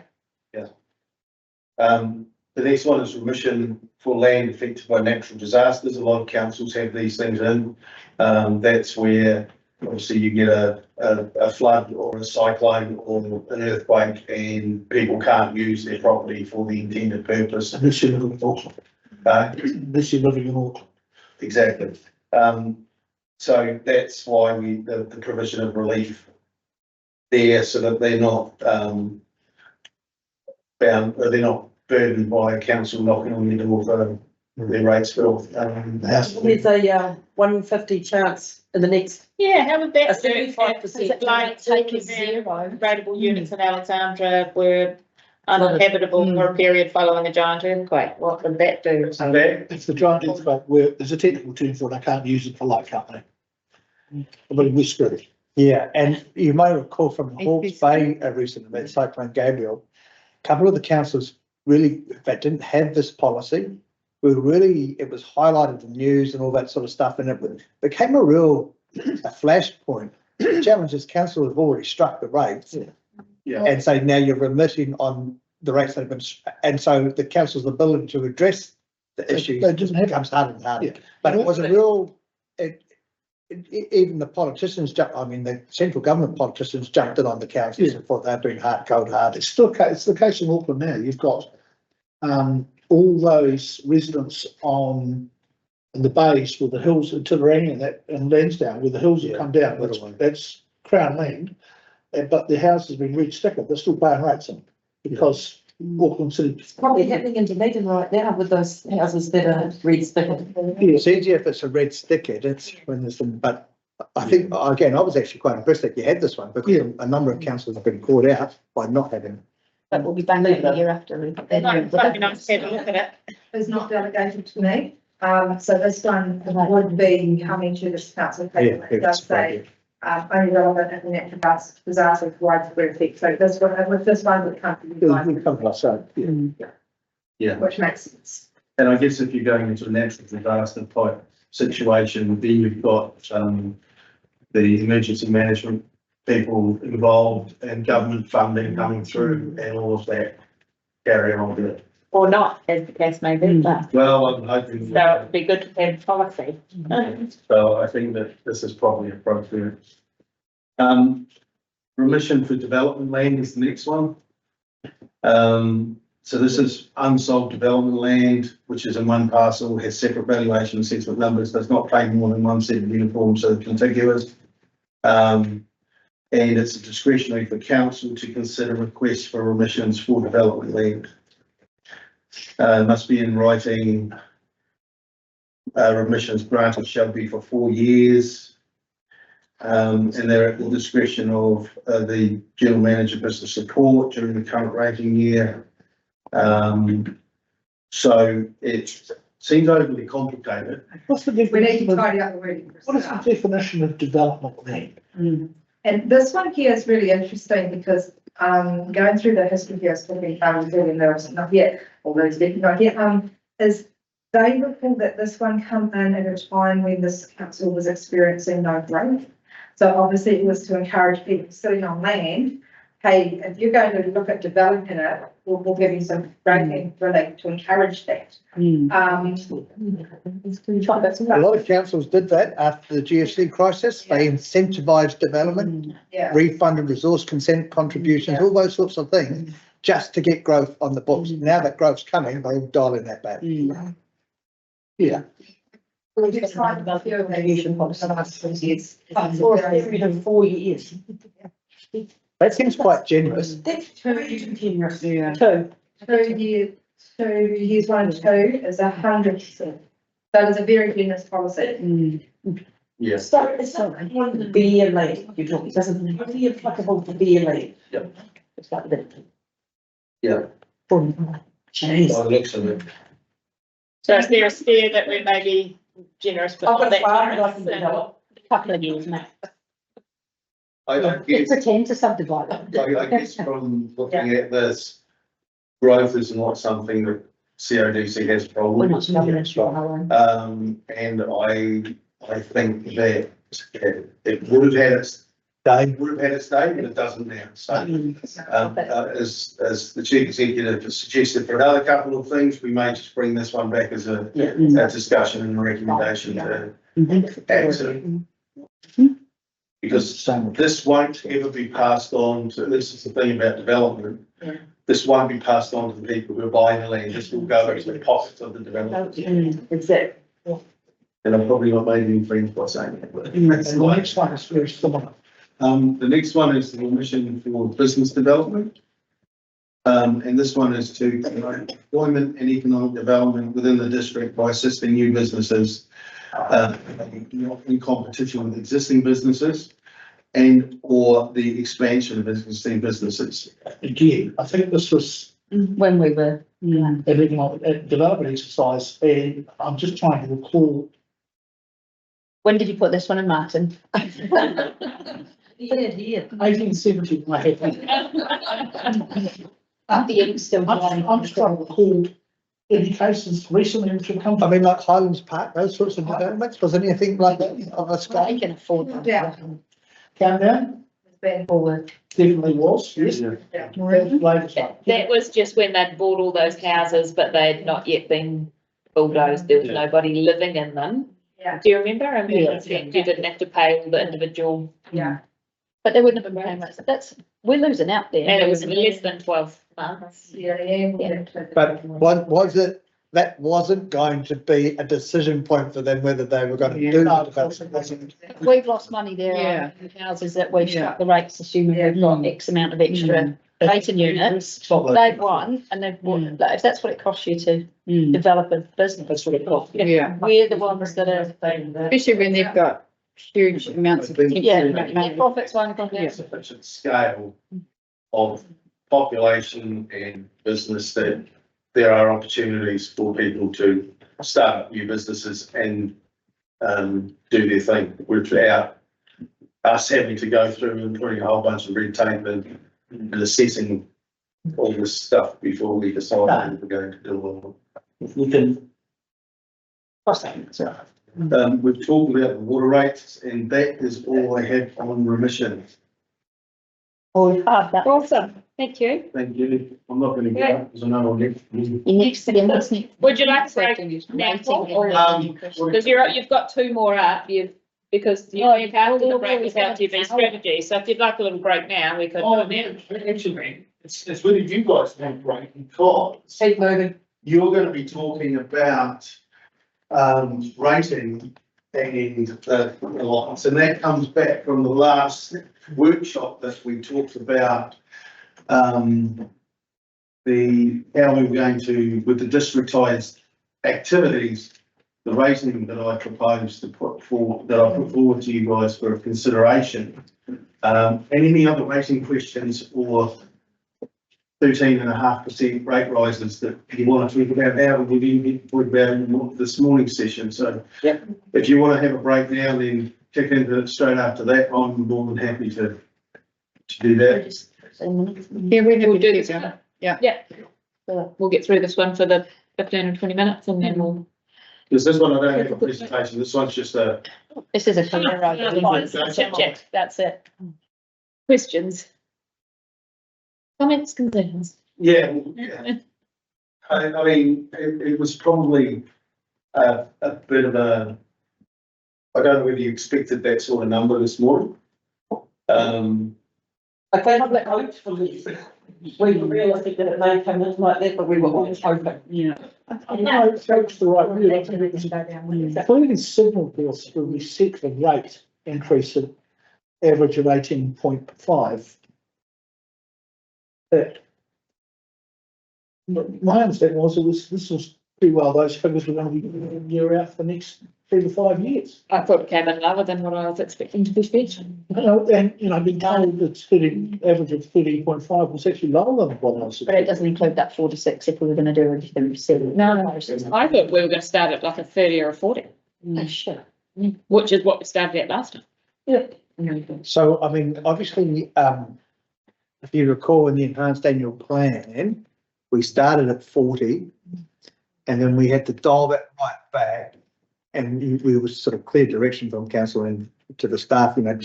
S13: The next one is remission for land affected by natural disasters. A lot of councils have these things in. That's where obviously you get a flood or a cyclone or an earthquake and people can't use their property for the intended purpose.
S11: Unless you're living in Auckland. Unless you're living in Auckland.
S13: Exactly. So that's why the provision of relief there, so that they're not, they're not burdened by a council knocking on the door for their rates bill.
S6: There's a 150 chance in the next.
S7: Yeah, how would that
S6: A
S7: do?
S6: 75%
S7: Is it like
S6: take a
S7: zero?
S6: zero.
S7: Rateable units in Alexandra were uninhabitable for a period following a giant earthquake. What would that do?
S11: If the giant earthquake, where there's a technical term for it, I can't use it for light company. But we're screwed.
S3: Yeah, and you may recall from Hawke's Bay, a recent event, Cyclone Gabriel, a couple of the councils really, that didn't have this policy, were really, it was highlighted in the news and all that sort of stuff, and it became a real, a flashpoint. The challenge is council have already struck the rates.
S13: Yeah.
S3: And so now you're remitting on the rates that have been, and so the council's ability to address the issues
S11: They didn't have-
S3: becomes harder and harder.
S11: Yeah.
S3: But it was a real, even the politicians the central government politicians jumped in on the councils and thought they're doing cold hard.
S11: It's still, it's the case in Auckland now. You've got all those residents on in the bays with the hills in Titirangi and that and Lansdowne where the hills have come down. That's Crown land, but the house has been re-stickered. They're still paying rates in because Auckland City.
S6: It's probably happening in Dunedin right now with those houses that are red stickered.
S3: It's easier if it's a red sticker, it's when there's some, but I think, again, I was actually quite impressed that you had this one because a number of councils have been caught out by not having.
S1: But we'll be back in the year after.
S7: It'd be nice to have a look at it.
S12: It's not delegated to me, so this one would be coming to this council paper. It does say, only relevant in the natural disaster widespread effect. So this one, with this one would come to you guys,
S13: Yeah.
S12: which makes sense.
S13: And I guess if you're going into a natural disaster type situation, then you've got the emergency management people involved and government funding coming through and all of that carry on with it.
S7: Or not, as the case may be, but
S13: Well, I'm hoping.
S7: so it'd be good to have policy.
S13: So I think that this is probably appropriate. Remission for development land is the next one. So this is unsold development land, which is in one parcel, has separate valuation assessment numbers, does not pay more than one set of uniforms, so contiguous. And it's discretionary for council to consider requests for remissions for development land. Must be in writing. Remissions granted shall be for 4 years. And they're at the discretion of the general manager of business support during the current rating year. So it seems overly complicated.
S11: What's the
S12: We need to
S11: definition of,
S12: tidy up the wording.
S11: what is the definition of development land?
S12: And this one here is really interesting because, going through the history here, talking, doing those, not yet, although it's not yet, is they recall that this one come in at a time when this council was experiencing no growth. So obviously it was to encourage people sitting on land, hey, if you're going to look at developing it, we'll give you some rating relief to encourage that.
S3: A lot of councils did that after the GFC crisis. They incentivized development,
S12: Yeah.
S3: refunded resource consent contributions, all those sorts of things, just to get growth on the books. Now that growth's coming, they'll dial in that back.
S11: Yeah.
S12: We just tried a few of these in the last 2 years.
S6: For a period of 4 years.
S3: That seems quite generous.
S6: That's too generous.
S12: Two years, to use 1 and 2 is 100%. That is a very generous policy.
S13: Yes.
S6: So it's not one to be a late, you know, it doesn't really applicable to be a late.
S13: Yep.
S6: It's like that.
S13: Yeah.
S6: Jeez.
S13: By the looks of it.
S7: So is there a steer that we may be generous, but
S6: I've
S7: not
S6: got a
S7: that
S6: farm, I
S7: generous?
S6: can do that.
S1: Couple of years, mate.
S13: I
S1: Just
S13: guess,
S1: pretend to subdivide it.
S13: I guess from looking at this, growth is not something that CODC has a problem
S1: We're
S13: with.
S1: not struggling as well.
S13: And I think that it would have had its day, but it doesn't now. So, as the chief executive has suggested for another couple of things, we may just bring this one back as a discussion and a recommendation to action. Because this won't ever be passed on to, this is the thing about development. This won't be passed on to the people who are buying the land, this will go into the pockets of the developers.
S6: Exactly.
S13: And I'm probably not making any friends by saying that, but.
S11: And the next one is very similar.
S13: The next one is the mission for business development. And this one is to promote employment and economic development within the district by assisting new businesses, not in competition with existing businesses and or the expansion of existing businesses.
S11: Again, I think this was
S1: When we were,
S11: an economic development exercise, and I'm just trying to recall.
S1: when did you put this one in, Martin?
S11: Here. 1870, I had.
S1: The ink's still drying.
S11: I'm just trying to recall indications recently which have come.
S3: I mean, like Highlands Park, those sorts of developments, was anything like that of a
S1: They
S3: scale?
S1: can afford that.
S12: Yeah.
S11: Countdown,
S1: Forward.
S11: definitely was, yes.
S12: Yeah.
S11: Latest one.
S7: That was just when they'd bought all those houses, but they'd not yet been bulldozed, there was
S13: Yeah.
S7: nobody living in them.
S12: Yeah.
S7: Do you remember? And
S11: Yeah.
S7: you didn't have to pay all the individual,
S12: Yeah.
S1: But they wouldn't have been paying much. We're losing out there.
S7: and it was less than 12 months.
S12: Yeah.
S3: But was it, that wasn't going to be a decision point for them whether they were going to do
S11: No,
S3: the
S11: of course it
S3: development?
S11: wasn't.
S1: We've lost money there
S2: Yeah.
S1: on houses that we've
S2: Yeah.
S1: struck the rates, assuming we've got X amount of extra rating units. They've won and they've won, like, if that's what it costs you to develop a business.
S11: That's what it cost.
S2: Yeah,
S1: We're the ones that are,
S2: especially when they've got huge amounts of potential.
S1: yeah,
S2: to make money.
S1: profits won't come down.
S13: Sufficient scale of population and business that there are opportunities for people to start up new businesses and do their thing without us having to go through and putting a whole bunch of red tape and assessing all this stuff before we decide what we're going to do.
S11: If we can. Cross that, so.
S13: We've talked about the water rates and that is all I have on remission.
S7: Awesome, thank you.
S13: Thank you. I'm not gonna get up because I know I'll get.
S1: Your next again, what's next?
S7: Would you like to break
S1: Rating
S7: now,
S1: and
S7: or-
S1: rating.
S7: Because you've got two more up, because you have to the break without TV strategy, so if you'd like a little break now, we could.
S9: Oh, man, actually, it's whether you guys want break because
S6: Keep moving.
S13: You're gonna be talking about rating and the lots, and that comes back from the last workshop that we talked about. How we were going to, with the districtized activities, the rating that I proposed to put forward, that I put forward to you guys for consideration. And any other rating questions or 13.5% rate rises that you want to talk about now, we've been talking about in this morning's session. So if you want to have a break now, then kick into it straight after that. I'm more than happy to do that.
S2: Yeah, we
S7: We'll
S2: have
S7: do
S2: to
S7: this
S2: do
S7: one.
S2: that. Yeah.
S7: Yeah. So we'll get through this one for the 15 or 20 minutes and then we'll.
S13: Because this one, I don't have a presentation. This one's just a,
S1: This is a clear road.
S7: Chit chat, that's it. Questions? Comments, concerns?
S13: yeah. I mean, it was probably a bit of a, I don't know whether you expected that sort of number this morning.
S6: I can't have that out for this. We were realistic that it may come in like that, but we were always hoping.
S2: Yeah.
S11: I know that's the right view. I think it was clearly signalled there was a recycling rate increase of average of 18.5. That My understanding was this was pretty well, those figures were going to be year out for the next 3 to 5 years.
S7: I thought it came in lower than what I was expecting to be spent.
S11: And, I've been told it's average of 30.5 was actually lower than what I was.
S1: But it doesn't include that 4 to 6 if we were going to do everything.
S7: No, I thought we were going to start at like a 30 or a 40,
S1: Oh, sure.
S7: which is what we started at last time.
S1: Yeah.
S3: So, I mean, obviously, if you recall in the enhanced annual plan, we started at 40 and then we had to dial that right back. And we was sort of clear direction from council and to the staff, you had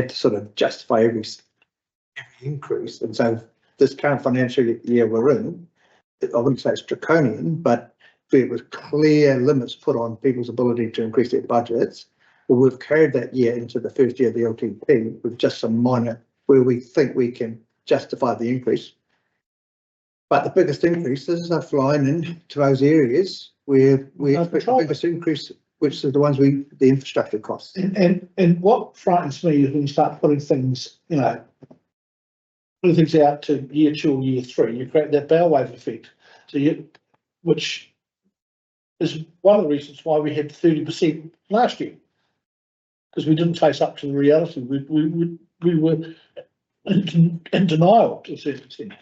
S3: to sort of justify every increase. And so this current financial year we're in, I wouldn't say it's draconian, but there was clear limits put on people's ability to increase their budgets. Well, we've carried that year into the first year of the LTP with just some minor where we think we can justify the increase. But the biggest increases are flying into those areas where we expect the biggest increase, which are the ones the infrastructure costs.
S11: And what frightens me is when you start putting things, putting things out to year 2 or year 3, you create that bow wave effect. So which is one of the reasons why we had 30% last year. Because we didn't face up to the reality. We were in denial to a certain extent.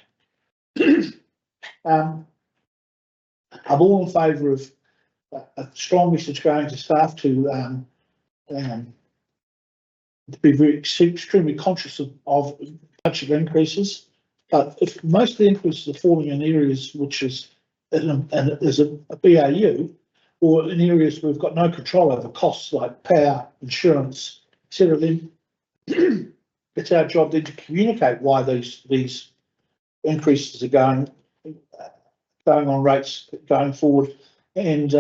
S11: I'm all in favour of a strong message going to staff to be very extremely conscious of budget increases. But if most of the increases are falling in areas which is there's a BAU, or in areas where we've got no control over costs like power, insurance, etc., then it's our job then to communicate why these increases are going on rates going forward, and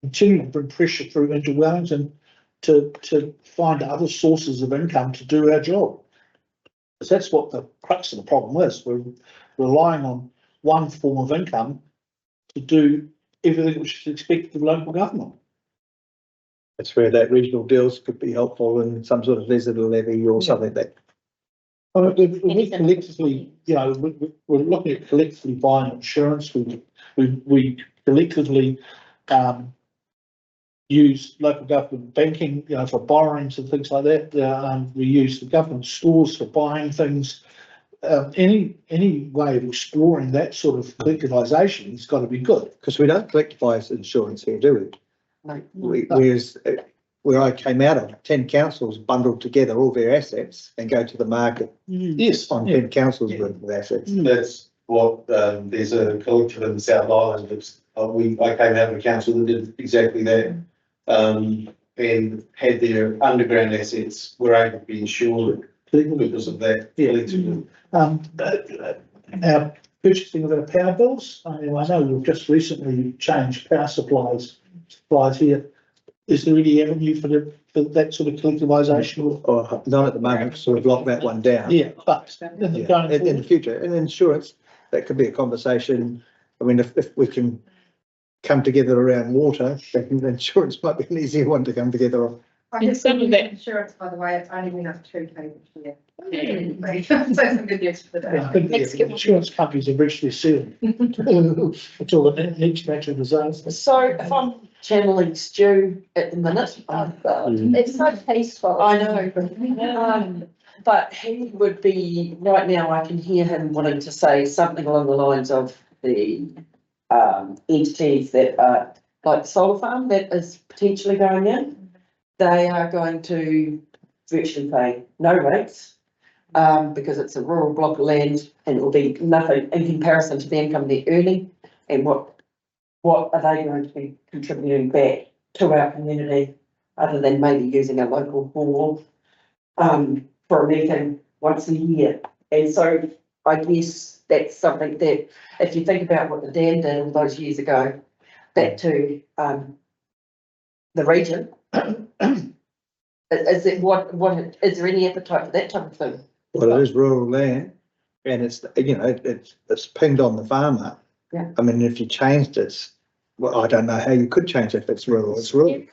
S11: continue to bring pressure through into Wellington to find other sources of income to do our job. Because that's what the crux of the problem is. We're relying on one form of income to do everything which is expected of local government.
S3: That's where that regional deals could be helpful and some sort of visitor levy or something like that.
S11: We collectively, we're looking at collectively buying insurance. We collectively use local government banking, for borrowings and things like that. We use the government stores for buying things. Any way of exploring that sort of collectivisation has got to be good.
S3: Because we don't collectivise insurance here, do we?
S6: No.
S3: Whereas where I came out of, 10 councils bundled together all their assets and go to the market.
S11: Yes.
S3: On 10 councils with assets.
S10: That's what, there's a collective in the South Island, I came out of a council that did exactly that. And had their underground assets were able to be insured because of that.
S11: Our purchasing of our power bills, I know we've just recently changed power supplies here. Is there any avenue for that sort of collectivisation?
S3: Or not at the moment, so we've locked that one down.
S11: Yeah, but
S3: In the future, and insurance, that could be a conversation. I mean, if we can come together around water, then insurance might be an easier one to come together on.
S7: Some of that
S12: insurance, by the way, it's only been up 2 pages here. So some good news for the day.
S11: I think the insurance companies have reached their ceiling until the next natural disaster.
S6: So if I'm channeling Stu at the minute,
S1: It's so peaceful.
S6: I know, but he would be, right now I can hear him wanting to say something along the lines of the entities that are like the solar farm that is potentially going in. They are going to virtually pay no rates because it's a rural block of land and it will be nothing in comparison to the income they're earning. And what are they going to be contributing back to our community other than maybe using a local hall for a meeting once a year? And so I guess that's something that if you think about what the dam did all those years ago, back to the region. Is it is there any appetite for that type of thing?
S3: Well, it is rural land and it's pinned on the farmer.
S6: Yeah.
S3: I mean, if you changed it, well, I don't know how you could change it if it's rural, it's rural.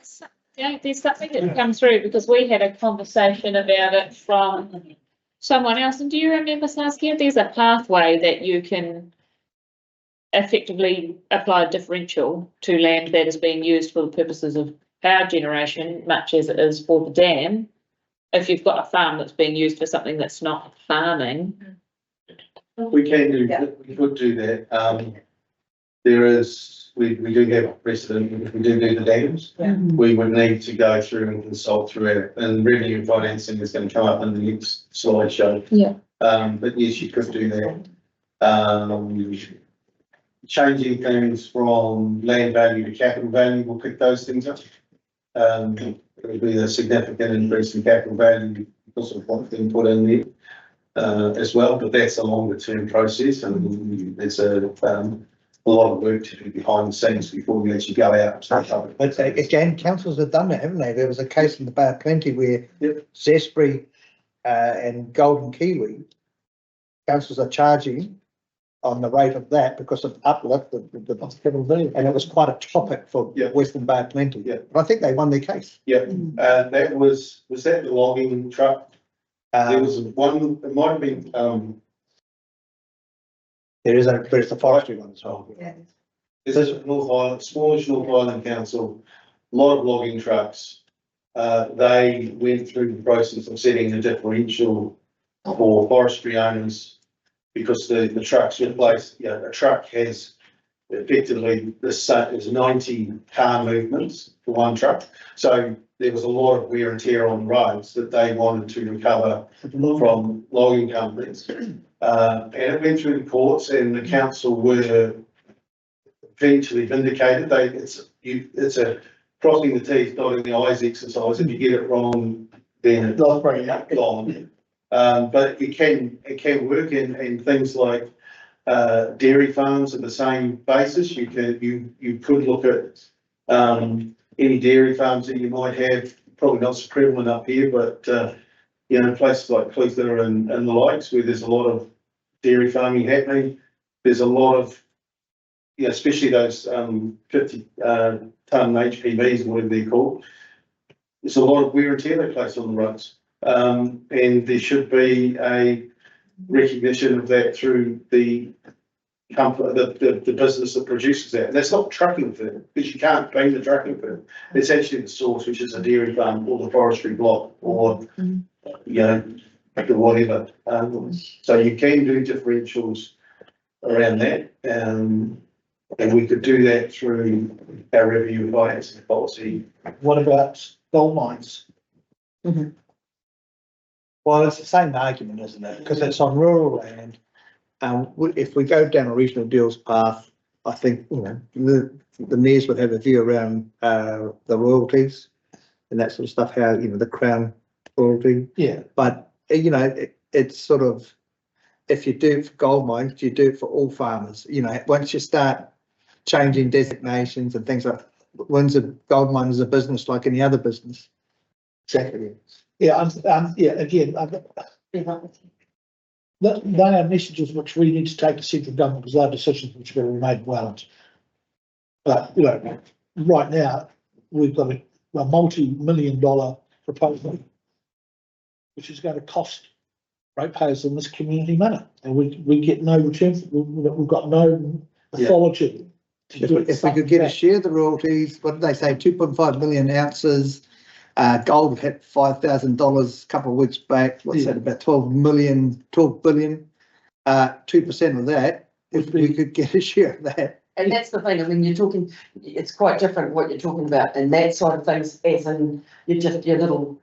S7: Yeah, there's something that comes through because we had a conversation about it from someone else, and do you remember Saskia, there's a pathway that you can effectively apply a differential to land that is being used for the purposes of power generation, much as it is for the dam. If you've got a farm that's being used for something that's not farming.
S13: We can do, we could do that. There is, we do have precedent, if we do the dams, we would need to go through and consult through it, and revenue and financing is going to come up in the next slideshow.
S1: Yeah.
S13: But yes, you could do that. Changing things from land value to capital value will pick those things up. It will be a significant increase in capital value because of what's been put in there as well, but that's a longer term process, and it's a lot of work to do behind the scenes before we actually go out.
S3: But again, councils have done that, haven't they? There was a case in the Bay of Plenty where Zespri and Golden Kiwi councils are charging on the rate of that because of uplift and it was quite a topic for Western Bay of Plenty. But I think they won their case.
S13: That was that the logging truck? There was one, it might have been
S3: there's the forestry one as well.
S13: This is North Island, smallish North Island Council, a lot of logging trucks. They went through the process of setting a differential for forestry owners because the trucks replaced, a truck has effectively this is 90 car movements for one truck. So there was a lot of wear and tear on the roads that they wanted to recover from logging companies. And it went through the courts and the council were eventually vindicated. It's a crossing the T's, dotting the I's exercise. If you get it wrong, then it's gone. But it can work in things like dairy farms at the same basis. You could look at any dairy farms that you might have, probably not so prevalent up here, but places like Clutha and the likes where there's a lot of dairy farming happening. There's a lot of, especially those 50 ton HPVs, whatever they're called. There's a lot of wear and tear they place on the roads. And there should be a recognition of that through the the business that produces that. And that's not trucking firm, because you can't blame the trucking firm. It's actually the source, which is a dairy farm or the forestry block or, the whatever. So you can do differentials around that. And we could do that through our revenue and financing policy.
S11: What about gold mines?
S3: Well, it's the same argument, isn't it? Because it's on rural land. If we go down a regional deals path, I think, the mayors would have a view around the royalties and that sort of stuff, how, the Crown royalty.
S11: Yeah.
S3: But, it's sort of, if you do it for gold mines, you do it for all farmers. Once you start changing designations and things like, when's a gold mine is a business like any other business?
S11: Exactly. Yeah, again, they are messages which we need to take to central government because they are decisions which are going to be made well. But, right now, we've got a multi-million-dollar proposal, which is going to cost ratepayers in this community money. And we get no return, we've got no authority.
S3: If we could get a share of the royalties, what did they say, 2.5 million ounces, gold hit $5,000 a couple of weeks back. What's that, about 12 billion, 2% of that, if we could get a share of that.
S6: And that's the thing, I mean, you're talking, it's quite different what you're talking about and that side of things, as in you're just your lone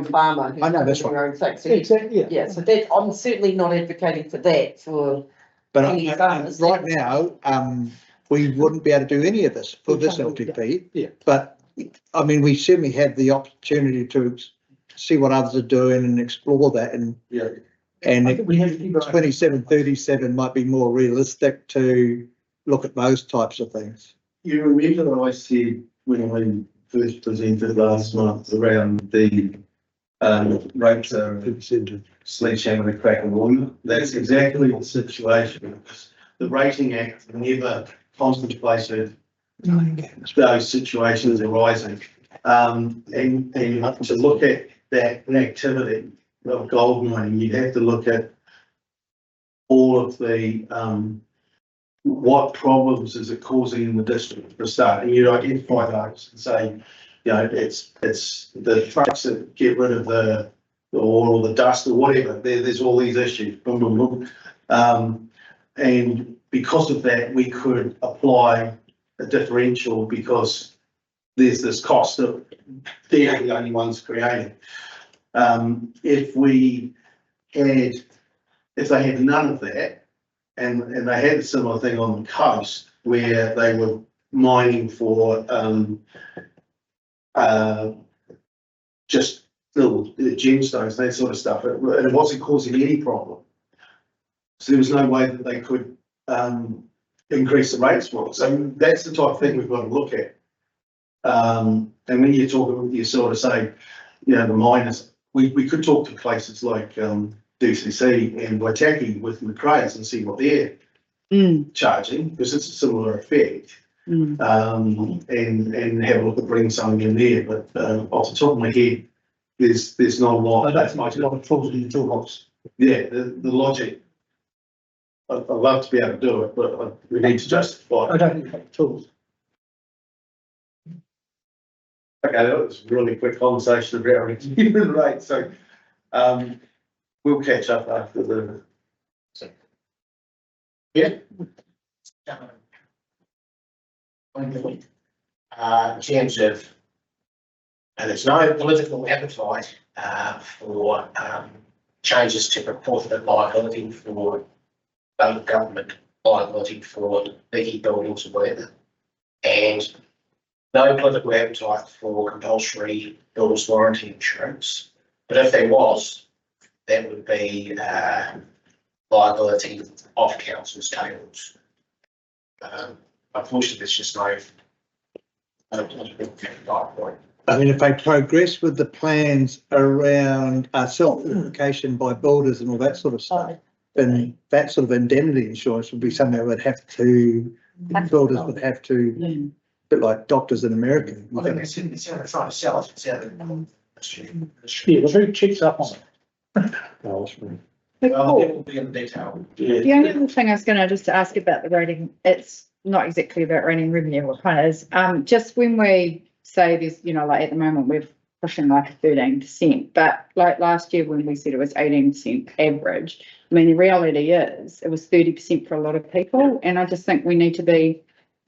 S6: farmer.
S3: I know, that's
S6: your
S3: right.
S6: own thing. So
S11: Exactly,
S6: yeah, so that, I'm certainly not advocating for that for any farmers.
S3: Right now, we wouldn't be able to do any of this for this LTP.
S11: Yeah.
S3: But I mean, we certainly have the opportunity to see what others are doing and explore that, and
S11: I think we have
S3: 2737 might be more realistic to look at those types of things.
S13: You remember that I said when I first presented last month around the rates are sledgehammer and crack and water. That's exactly the situation. The Rating Act never contemplated those situations arising. And to look at that activity of gold mining, you'd have to look at all of the, what problems is it causing in the district for a start, and you'd identify those and say, you know, it's the trucks that get rid of the or the dust or whatever, there's all these issues, boom, boom, boom. And because of that, we could apply a differential because there's this cost that they're the only ones creating. If they had none of that, and they had a similar thing on the coast where they were mining for just little gemstones, that sort of stuff, and it wasn't causing any problem. So there was no way that they could increase the rates for it. So that's the type of thing we've got to look at. And when you talk, you sort of say, you know, the miners, we could talk to places like DCC and Waitaki with Macrae's and see what they're charging, because it's a similar effect. And have a look at bringing something in there. But off the top of my head, there's not a lot.
S11: That's not a lot of tools in the toolbox.
S13: Yeah, the logic. I'd love to be able to do it, but we need to justify
S11: I
S13: it.
S11: don't think they have tools.
S13: Okay, that was a really quick conversation about human rates, so we'll catch up after the.
S15: Yeah. In terms of, and there's no political appetite for changes to proportionate liability for government liability for biggie buildings or whatever, and no political appetite for compulsory builders warranty insurance. But if there was, that would be liability off council's tables. Unfortunately, there's just no point.
S3: I mean, if they progress with the plans around self-certification by builders and all that sort of stuff, then that sort of indemnity insurance would be something that would have to, builders would have to, a bit like doctors in America.
S15: I think it's how they're trying to sell it. It's how
S11: Yeah, the who checks up on it?
S15: well, it will be in detail.
S2: The only other thing I was going to just ask about the rating, it's not exactly about rating revenue, what kind of is, just when we say there's, you know, like at the moment we're pushing like a 13%, but like last year when we said it was 18% average, I mean, the reality is it was 30% for a lot of people. And I just think we need to be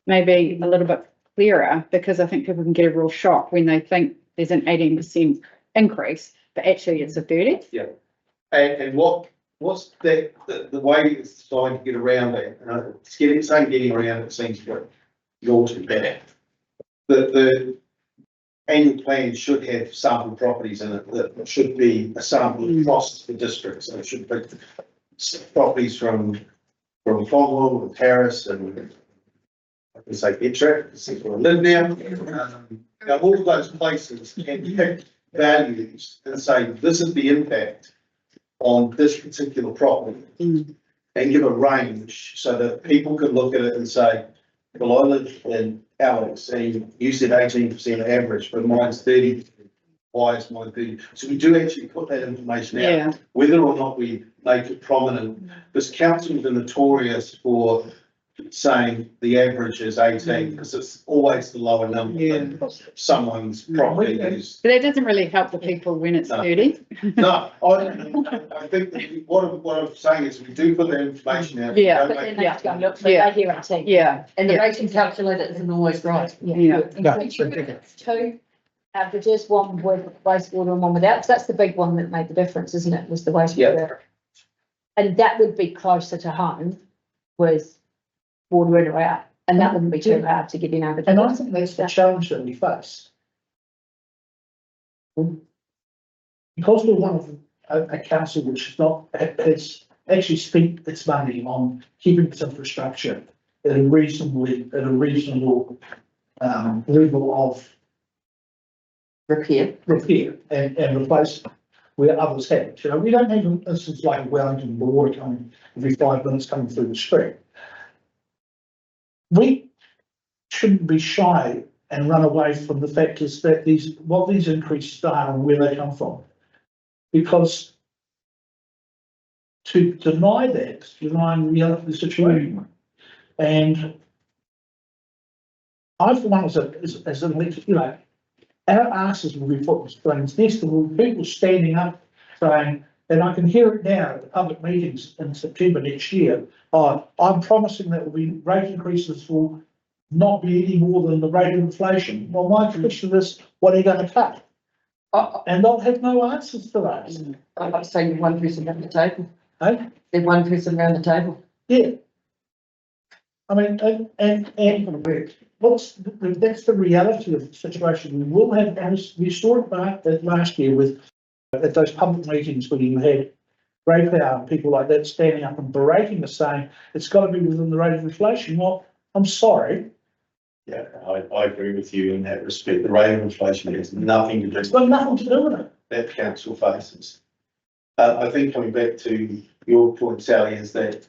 S2: maybe a little bit clearer, because I think people can get a real shock when they think there's an 18% increase, but actually it's a 30.
S13: Yeah. And what's the way it's trying to get around it, and it's getting around it seems to go too bad. The annual plan should have sample properties in it that should be a sample across the districts, and it should be properties from Clongwell and Paris and I can say Petra, because I live now. Now all of those places can pick values and say this is the impact on this particular property and give a range so that people can look at it and say, well, I live in Alex and you said 18% average, but mine's 30. Why is mine 30? So we do actually put that information out, whether or not we make it prominent. Because councils are notorious for saying the average is 18 because it's always the lower number. Someone's property is.
S2: But that doesn't really help the people when it's 30.
S13: No, I think that what I'm saying is we do put that information out.
S2: Yeah,
S1: But then they have to go and look, so they hear it.
S2: Yeah.
S8: And the rating calculator isn't always right.
S2: Yeah.
S3: No,
S1: Two averages, one with wastewater and one without, so that's the big one that made the difference, isn't it, was the wastewater. And that would be closer to home with water in or out, and that wouldn't be too hard to give you an average.
S11: And I think that's the challenge that we face. Because we're one of a council which is not, has actually spent its money on keeping its infrastructure at a reasonable level of
S8: Repair.
S11: and replace where others haven't. You know, we don't have an instance like Wellington, the water coming every 5 minutes coming through the street. We shouldn't be shy and run away from the fact is that these increases are and where they come from. Because to deny that, denying the reality of the situation. And I, for one, as an elected, you know, our asses will be put in the strange nest, and will be people standing up saying, and I can hear it now at the public meetings in September next year, I'm promising that will be rate increases will not be any more than the rate of inflation. Well, my question is, what are you going to cut? And they'll have no answers to that.
S6: I'm saying one person around the table.
S11: Hey?
S6: There's one person around the table.
S11: Yeah. I mean, and that's the reality of the situation. We will have, as we saw it back last year with, at those public meetings where you had great power and people like that standing up and berating us saying, it's got to be within the rate of inflation. Well, I'm sorry.
S13: Yeah, I agree with you in that respect. The rate of inflation has nothing to do.
S11: It's got nothing to do with it.
S13: That council faces. I think coming back to your point, Sally, is that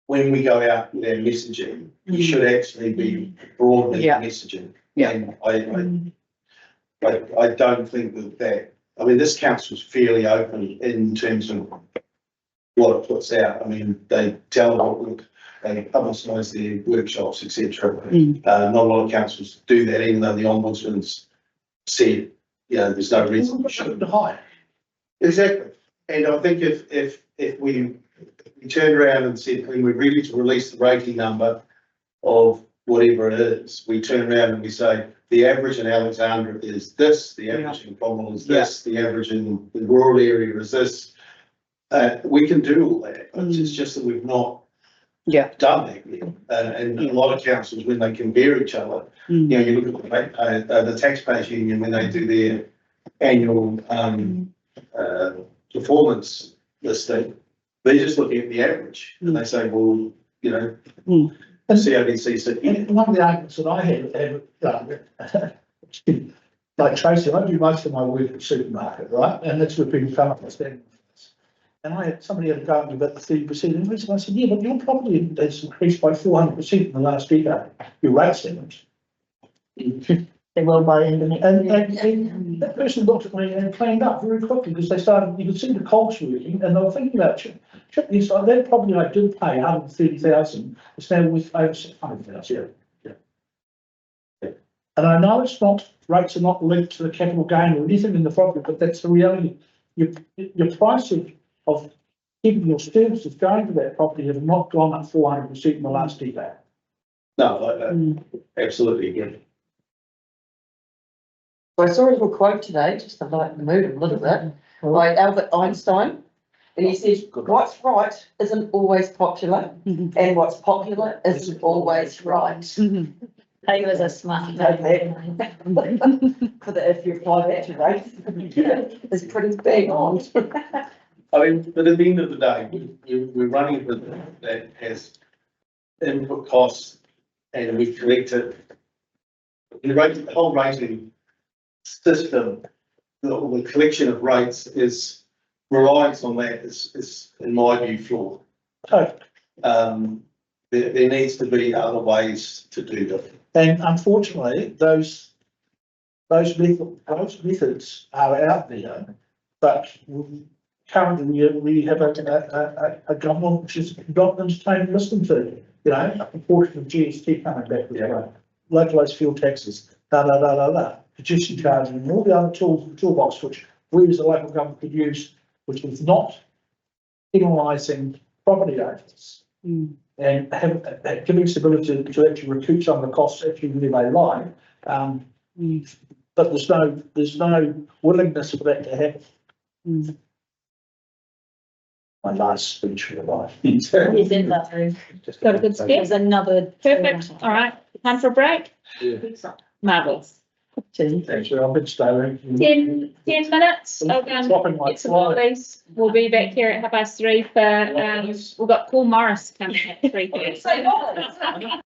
S13: when we go out with our messaging, we should actually be broadening the messaging.
S2: Yeah.
S13: And I don't think that, I mean, this council's fairly open in terms of what it puts out. I mean, they tell, they publicise their workshops, etc. Not a lot of councils do that, even though the ombudsman's said, you know, there's no reason we shouldn't. Exactly. And I think if we turned around and said, when we're ready to release the rating number of whatever it is, we turn around and we say, the average in Alexandra is this, the average in Cromwell is this, the average in the rural area is this. We can do all that, but it's just that we've not done that yet. And a lot of councils, when they compare each other, you know, you look at the Taxpayers Union, when they do their annual performance listing, they just look at the average and they say, well, you know, CODC said,
S11: and one of the arguments that I had, like Tracy, I do most of my work at the supermarket, right? And that's where people come up and stand. And I had somebody had a go at me about the 30% increase, and I said, yeah, but your property has increased by 400% in the last decade. Your rates haven't.
S1: They will by the end of next year.
S11: And that person looked at me and cleaned up very quickly because they started, you could see the cogs working, and they were thinking about this. That property I did pay 130,000, it's now with over 600,000. And I know it's not, rates are not linked to the capital gain or anything in the property, but that's the reality. Your price of keeping your services going to that property have not gone up 400% in the last decade.
S13: No, absolutely agree.
S6: I saw a little quote today, just to lighten the mood a little bit, by Albert Einstein. And he says, what's right isn't always popular, and what's popular isn't always right.
S1: He was a smart
S6: For the, if you apply that to race, it's pretty bang on.
S13: I mean, but at the end of the day, we're running a business that has input costs and we collect it. The whole rating system, the collection of rates is reliance on that is in my view flawed. There needs to be other ways to do that.
S11: And unfortunately, those methods are out there, but currently we have a government which is not entertaining to listen to, you know, a proportion of GST coming back with localised fuel taxes, production charges, and all the other tools in the toolbox which we as a local government could use, which is not penalising property owners. And giving stability to actually recoup some of the costs actually where they lie. But there's no willingness for that to happen. My last speech for the life.
S1: He's in that room.
S7: Got a good skip.
S1: There's another.
S7: Perfect. All right. Time for a break. Marvellous.
S11: Thanks, I've been staying.
S7: 10 minutes. I'll go and get some lollies. We'll be back here at 3:30 for, we've got Paul Morris coming at 3:30.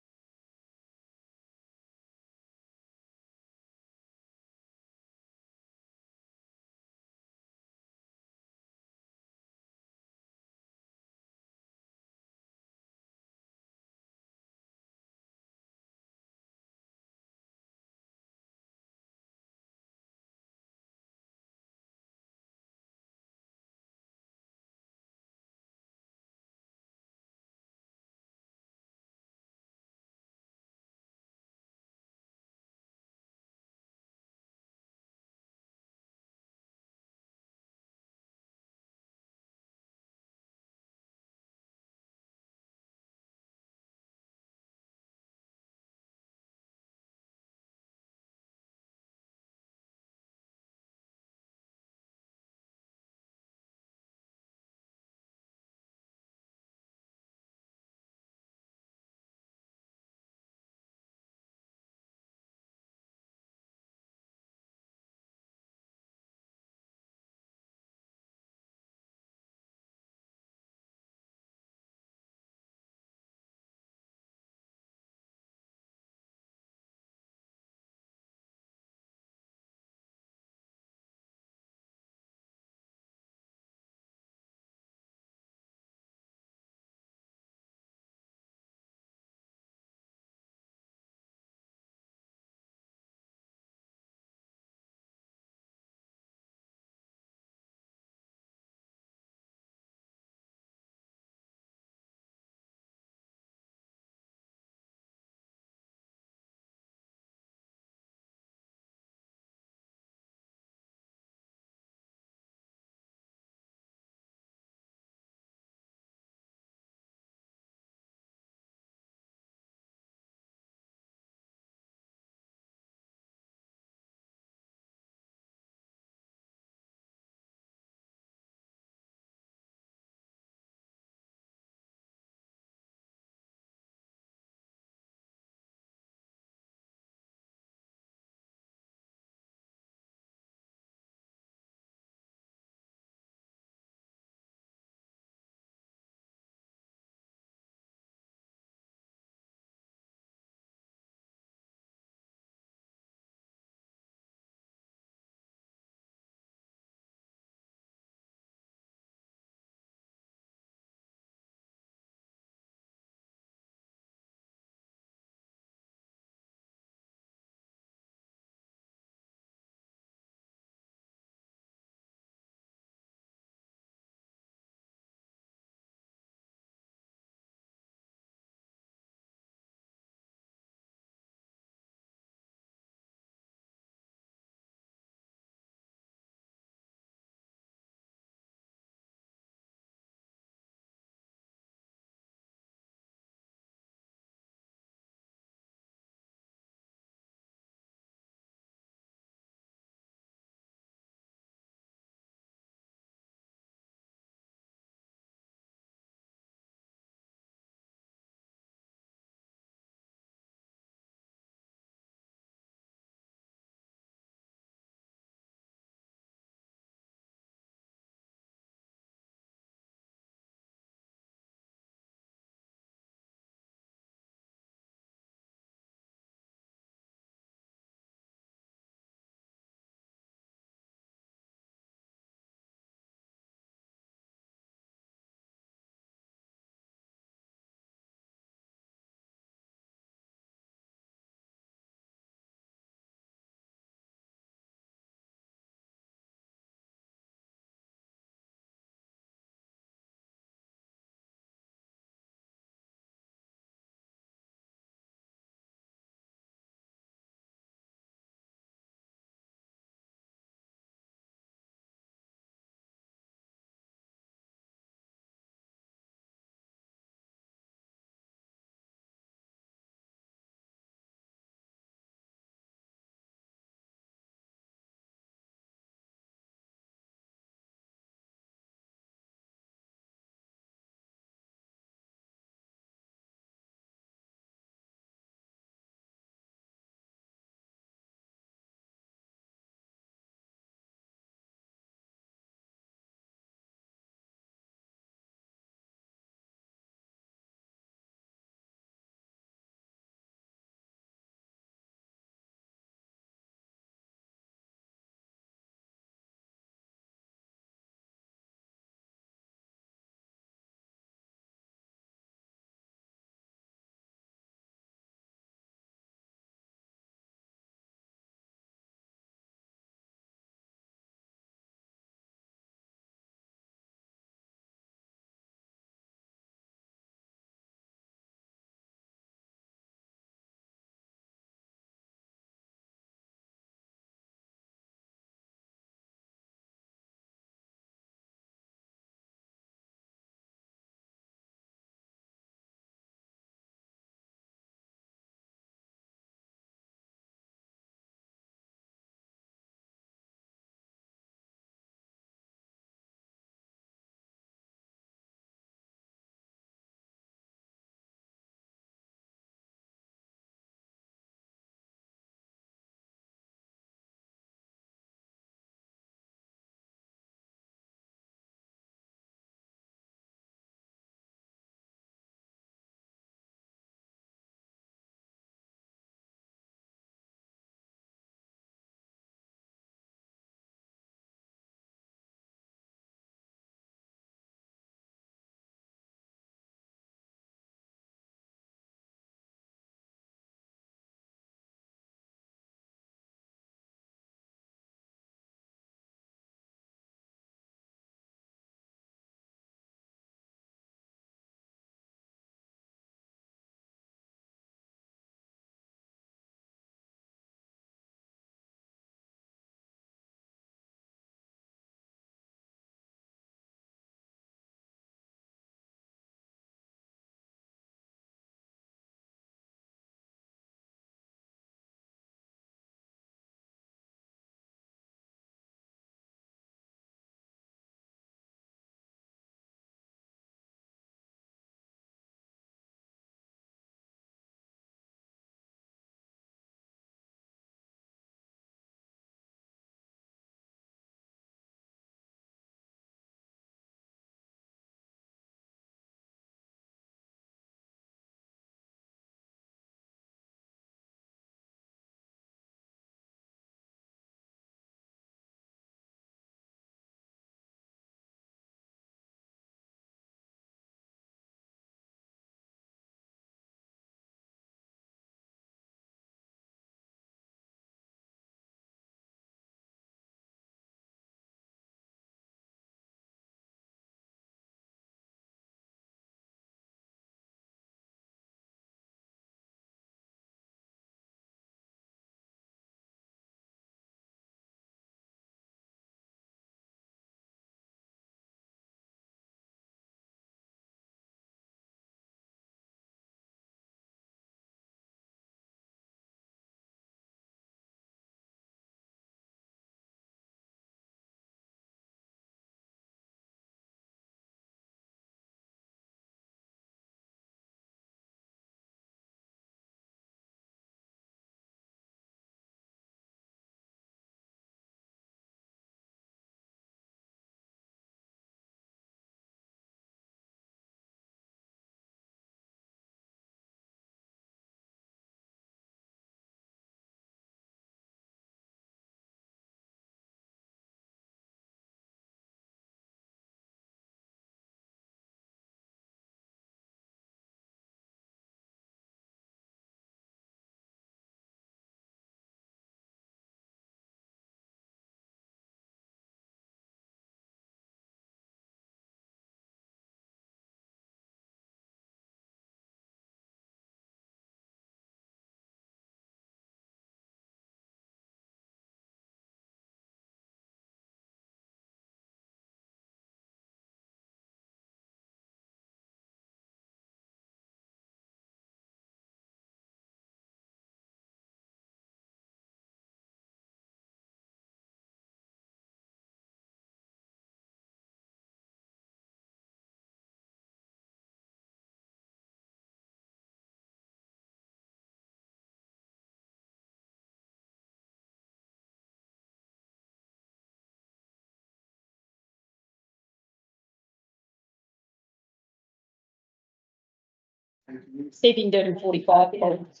S1: Steve been doing 45 points.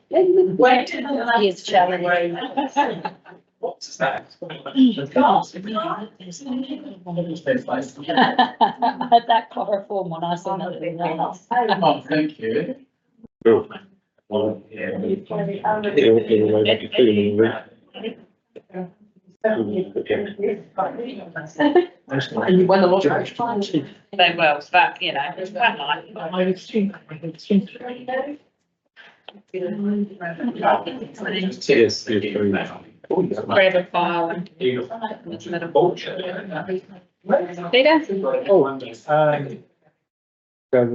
S1: Years challenge.
S4: What's that?
S1: That chloroform one, I saw that.
S4: Oh, thank you.
S7: And you won the lottery. They will, but you know, it's quite nice.
S4: Cheers.
S7: Grab a file and. Peter?
S11: So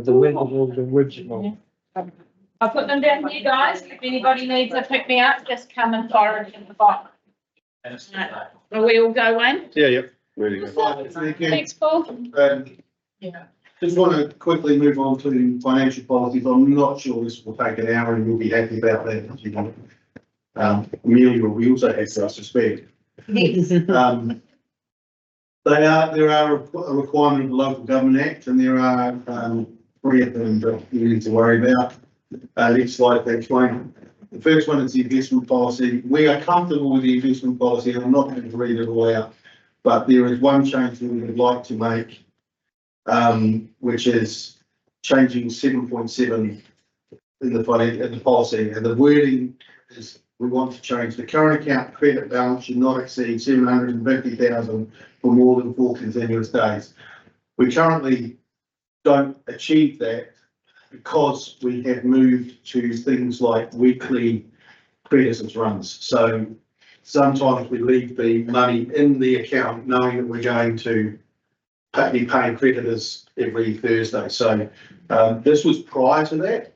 S11: the weather was original.
S7: I'll put them down here, guys. If anybody needs to pick me up, just come and fire it in the box. Will we all go, Wayne?
S13: Yeah. Really good.
S7: Thanks, Paul.
S13: Just want to quickly move on to financial policies. I'm not sure this will take an hour and you'll be happy about that if you want. Amelia, we also have, I suspect. There are a requirement of the Local Government Act, and there are 3 of them that you need to worry about. Next slide, thanks, Wayne. The first one is the investment policy. We are comfortable with the investment policy, and I'm not going to read it all out, but there is one change that we would like to make, which is changing 7.7 in the policy, and the wording is we want to change the current account credit balance should not exceed 750,000 for more than 4 continuous days. We currently don't achieve that because we have moved to things like weekly creditors runs. So sometimes we leave the money in the account knowing that we're going to be paying creditors every Thursday. So this was prior to that.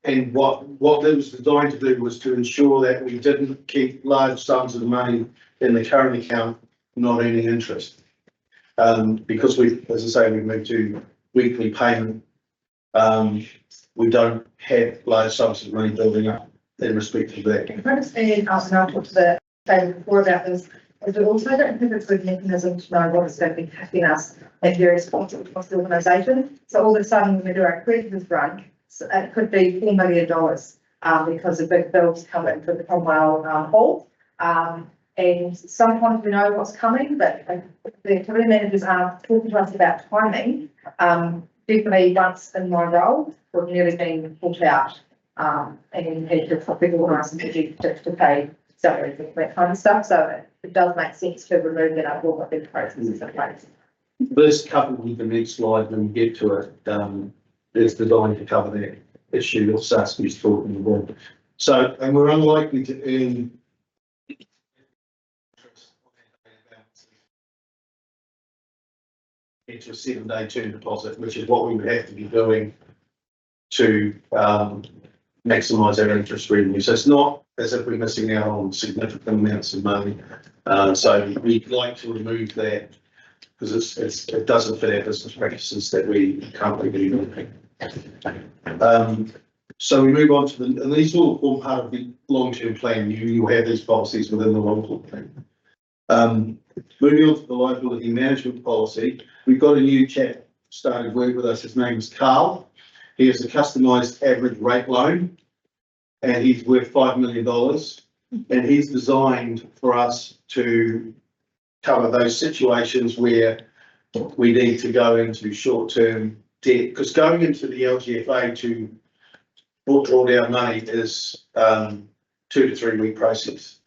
S13: And what it was designed to do was to ensure that we didn't keep large sums of money in the current account not earning interest. Because as I say, we've moved to weekly payment. We don't have large sums of money building up in respect of that.
S12: I understand, and I talked to the table before about this, is we also don't have a good mechanism to know what is going to be affecting us at various points across the organisation. So all of a sudden, when we do our creditors run, so it could be $4 million because of big bills come in for the Cromwell Hall. And sometimes we know what's coming, but the activity managers are talking to us about timing. Definitely once in my role, we've nearly been put out and had to big organisation to pay salaries and that kind of stuff. So it does make sense to remove that out of all the big processes in place.
S13: This coupled with the next slide when we get to it, is designed to cover that issue that Saski's talking about. So, and we're unlikely to earn into a 7-day term deposit, which is what we would have to be doing to maximise our interest revenue. So it's not as if we're missing out on significant amounts of money. So we'd like to remove that because it doesn't fit our business practices that we currently do. So we move on to and these all form part of the long-term plan. You have these policies within the long-term plan. Moving on to the liability management policy, we've got a new chap started work with us. His name is Carl. He has a customised average rate loan, and he's worth $5 million. And he's designed for us to cover those situations where we need to go into short-term debt, because going into the LGFA to draw down money is 2 to 3 week process.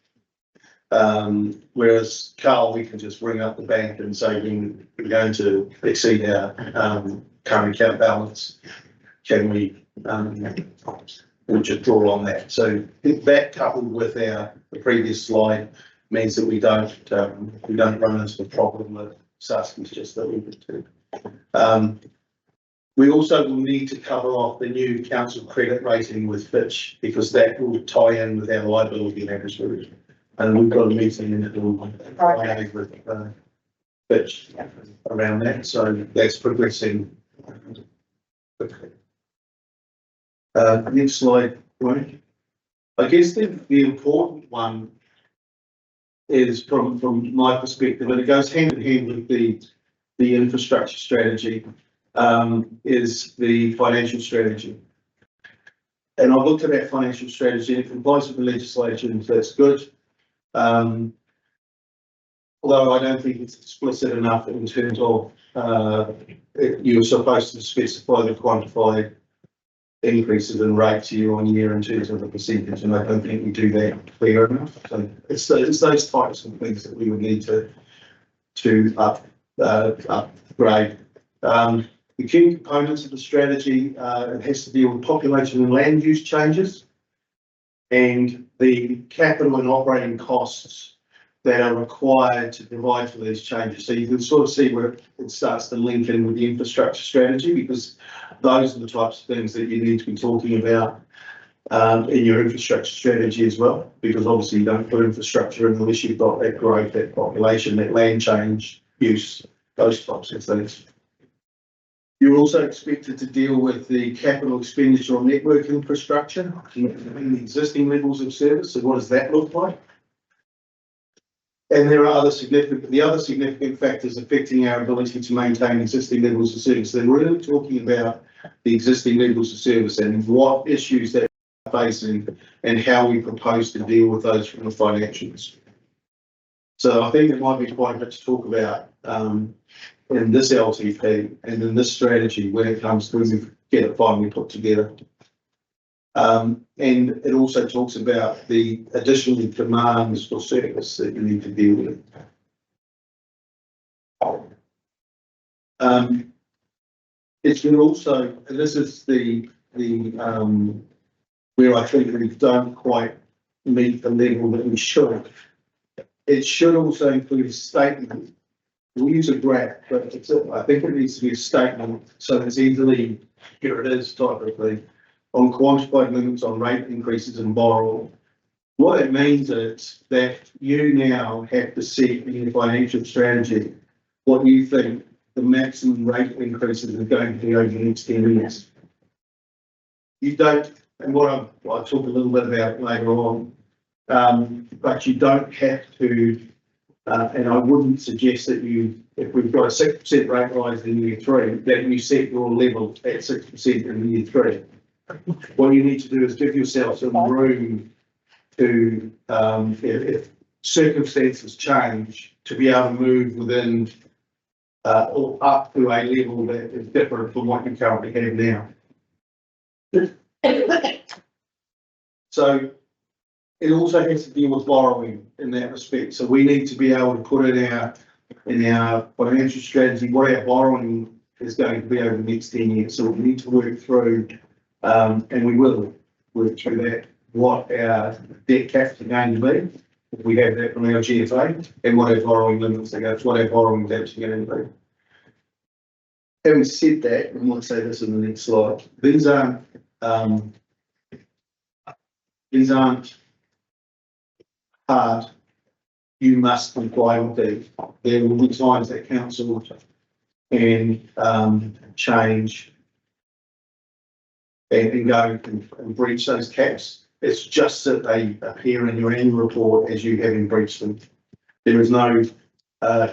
S13: Whereas Carl, we can just ring up the bank and say we're going to exceed our current account balance. Can we we'll just draw on that? So that coupled with the previous slide means that we don't run into the problem that Saski's just alluded to. We also will need to cover off the new council credit rating with Fitch because that will tie in with our liability management. And we've got a meeting in it with Fitch around that, so that's progressing quickly. Next slide, Wayne. I guess the important one is from my perspective, and it goes hand in hand with the infrastructure strategy, is the financial strategy. And I've looked at that financial strategy, and it complies with the legislation, so that's good. Although I don't think it's explicit enough in terms of, you're supposed to specify the quantified increases in rates year on year in terms of the percentage, and I don't think we do that clear enough. So it's those types of things that we would need to upgrade. The key components of the strategy, it has to deal with population and land use changes, and the capital and operating costs that are required to provide for these changes. So you can sort of see where it starts to link in with the infrastructure strategy, because those are the types of things that you need to be talking about in your infrastructure strategy as well, because obviously you don't put infrastructure in unless you've got that growth, that population, that land change, use, those types of things. You're also expected to deal with the capital expenditure on network infrastructure and the existing levels of service. So what does that look like? And there are other significant factors affecting our ability to maintain existing levels of service. They're really talking about the existing levels of service and what issues that we're facing and how we propose to deal with those from the financials. So I think it might be quite a bit to talk about in this LTP and in this strategy when it comes to when we get it finally put together. And it also talks about the additional demands for service that you need to deal with. It's been also, and this is the where I think we don't quite meet the level that we should. It should also include a statement. We'll use a graph, but I think it needs to be a statement so it's easily, here it is type of thing, on quantified limits on rate increases and borrowing. What it means is that you now have to see in your financial strategy what you think the maximum rate increases are going to be over the next 10 years. You don't, and what I'll talk a little bit about later on, but you don't have to, and I wouldn't suggest that you, if we've got a 6% rate rise in year 3, that you set your level at 6% in year 3. What you need to do is give yourself some room to, if circumstances change, to be able to move within or up to a level that is different from what you currently have now. So it also has to deal with borrowing in that respect. So we need to be able to put in our financial strategy what our borrowing is going to be over the next 10 years. So we need to work through, and we will work through that, what our debt caps are going to be, if we have that from our GFA, and what our borrowing limits are going to, what our borrowing debts are going to be. Having said that, I might say this in the next slide, these aren't hard. You must comply with these. There will be times that council can change and go and breach those caps. It's just that they appear in your annual report as you having breached them. There is no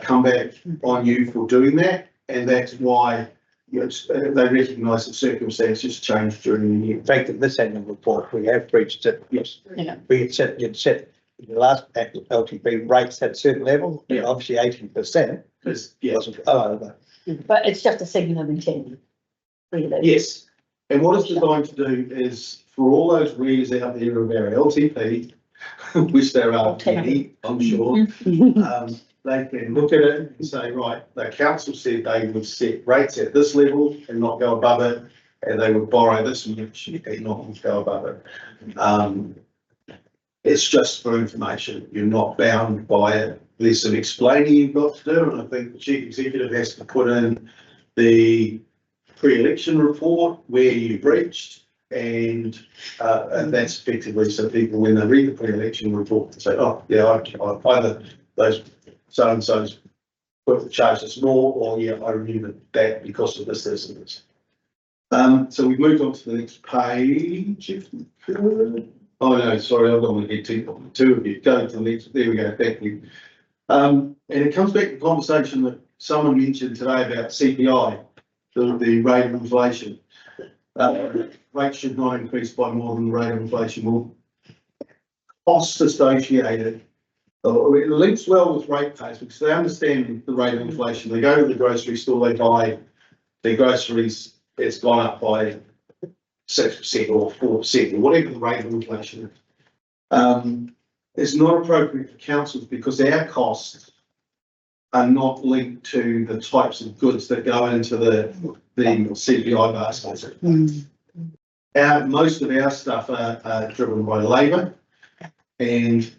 S13: comeback on you for doing that, and that's why they recognise that circumstances change during the year.
S3: In fact, in this annual report, we have breached it. Yes.
S1: Yeah.
S3: We had set in the last LTP rates at a certain level,
S13: Yeah.
S3: obviously 18%.
S13: Yeah.
S3: Wasn't over.
S1: But it's just a signal of intent, really.
S13: Yes, and what it's designed to do is for all those readers out there of our LTP, which there are many, I'm sure, they can look at it and say, right, the council said they would set rates at this level and not go above it, and they would borrow this much and not go above it. It's just for information. You're not bound by it. There's some explaining you've got to do, and I think the chief executive has to put in the pre-election report where you breached, and that's effectively so people, when they read the pre-election report, they say, oh, yeah, I either those so-and-so's charged us more, or yeah, I remembered that because of this, this, and this. So we've moved on to the next page. Oh no, sorry, I don't want to get two of you. Go to the next, there we go, thank you. And it comes back to the conversation that someone mentioned today about CPI, the rate of inflation. Rates should not increase by more than the rate of inflation. Will costs associated, it links well with ratepayers because they understand the rate of inflation. They go to the grocery store, they buy their groceries, it's gone up by 6% or 4% or whatever the rate of inflation is. It's not appropriate for councils because our costs are not linked to the types of goods that go into the CPI basket. Most of our stuff are driven by labour and,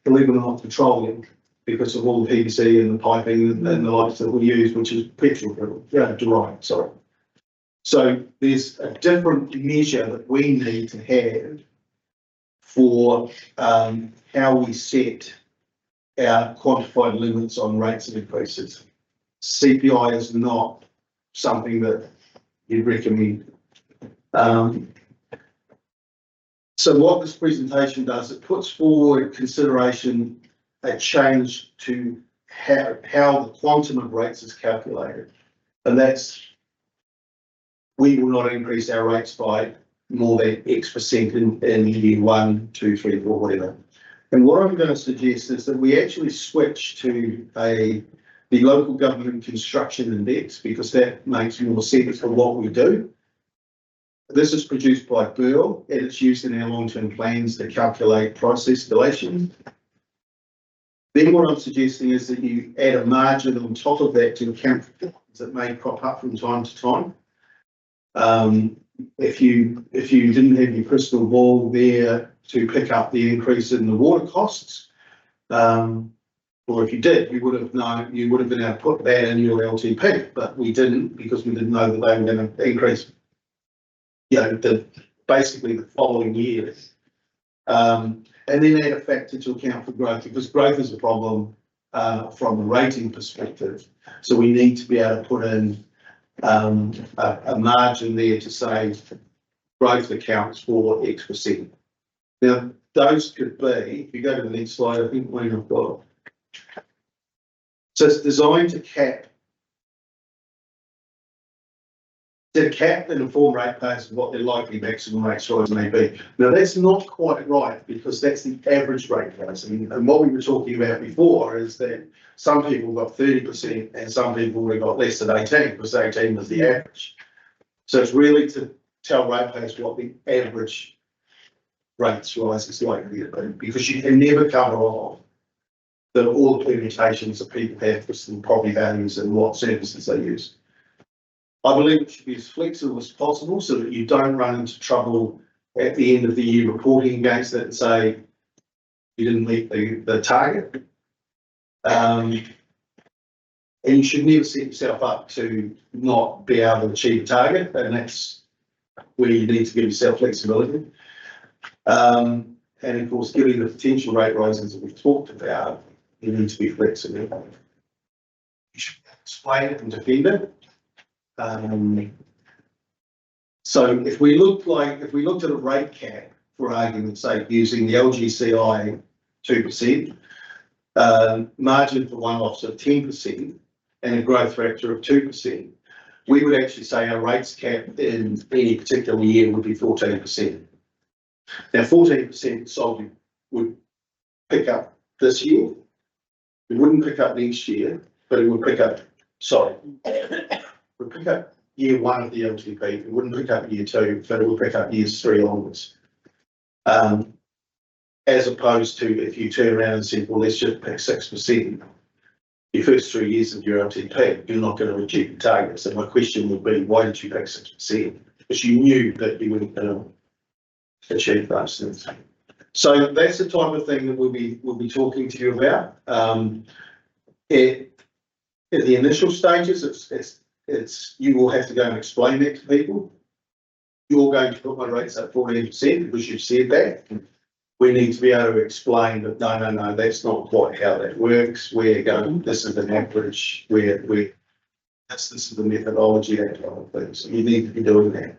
S13: believe it or not, petroleum, because of all the PVC and the piping and the lights that we use, which is petrol derived, sorry. So there's a different measure that we need to have for how we set our quantified limits on rates of increases. CPI is not something that you'd recommend. So what this presentation does, it puts forward consideration a change to how the quantum of rates is calculated. And that's, we will not increase our rates by more than X% in year 1, 2, 3, 4, whatever. And what I'm going to suggest is that we actually switch to the local government construction index, because that makes more sense for what we do. This is produced by Burl and it's used in our long-term plans to calculate price escalation. Then what I'm suggesting is that you add a margin on top of that to account for things that may crop up from time to time. If you didn't have your crystal ball there to pick up the increase in the water costs, or if you did, you would have known, you would have been able to put that in your LTP, but we didn't because we didn't know that they were going to increase, basically the following year. And then add a factor to account for growth, because growth is a problem from a rating perspective. So we need to be able to put in a margin there to say growth accounts for X%. Now, those could be, if you go to the next slide, I think when I've got. So it's designed to cap and inform ratepayers of what their likely maximum rate rise may be. Now, that's not quite right, because that's the average rate rise. And what we were talking about before is that some people got 30% and some people got less than 18, because 18 was the average. So it's really to tell ratepayers what the average rates rise is likely to be, because you can never cover off all the permutations that people have with some property values and what services they use. I believe it should be as flexible as possible so that you don't run into trouble at the end of the year reporting against it and say you didn't meet the target. And you should never set yourself up to not be able to achieve a target, and that's where you need to give yourself flexibility. And of course, given the potential rate rises that we've talked about, you need to be flexible. You should explain it and defend it. So if we looked at a rate cap, for argument's sake, using the LGCI 2%, margin for one-offs of 10% and a growth factor of 2%, we would actually say our rates cap in any particular year would be 14%. Now, 14% solely would pick up this year. It wouldn't pick up next year, but it would pick up, would pick up year 1 of the LTP. It wouldn't pick up year 2, but it would pick up years 3 onwards. As opposed to if you turn around and said, well, let's just pick 6%. Your first 3 years of your LTP, you're not going to achieve the target. So my question would be, why did you pick 6%? Because you knew that you weren't going to achieve those things. So that's the type of thing that we'll be talking to you about. At the initial stages, it's you will have to go and explain that to people. You're going to put my rates up 14% because you've said that. We need to be able to explain that no, that's not quite how that works. We're going, this is an average, this is the methodology, that type of thing. So you need to be doing that.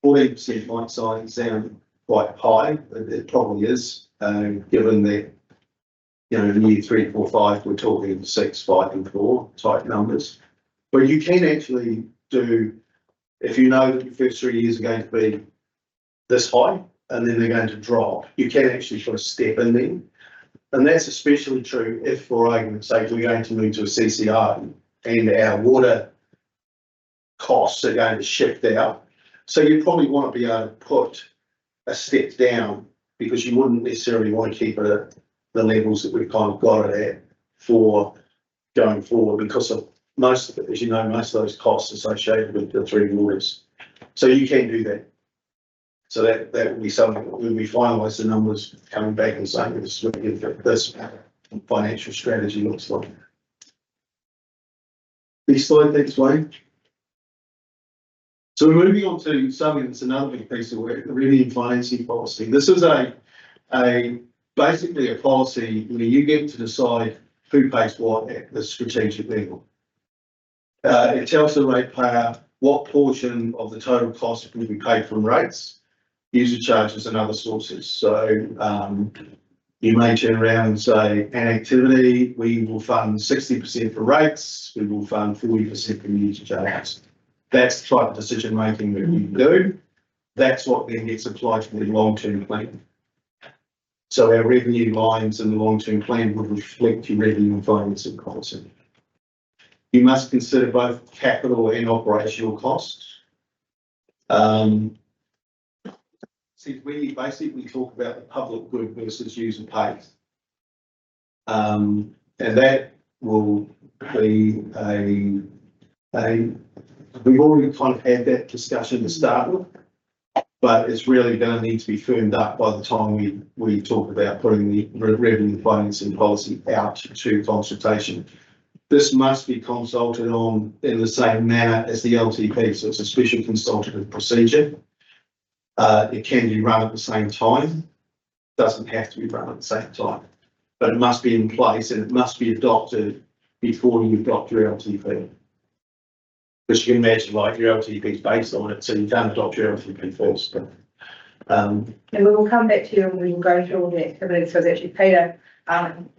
S13: 14% might sound quite high, but it probably is, given that you know, in year 3, 4, 5, we're talking 6, 5 and 4 type numbers. But you can actually do, if you know that your first 3 years are going to be this high and then they're going to drop, you can actually put a step in there. And that's especially true if, for argument's sake, we're going to move to a CCR and our water costs are going to shift out. So you probably want to be able to put a step down, because you wouldn't necessarily want to keep it at the levels that we've kind of got it at for going forward, because of most of it, as you know, most of those costs associated with the 3 waters. So you can do that. So that will be something that when we finalise the numbers, coming back and saying this is what this financial strategy looks like. Next slide, thanks, Wayne. So we're moving on to something that's another big piece of work, the revenue and financing policy. This is basically a policy where you get to decide who pays what at the strategic level. It tells the ratepayer what portion of the total cost will be paid from rates, user charges and other sources. So you may turn around and say, an activity, we will fund 60% for rates, we will fund 40% for user charges. That's the type of decision making that you do. That's what then gets applied to the long-term plan. So our revenue lines in the long-term plan would reflect your revenue and financing policy. You must consider both capital and operational costs. See, we basically talk about the public good versus user pays. And that will be we've already kind of had that discussion to start with, but it's really going to need to be firmed up by the time we talk about putting the revenue financing policy out to consultation. This must be consulted on in the same manner as the LTP, so it's a special consultative procedure. It can be run at the same time, doesn't have to be run at the same time, but it must be in place and it must be adopted before you adopt your LTP. Because you can imagine, like, your LTP is based on it, so you can't adopt your LTP first.
S12: And we will come back to you and we will go through all the activities, because actually Peter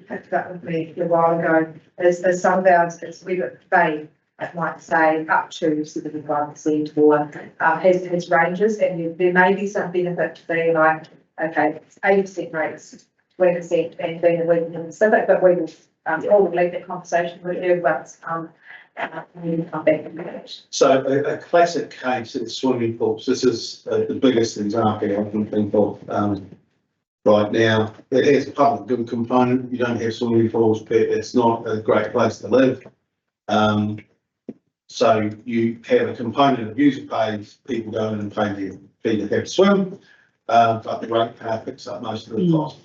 S12: picked up with me a while ago. There's some of ours, it's we got vague. It might say up to 75% or has ranges, and there may be some benefit to being like, okay, 80% rates, 20%, and being a week in Pacific, but we will all leave that conversation with you once we come back and manage.
S13: So a classic case is swimming pools. This is the biggest example I can think of right now. It has a public good component. You don't have swimming pools, but it's not a great place to live. So you have a component of user pays, people go in and pay their fee to have a swim, but the ratepayer picks up most of the cost.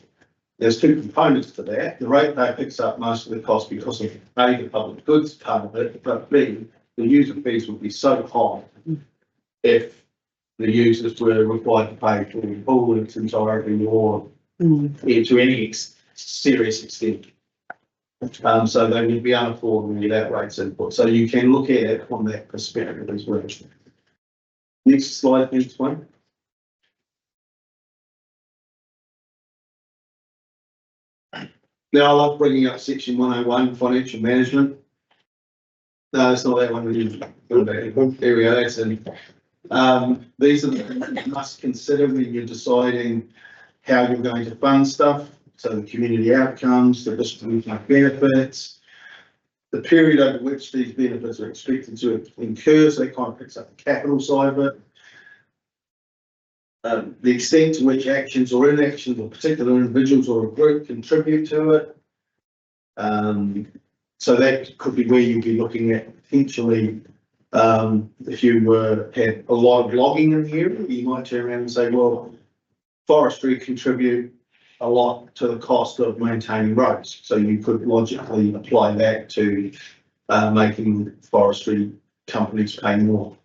S13: There's 2 components to that. The ratepayer picks up most of the cost because of A, the public goods part of it, but B, the user fees would be so high if the users were required to pay for the pool in its entirety or to any serious extent. So they would be unaffordable without rates input. So you can look at it from that perspective as well. Next slide, please, Wayne. Now I love bringing up section 101, financial management. No, it's not that one. There we go. That's in. These are the things you must consider when you're deciding how you're going to fund stuff. So the community outcomes, the distribution of benefits, the period over which these benefits are expected to incur, so it kind of picks up the capital side of it. The extent to which actions or inactions of particular individuals or a group contribute to it. So that could be where you'd be looking at potentially, if you had a lot of logging in the area, you might turn around and say, well, forestry contribute a lot to the cost of maintaining roads. So you could logically apply that to making forestry companies pay more.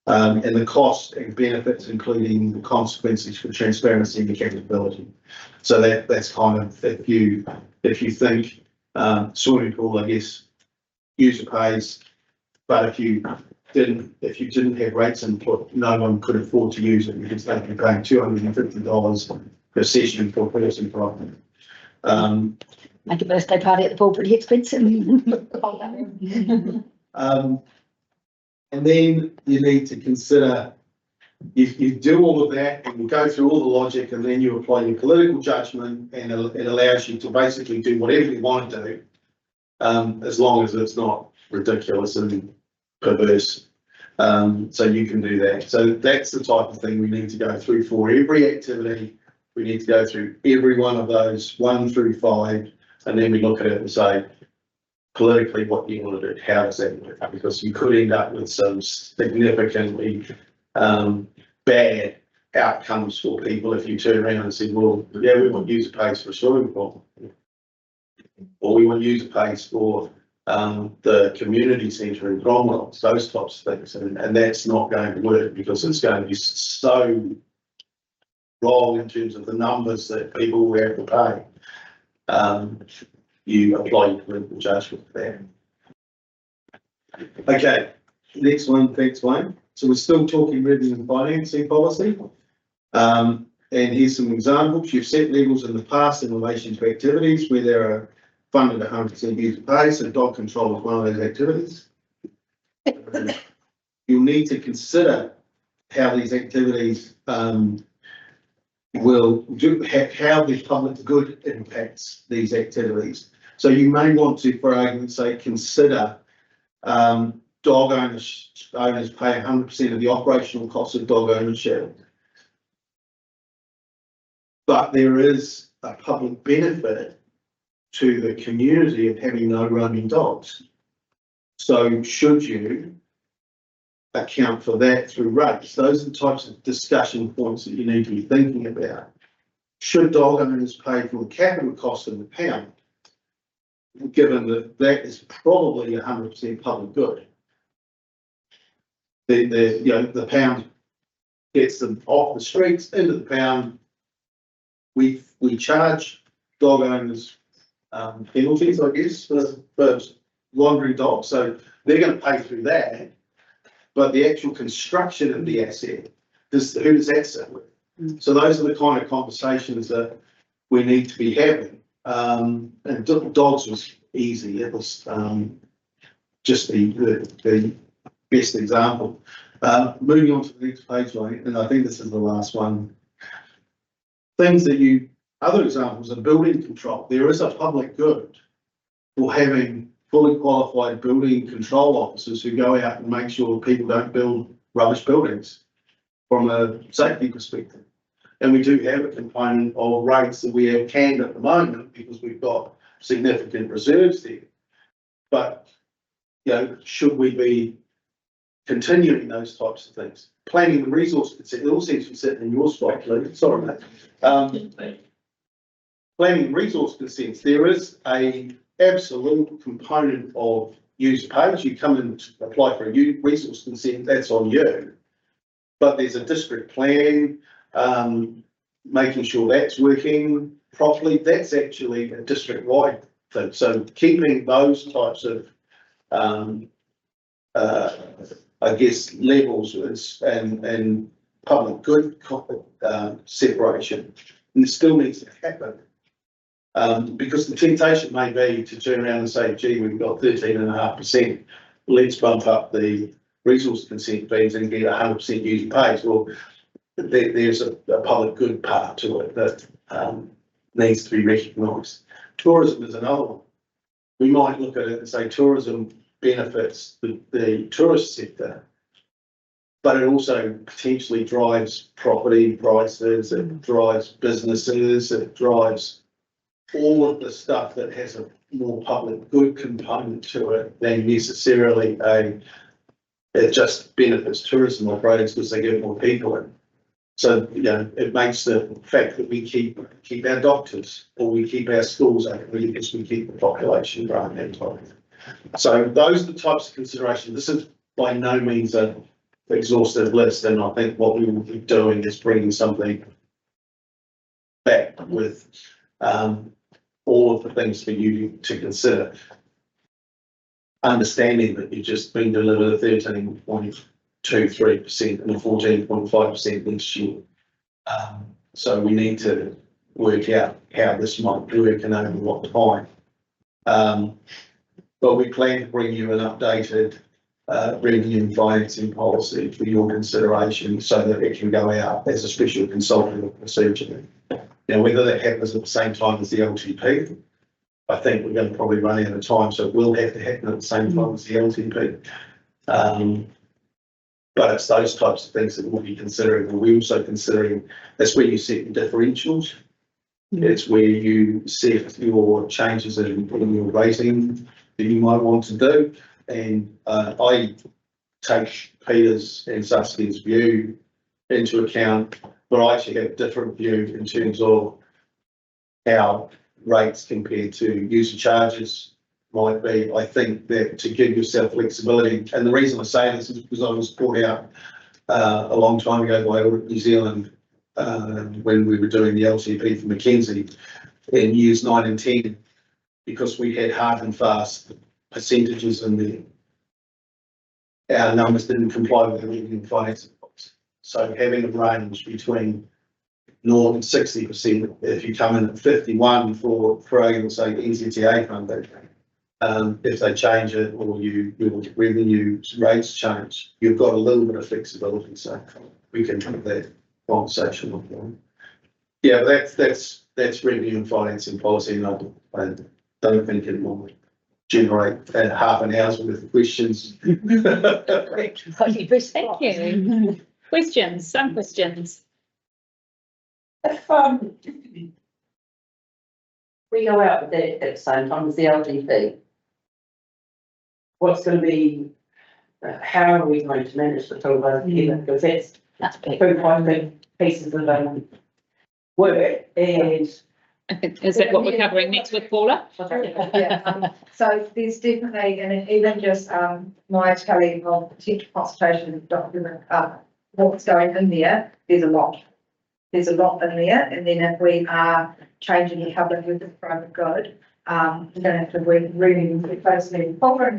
S13: And the cost and benefits, including the consequences for transparency and accountability. So that's kind of, if you think swimming pool, I guess, user pays, but if you didn't have rates input, no one could afford to use it because they'd be paying $250 per session for a person problem.
S1: make a birthday party at the pool pretty expensive.
S13: And then you need to consider, you do all of that and you go through all the logic and then you apply your political judgment and it allows you to basically do whatever you want to do, as long as it's not ridiculous and perverse. So you can do that. So that's the type of thing we need to go through for every activity. We need to go through every one of those 1 through 5, and then we look at it and say, politically, what do you want to do? How does that work? Because you could end up with some significantly bad outcomes for people if you turn around and say, well, yeah, we want user pays for a swimming pool, or we want user pays for the community centre in Cromwell, those types of things, and that's not going to work because it's going to be so wrong in terms of the numbers that people will have to pay. You apply your political judgment there. Okay, next one, thanks Wayne. So we're still talking revenue and financing policy. And here's some examples. You've set levels in the past in relation to activities where there are funded 100% user pay, so dog control is one of those activities. You'll need to consider how these activities will do, how the public good impacts these activities. So you may want to, for argument's sake, consider dog owners pay 100% of the operational costs of dog ownership. But there is a public benefit to the community of having no roaming dogs. So should you account for that through rates? Those are the types of discussion points that you need to be thinking about. Should dog owners pay for the capital cost of the pound, given that that is probably 100% public good? The pound gets them off the streets into the pound. We charge dog owners penalties, I guess, for wandering dogs, so they're going to pay through that. But the actual construction of the asset, who does that sit with? So those are the kind of conversations that we need to be having. And dogs was easy. It was just the best example. Moving on to the next page, right, and I think this is the last one. Things that other examples of building control. There is a public good for having fully qualified building control officers who go out and make sure people don't build rubbish buildings from a safety perspective. And we do have a component of rates that we have canned at the moment because we've got significant reserves there. But, should we be continuing those types of things? Planning the resource consent, it all seems to be sitting in your spot, please. Sorry, mate. Planning resource consents, there is a absolute component of user page. You come and apply for a resource consent, that's on you. But there's a district plan, making sure that's working properly. That's actually a district-wide thing. So keeping those types of, I guess, levels and public good separation, and it still needs to happen. Because the temptation may be to turn around and say, gee, we've got 13.5%, let's bump up the resource consent fees and get 100% user pays. Well, there's a public good part to it that needs to be recognised. Tourism is another one. We might look at it and say tourism benefits the tourist sector, but it also potentially drives property prices, it drives businesses, it drives all of the stuff that has a more public good component to it than necessarily it just benefits tourism operators because they get more people in. So, it makes the fact that we keep our doctors or we keep our schools open because we keep the population growing and time. So those are the types of considerations. This is by no means an exhaustive list, and I think what we will be doing is bringing something back with all of the things for you to consider. Understanding that you've just been delivered a 13.23% and a 14.5% next year. So we need to work out how this might work and over what time. But we plan to bring you an updated revenue and financing policy for your consideration so that it can go out as a special consultant procedure. Now, whether that happens at the same time as the LTP, I think we're going to probably run out of time, so it will have to happen at the same time as the LTP. But it's those types of things that we'll be considering. And we're also considering, that's where you set the differentials. It's where you set your changes in your rating that you might want to do. And I take Peter's and Saskia's view into account, but I actually have a different view in terms of how rates compared to user charges might be. I think that to give yourself flexibility, and the reason I say this is because I was brought out a long time ago by Audit New Zealand when we were doing the LTP for Mackenzie in years 9 and 10, because we had hard and fast percentages in there. Our numbers didn't comply with the revenue and financing policy. So having a range between 0 and 60%, if you come in at 51 for argument's sake, NZTA funding, if they change it or your revenue rates change, you've got a little bit of flexibility. So we can have that conversation with them. Yeah, that's revenue and financing policy, and I don't think it will generate half an hour's worth of questions.
S7: Thank you. Questions, some questions.
S6: If we go out with that at the same time as the LTP, what's going to be, how are we going to manage the two of those together? Because that's
S1: big.
S6: two quite big pieces of work, and
S7: Is that what we're covering next with Paula?
S12: Yeah, so there's definitely, and even just my telling of potential consultation document, what's going in there, there's a lot. There's a lot in there, and then if we are changing the public with the private good, we're going to have to work really closely with Paula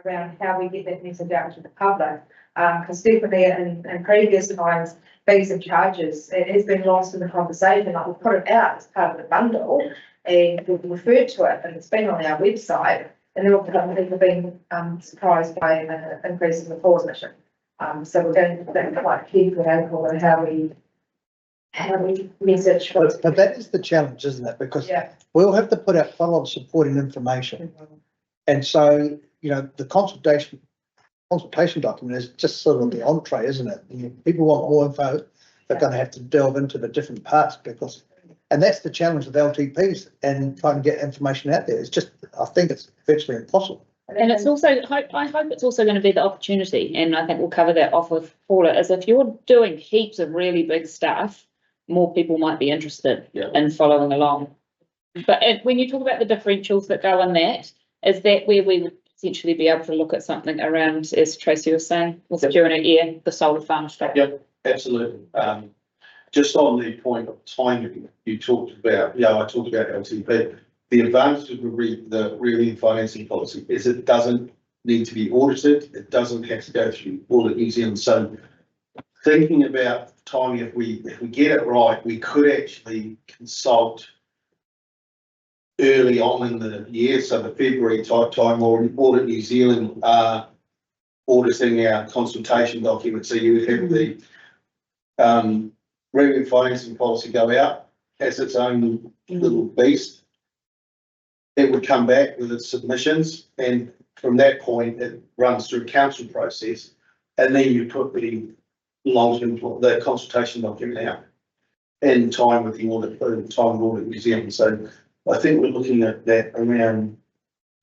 S12: around how we get that message out to the public. Because definitely in previous times, fees and charges, it has been lost in the conversation. Like we put it out as part of the bundle and we've referred to it, and it's been on our website, and all of a sudden people have been surprised by an increase in the falls mission. So we're going to be quite careful about how we message.
S3: But that is the challenge, isn't it? Because we'll have to put out quite a lot of supporting information. And so, you know, the consultation document is just sort of the entree, isn't it? And people want more info, they're going to have to delve into the different parts and that's the challenge with LTPs and trying to get information out there. It's just, I think it's virtually impossible.
S7: And it's also, I hope it's also going to be the opportunity, and I think we'll cover that off with Paula, is if you're doing heaps of really big stuff, more people might be interested in following along. But when you talk about the differentials that go in that, is that where we would essentially be able to look at something around, as Tracy was saying, was it during a year, the solar farm stuff?
S13: Yep, absolutely. Just on the point of timing, you talked about, I talked about LTP. The advantage of the revenue and financing policy is it doesn't need to be audited. It doesn't have to go through Audit New Zealand. So thinking about timing, if we get it right, we could actually consult early on in the year, so the February type time, or Audit New Zealand auditing our consultation document. So you would have the revenue and financing policy go out as its own little beast. It would come back with its submissions, and from that point it runs through council process, and then you put the the consultation document out in time with the audit, time of Audit New Zealand. So I think we're looking at that around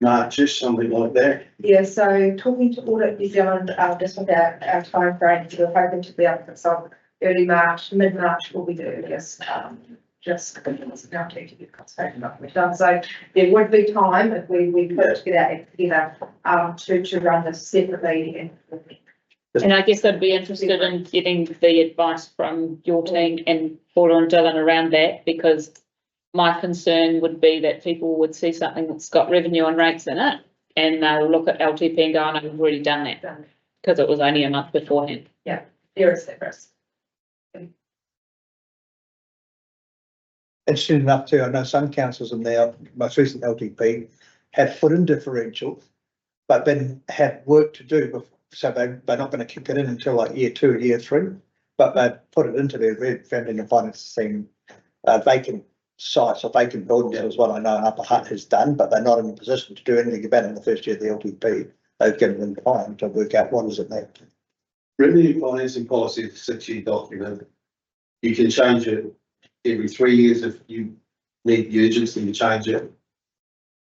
S13: March-ish, something like that.
S12: Yeah, so talking to Audit New Zealand, just with our time frame, we're hoping to be able to consult early March, mid-March will be doing this. Just it's now to get consultation document done. So there would be time if we put together to run this separately.
S7: And I guess I'd be interested in getting the advice from your team and Paula and Dylan around that, because my concern would be that people would see something that's got revenue and rates in it, and they'll look at LTP and go, "Oh, no, we've already done that," because it was only a month beforehand.
S12: Yeah, there is that risk.
S3: interesting enough too, I know some councils in their most recent LTP have put in differential, but then have work to do before, so they're not going to kick it in until like year 2, year 3, but they put it into their family and finance thing, vacant sites or vacant buildings is what I know Upper Hutt has done, but they're not in a position to do anything about it in the first year of the LTP. They've given them time to work out what is it there.
S13: Revenue financing policy is a 6-year document. You can change it every 3 years if you need the urgency to change it.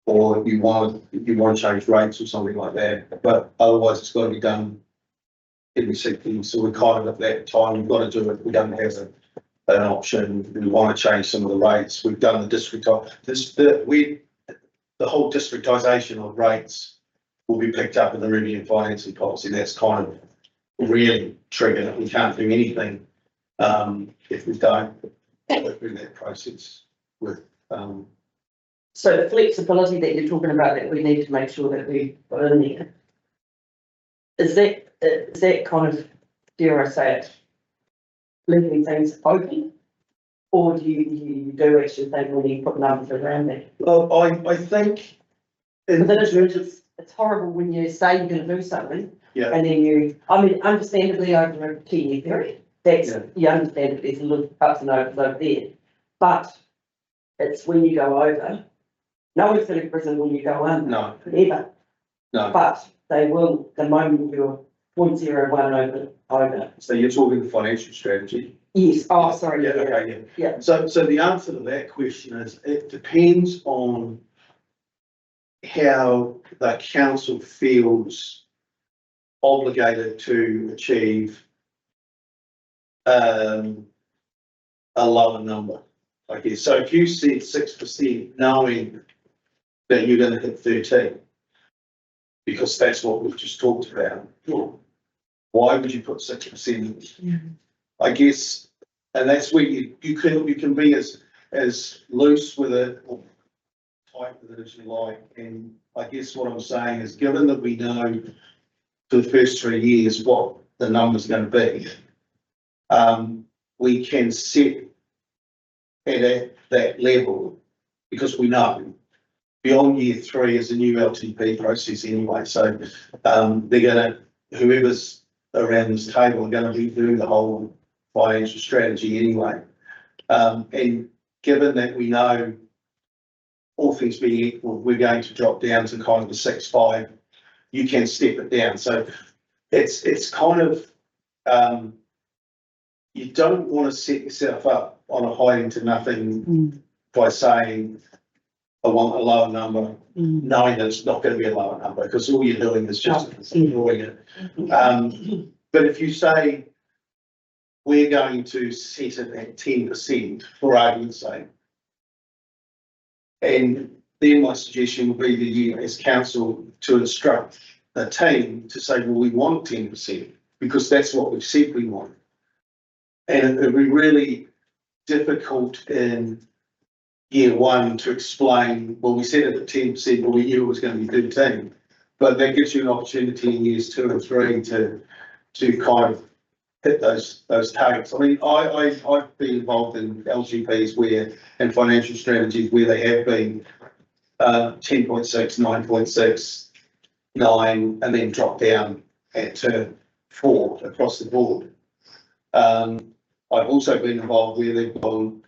S13: Or if you want to change rates or something like that, but otherwise it's got to be done every 6 years. So we're kind of at that time, we've got to do it. We don't have an option. We want to change some of the rates. We've done the district, the whole districtisation of rates will be picked up in the revenue financing policy. That's kind of really triggered it. We can't do anything if we don't go through that process with.
S6: So the flexibility that you're talking about that we need to make sure that we put in there, is that kind of, dare I say it, leaving things open? Or do you do actually think we need to put numbers around that?
S13: Well, I think.
S6: It's horrible when you say you're going to do something.
S13: Yeah.
S6: And then understandably over a 10-year period, you understand that there's a little ups and overs over there. But it's when you go over, no one's going to prison when you go under.
S13: No.
S6: Ever.
S13: No.
S6: But they will the moment you're 0.01 over.
S13: So you're talking the financial strategy?
S6: Yes. Oh, sorry.
S13: Yeah, okay,
S6: yeah.
S13: So the answer to that question is it depends on how the council feels obligated to achieve a lower number, I guess. So if you said 6%, knowing that you're going to hit 13, because that's what we've just talked about, why would you put 6%? I guess, and that's where you can be as loose with it or tight with it as you like. And I guess what I'm saying is, given that we know for the first 3 years what the number's going to be, we can set at that level because we know beyond year 3 is a new LTP process anyway. So they're going to, whoever's around this table are going to be doing the whole financial strategy anyway. And given that we know all things being equal, we're going to drop down to kind of the 6.5, you can step it down. So it's kind of, you don't want to set yourself up on a hiding to nothing by saying, I want a lower number, knowing that it's not going to be a lower number, because all you're doing is just ignoring it. But if you say, we're going to set it at 10% for argument's sake, and then my suggestion would be that you as council to instruct the team to say, well, we want 10% because that's what we've said we want. And it would be really difficult in year 1 to explain, well, we set it at 10%, but we knew it was going to be 13. But that gives you an opportunity in years 2 and 3 to kind of hit those targets. I mean, I've been involved in LGPs and financial strategies where they have been 10.6, 9.6, 9, and then drop down to 4 across the board. I've also been involved where they've gone,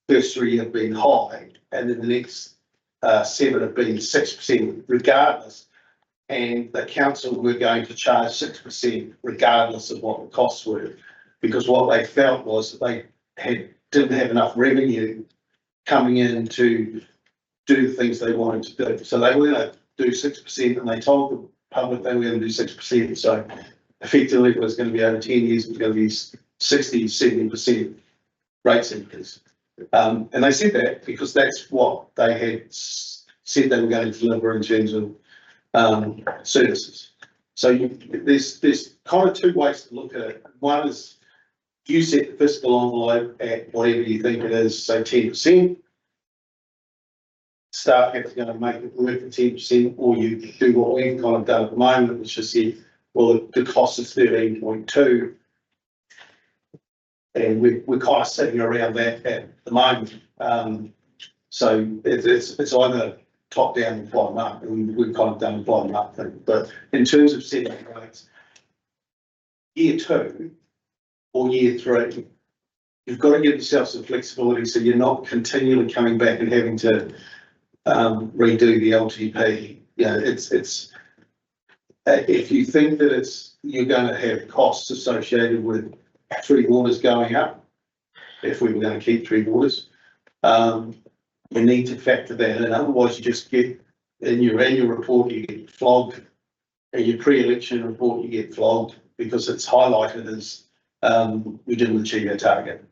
S13: first 3 have been high, and then the next 7 have been 6% regardless. And the council were going to charge 6% regardless of what the costs were, because what they felt was that they didn't have enough revenue coming in to do the things they wanted to do. So they were going to do 6%, and they told the public they were going to do 6%. So effectively it was going to be over 10 years, it was going to be 60, 70% rates increase. And they said that because that's what they had said they were going to deliver in terms of services. So there's kind of 2 ways to look at it. One is you set the fiscal envelope at whatever you think it is, say 10%. Staff have to go and make it work for 10%, or you do what we've kind of done at the moment, which is say, well, the cost is 13.2. And we're kind of sitting around that at the moment. So it's either top down and bottom up, and we've kind of done the bottom up thing. But in terms of setting rates, year 2 or year 3, you've got to give yourself some flexibility so you're not continually coming back and having to redo the LTP. You know, it's if you think that you're going to have costs associated with 3 waters going up, if we were going to keep 3 waters, you need to factor that in. Otherwise, you just get in your annual report, you get flogged, and your pre-election report, you get flogged because it's highlighted as we didn't achieve our target.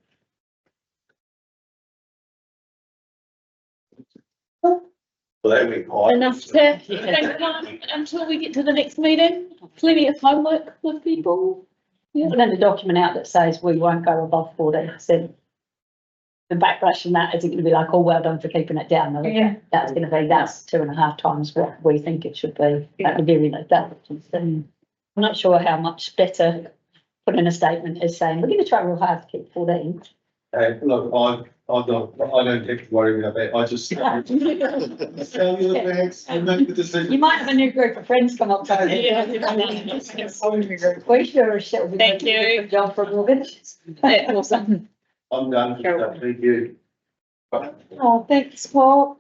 S13: Well, that went high.
S7: Enough to think on until we get to the next meeting. Plenty of homework for people.
S1: Yeah. And then the document out that says we won't go above 14%. The backlash from that isn't going to be like, oh, well done for keeping it down.
S7: Yeah.
S1: That's going to be, that's 2.5 times what we think it should be. At the very least, that. I'm not sure how much better putting in a statement is saying, we're going to try real hard to keep 14.
S13: Look, I don't have to worry about that. I just tell you the facts and make the decision.
S1: You might have a new group of friends come up to you.
S7: Yeah.
S1: We sure as shit will be
S7: Thank
S1: doing a
S7: you.
S1: good job for Morgan.
S7: Awesome.
S13: I'm done. Thank you.
S7: Oh, thanks, Paul.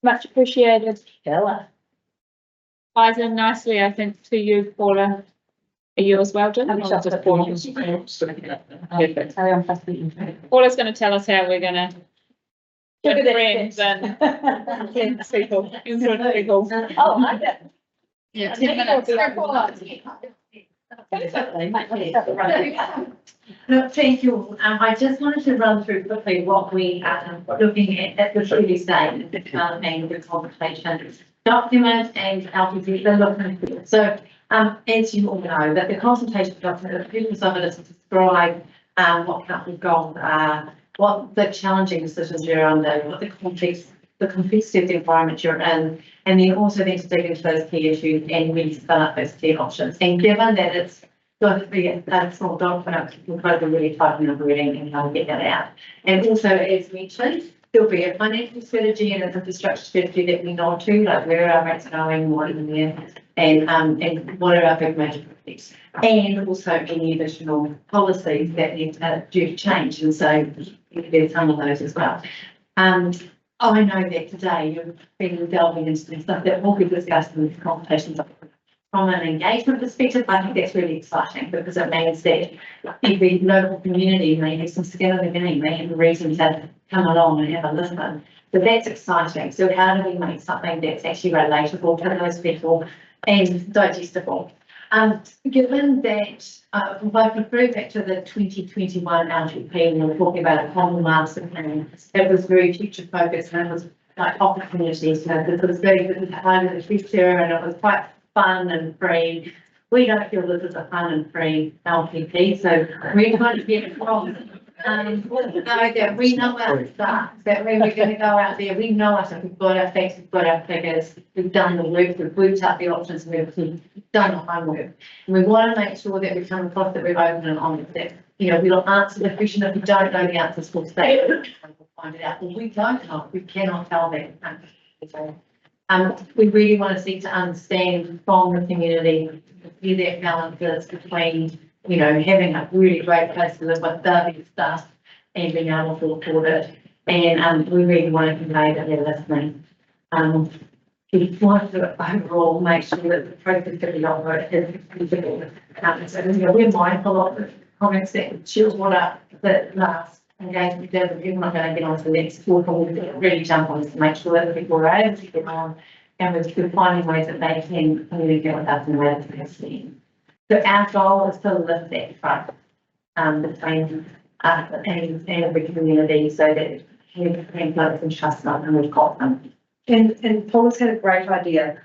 S7: Much appreciated.
S1: Killer.
S7: Ties in nicely, I think, to you, Paula. Are you as well, Jen?
S1: Have you
S7: Or
S1: shut
S7: just
S1: the
S7: Paula?
S1: Perfect. Carry on, fascinating.
S7: Paula's going to tell us how we're going to
S1: Look at
S7: win
S1: this.
S7: friends and influence people. Influence people.
S1: Oh, I get it.
S2: Yeah,
S1: 10 minutes.
S8: No, thank you. I just wanted to run through quickly what we are looking at the previous day, and the consultation document and LTP, the looking. So, as you all know, that the consultation document, the purpose of it is to describe what council's goals are, what the challenging decisions you're under, what the complexity of the environment you're in, and then also then to dig into those key issues and really spell out those key options. And given that it's going to be a small document, we'll try to really tighten up reading and how to get that out. And also, as mentioned, there'll be a financial strategy and an infrastructure strategy that we nod to, like where are our rates going, what in there, and what are our big major projects, and also any additional policies that need due to change. And so there's some of those as well. I know that today you've been delving into some stuff that will be discussed in this consultation document. From an engagement perspective, I think that's really exciting because it means that every local community may have some skin in the game, may have a reason to come along and have a listen. So that's exciting. So how do we make something that's actually relatable to those people and digestible? Given that, if I refer back to the 2021 LTP, and we're talking about a common master plan, it was very future focused and it was like opportunities, you know, because it was very good time of the future and it was quite fun and free. We don't feel this is a fun and free LTP, so we're trying to get across. That we know our stuff, that when we're going to go out there, we know us, we've got our facts, we've got our figures, we've done the work, we've worked out the options, we've done the homework. And we want to make sure that we come across that we're open and honest, that, you know, we don't answer the question if we don't know the answers, we'll say, we'll find it out. Well, we don't know, we cannot tell that. We really want to seek to understand from the community where that balance is between, you know, having a really great place to live with the stuff and being able to afford it. And we really want to convey that they're listening. We want to overall make sure that the process that we offer is visible. So, you know, we're mindful of the comments that Chill's brought up that last engagement does, but we're not going to get on to the next quarter. We'll really jump on this to make sure that people are able to get on and we're finding ways that they can communicate with us in a way that's interesting. So our goal is to lift that trust between us and every community so that we can flow and trust them and we've got them.
S12: And Paul's had a great idea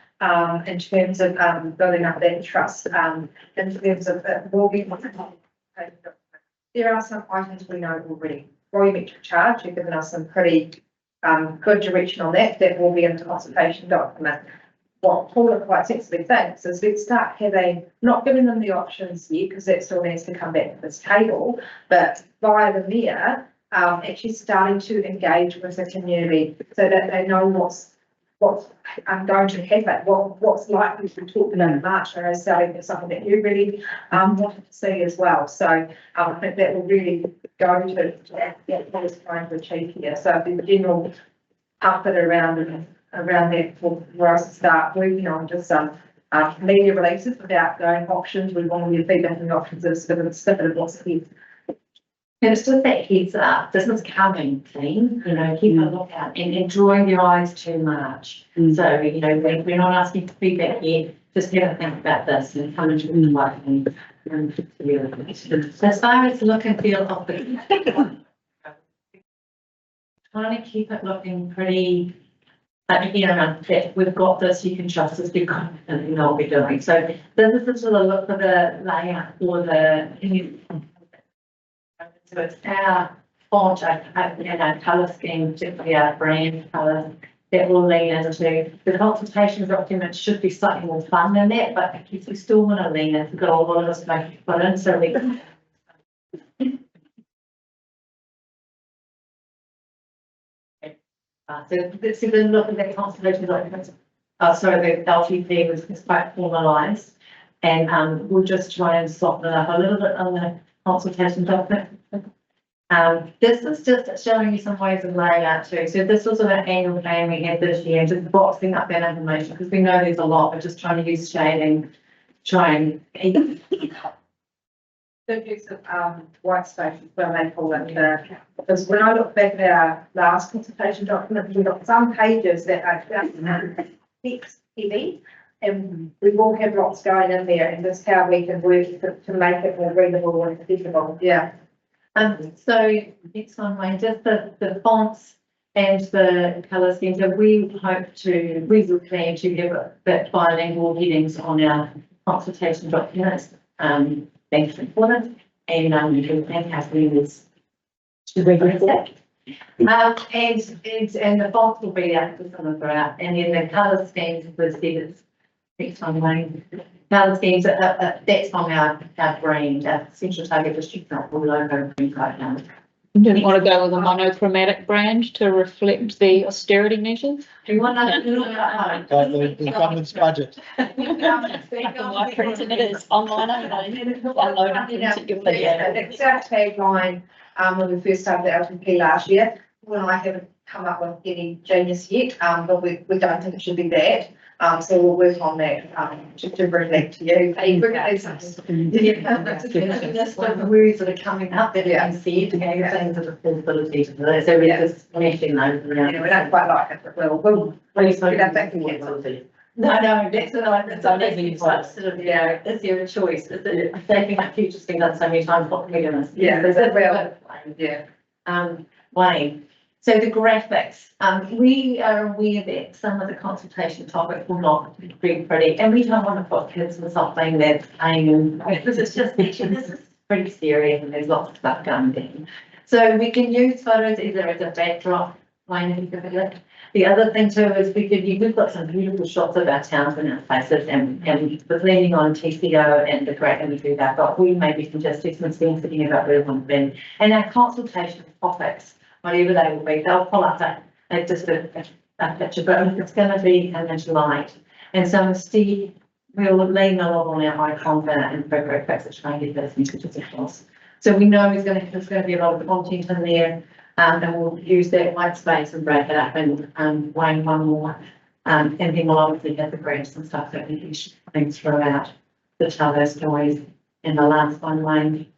S12: in terms of building up that trust in terms of will be. There are some items we know already. Volumetric charge, you've given us some pretty good direction on that. That will be in the consultation document. what Paula quite sensibly thinks is let's start having, not giving them the options yet, because that still needs to come back to this table, but via the mayor, actually starting to engage with the community so that they know what's going to happen, what's likely to be talked about in March, and as Sally, it's something that you really wanted to see as well. So I think that will really go to that what is trying to achieve here. So the general comfort around that for us to start working on just some media releases without going options. We want to get feedback on the options of snippet of what's here.
S16: And it's just that heads up, this is coming, team, you know, keep a lookout and drawing your eyes too much. So, you know, we're not asking for feedback yet, just have a think about this and come into the light and as far as the look and feel of the trying to keep it looking pretty, you know, that we've got this, you can trust us, be confident in what we're doing. So this is just a look for the layout for the so it's our font and our colour scheme, particularly our brand colours, that will lean into the consultation document should be slightly more fun than that, but if we still want to lean in, we've got a lot of us making put in, so we so this is a look at the consultation document. Sorry, the LTP was quite formalised, and we'll just try and soften it up a little bit on the consultation document. This is just showing you some ways of laying out too. So this was an annual plan we had this year, just boxing up that information because we know there's a lot, but just trying to use shading, try and
S12: The use of white space when they call it because when I look back at our last consultation document, we've got some pages that are just text heavy, and we will have lots going in there, and that's how we can work to make it more readable and legible. Yeah.
S16: So next one, Wayne, just the fonts and the colour scheme. So we hope to, we will plan to have that bilingual headings on our consultation documents. Thanks for important, and we can thank our leaders to regulate that. And the fonts will be out for some of our, and then the colour schemes was this next one, Wayne. Colour schemes, that's from our brand, our central target district, not the logo brand right now.
S7: Didn't want to go with a monochromatic brand to reflect the austerity measures.
S16: Do you want to do it at home?
S3: The government's budget.
S7: My printing it is online only.
S12: The exact tagline when we first started the LTP last year, when I haven't come up with any genius yet, but we don't think it should be that. So we'll work on that to bring that to you.
S16: That's one of the words that are coming up that you can see to give things of affordability to those. So we're just meshing those around.
S12: Yeah, we don't quite like it, but we'll
S16: Please don't.
S12: don't think we get
S16: No, that's what I'm saying. Sort of, yeah, is there a choice? Is it taking that future's been done so many times, what can we do?
S12: Yeah,
S16: there's a real.
S12: Yeah.
S16: Wayne. So the graphics, we are aware that some of the consultation topics will not be pretty, and we don't want to put kids in something that's playing, because it's just, this is pretty serious and there's lots of stuff going on. So we can use photos either as a backdrop, Wayne, if you could look. The other thing too is we've got some beautiful shots of our towns and our places, and we're leaning on TCO and the great imagery they've got. We maybe can just do some things thinking about where we want to be. And our consultation topics, whatever they will be, they'll pull up just a picture, but it's going to be image light. And so Steve, we'll lean a lot on our icons and graphics to try and get those messages across. So we know there's going to be a lot of content in there, and we'll use that white space and break it up and Wayne one more. And then we'll obviously have the graphs and stuff that we can things throughout to tell those stories. And the last one, Wayne.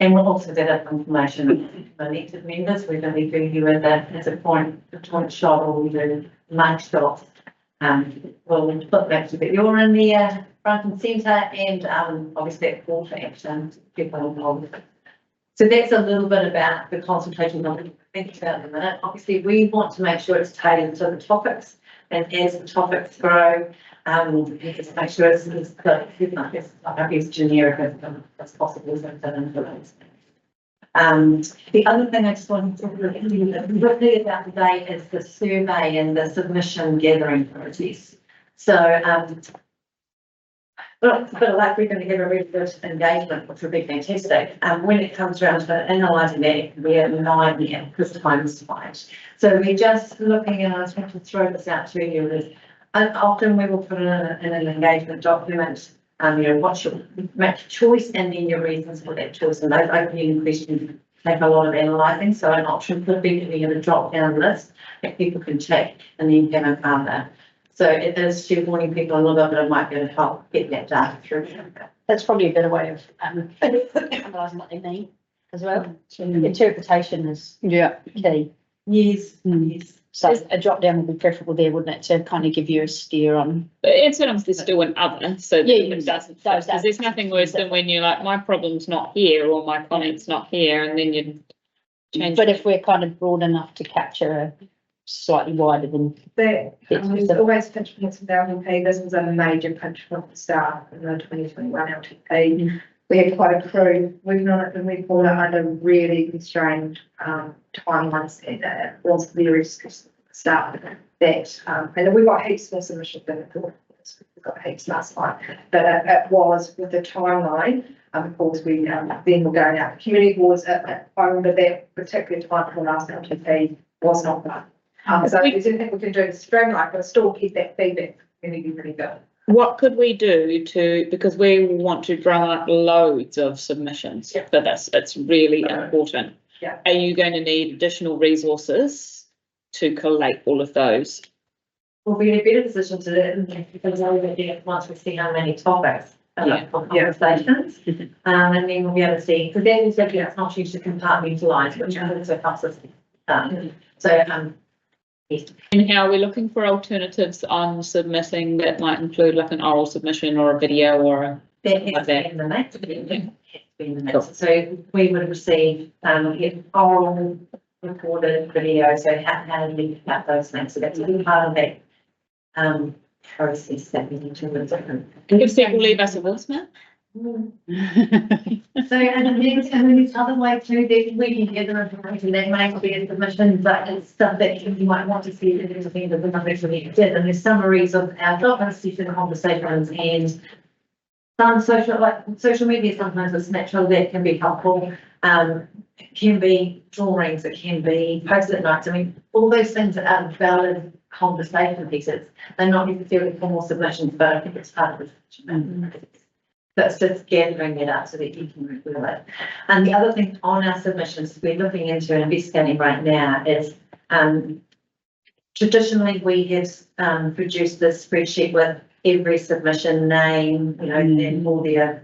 S16: And we'll also set up information for elected members, whether we do you as a point shot or we do mug shots. We'll put that to that you're in the front and centre, and obviously that call to action, people involved. So that's a little bit about the consultation that we're thinking about in a minute. Obviously, we want to make sure it's tailored to the topics, and as the topics grow, we just make sure it's as generic as possible. The other thing I just wanted to talk quickly about today is the survey and the submission gathering process. So, but like we're going to have a really good engagement, which would be fantastic. When it comes around to analysing that, it can be a nightmare because time is tight. So we're just looking, and I was going to throw this out to you, is and often we will put in an engagement document, what's your make your choice and then your reasons for that choice. And those opening questions take a lot of analysing. So an option could be giving it a drop down list that people can check and then have an answer. So it is warning people a little bit, but it might be able to help get that data through.
S1: That's probably a better way of analysing what they mean as well. So interpretation is key.
S16: Yes, yes.
S1: So a drop down would be preferable there, wouldn't it, to kind of give you a steer on.
S7: But it's sometimes there's still an other, so that
S1: Yeah,
S7: it doesn't, because there's nothing worse than when you're like, my problem's not here, or my comment's not here, and then you change.
S1: But if we're kind of broad enough to capture a slightly wider than.
S12: It's always pinch points with LTP. This was a major pinch point for staff in the 2021 LTP. We had quite a crew working on it, and we pulled it under really constrained timelines, and it was very stressful for staff. That and then we got heaps more submissions than we thought. We got heaps last night, but it was with the timeline. Of course, we then were going out to community boards. I remember that particular time for last LTP was not done. So we didn't think we could do the streamline, but still keep that feedback really, really good.
S7: What could we do because we want to draw up loads of submissions for this, it's really important.
S12: Yeah.
S7: Are you going to need additional resources to collate all of those?
S16: We'll be in a better position to do it because once we see how many topics conversations, and then we'll be able to see, because then it's not usually compartmentalised, which also helps us.
S7: And how are we looking for alternatives on submitting that might include like an oral submission or a video or a?
S16: That has to be in the mix. Cool. So we would receive oral recorded video, so how do you about those things? So that's a big part of that process that we need to look at.
S7: If people leave us a voicemail.
S16: So and then this other way too, that we can get the information that might be a submission, but it's stuff that you might want to see that is a thing that we're not actually did, and there's summaries of our document session conversations and some social media. Sometimes it's natural that can be helpful. It can be drawings, it can be post-it notes. I mean, all those things are valid conversation pieces. They're not necessarily formal submissions, but I think it's part of the that's just gathering it up so that you can review it. And the other thing on our submissions we're looking into and investigating right now is traditionally we have produced this spreadsheet with every submission name, and all the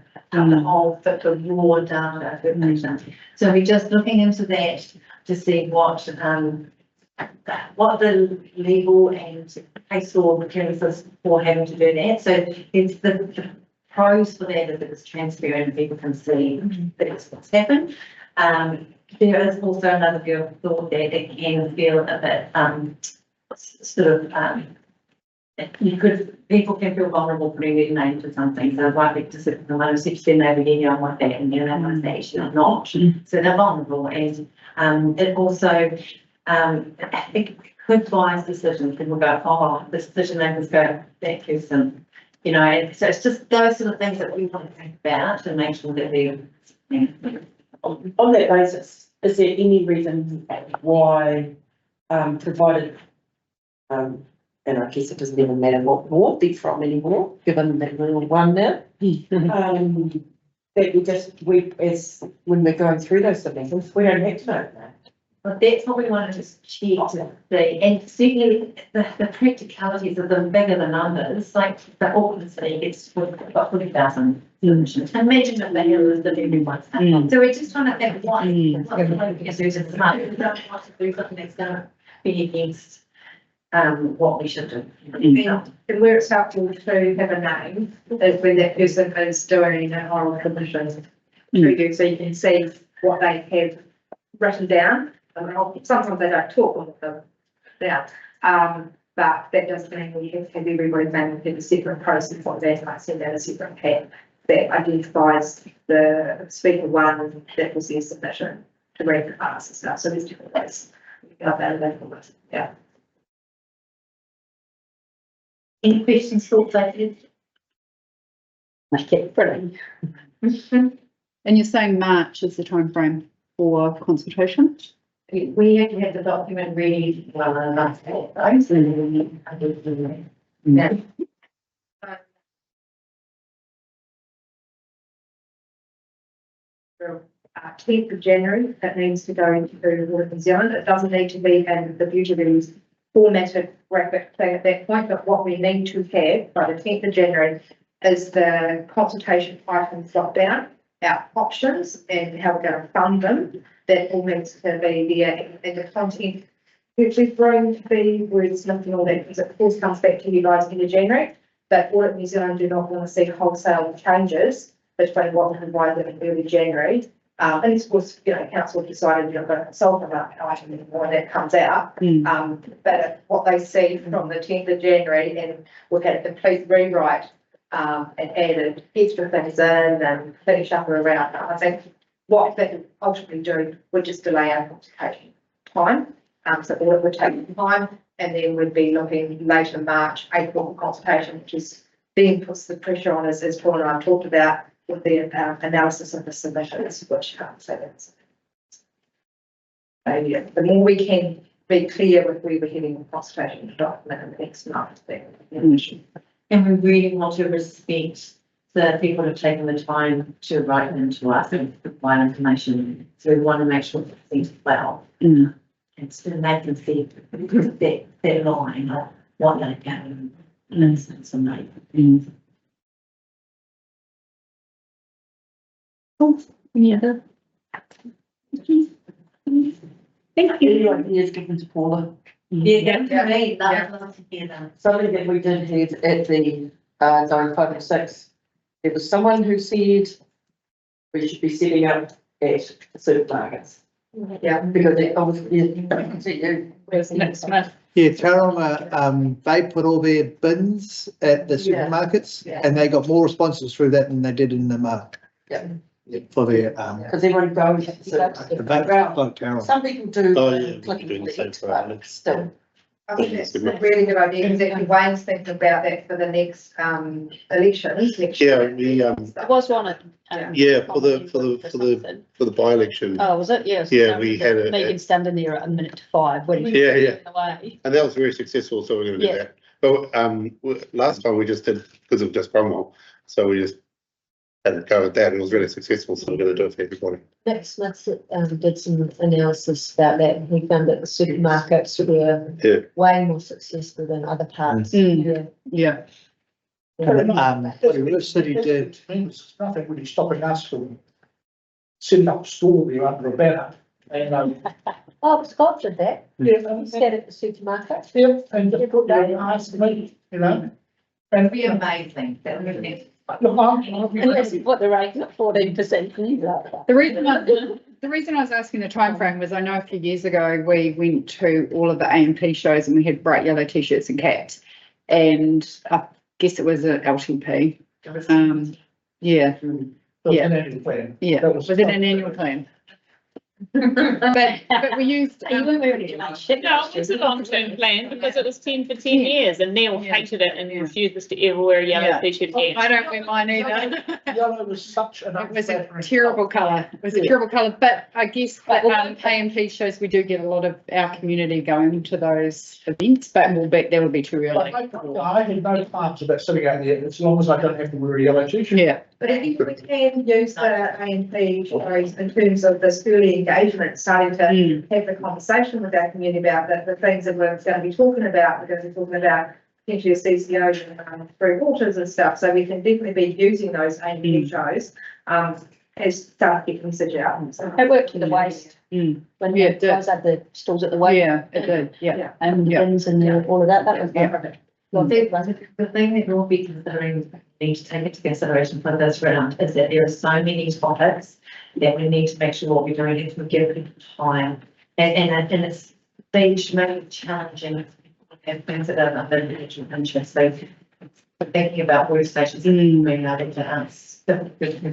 S16: whole the raw data. So we're just looking into that to see what the legal and case law mechanisms for having to do that. So it's the pros for that is that it's transparent and people can see that it's what's happened. There is also another view of thought that it can feel a bit people can feel vulnerable putting their name to something. So I think to sit in the 60% over here, I want that, and then I want that actually I'm not. So they're vulnerable, and it also it could bias decisions. People go, oh, the decision makers go that person. So it's just those sort of things that we want to think about and make sure that they're.
S6: On that basis, is there any reason why, provided, and I guess it doesn't even matter what board they're from anymore, given that we're all one now, that when we're going through those submissions, we don't have to know that.
S16: But that's what we want to just check to see, and certainly the practicalities of the bigger the numbers, like the Auckland City gets about 40,000 submissions. Imagine if they have the everyone. So we're just trying to think what we can do to smart. We don't want to do something that's going to be against what we should do.
S12: And where it's helpful to have a name is when that person is doing an oral submission to you, so you can see what they have written down. Sometimes they don't talk with them down, but that doesn't mean we have to have everybody's name within a separate process like that. I send out a separate pad that identifies the speaker one that was their submission to read the class and stuff. So there's different ways. Yeah.
S5: Any questions, thoughts, ideas?
S1: Make it pretty.
S2: And you're saying March is the timeframe for consultation?
S16: We actually had the document ready, well, last day, right? So we had to do that.
S12: Yeah. 10th of January, that needs to go into the Water New Zealand. It doesn't need to be in the beauty rooms formatted graphic thing at that point, but what we need to have by the 10th of January is the consultation items drop down, our options and how we're going to fund them. That all needs to be there and the content which we've grown to be wordsmith and all that, because it of course comes back to you guys in January. But Audit New Zealand do not want to see wholesale changes between what we provide them in early January. And of course, you know, council decided you're going to consult about an item when that comes out. But what they see from the 10th of January, and we've had a complete rewrite and added extra things in and finish up around. I think what that would ultimately do would just delay our consultation time. So audit would take time, and then we'd be looking later March, April consultation, which is then puts the pressure on us, as Paul and I have talked about, with the analysis of the submissions, which so that's. Yeah, the more we can be clear with where we're heading with consultation document in the next month,
S16: And we really want to respect the people who have taken the time to write them to us and provide information. So we want to make sure that things well. And so they can see that line of what they're going
S1: Any other?
S6: Thank you. Any ideas given to Paula? Something that we did have at the, zone 5 and 6, there was someone who said we should be setting up at supermarkets. Yeah, because they obviously, you can see you.
S7: Nick Smith.
S3: Yeah, Tauranga, they put all their bins at the supermarkets and they got more responses through that than they did in the mark. For their,
S6: because everyone goes to the
S3: supermarket.
S6: Some people do. Click and collect, but still.
S12: I think that's a really good idea, because actually Wayne's thinking about that for the next elections next year.
S17: Yeah, we
S1: There was one at.
S17: for the by-election.
S1: Oh, was it? Yes.
S17: Yeah, we had a-
S1: Megan standing there at a minute to 5. When
S17: Away. And that was very successful, so we're gonna do that. But last time we just did, because of just Cromwell, so we just had a go at that, and it was really successful, so we're gonna do it for everybody.
S14: Nick Smith did some analysis about that, and he found that the supermarkets were way more successful than other parts.
S2: Yeah.
S11: The city did. There's nothing really stopping us from setting up a store there under a banner. And,
S14: Oh, Scott did that.
S11: Yeah.
S14: He stayed at the supermarket.
S11: Yeah, and they asked me, you know. And
S16: It'd be amazing. That would be.
S1: Unless what the rate at 14%.
S2: The reason I was asking the time frame was I know a few years ago we went to all of the AMP shows and we had bright yellow t-shirts and caps, and I guess it was an LTP. Yeah. Was it an annual plan? But we used.
S7: No, it was a long-term plan because it was 10 for 10 years, and Neil hated it and refused us to ever wear a yellow t-shirt again.
S2: I don't wear mine either.
S11: Yellow was such an.
S2: It was a terrible colour. It was a terrible colour, but I guess that AMP shows we do get a lot of our community going to those events, but that would be too early.
S11: I had no plans about sitting out there as long as I don't have to wear a yellow t-shirt.
S2: Yeah.
S12: But I think we can use the AMP shows in terms of this early engagement, starting to have the conversation with our community about the things that we're going to be talking about. We're going to be talking about potentially CCOs and free waters and stuff. So we can definitely be using those AMP shows as start to get message out. So
S1: it worked with the waste. When you guys had the stalls at the waste.
S2: Yeah, it did. Yeah.
S1: And the bins and all of that. That was perfect.
S16: The thing that we'll be considering, need to take into consideration for this round is that there are so many topics that we need to make sure what we're doing is we give people time. And it's been really challenging and things that are of individual interest. So thinking about workstations and being able to answer.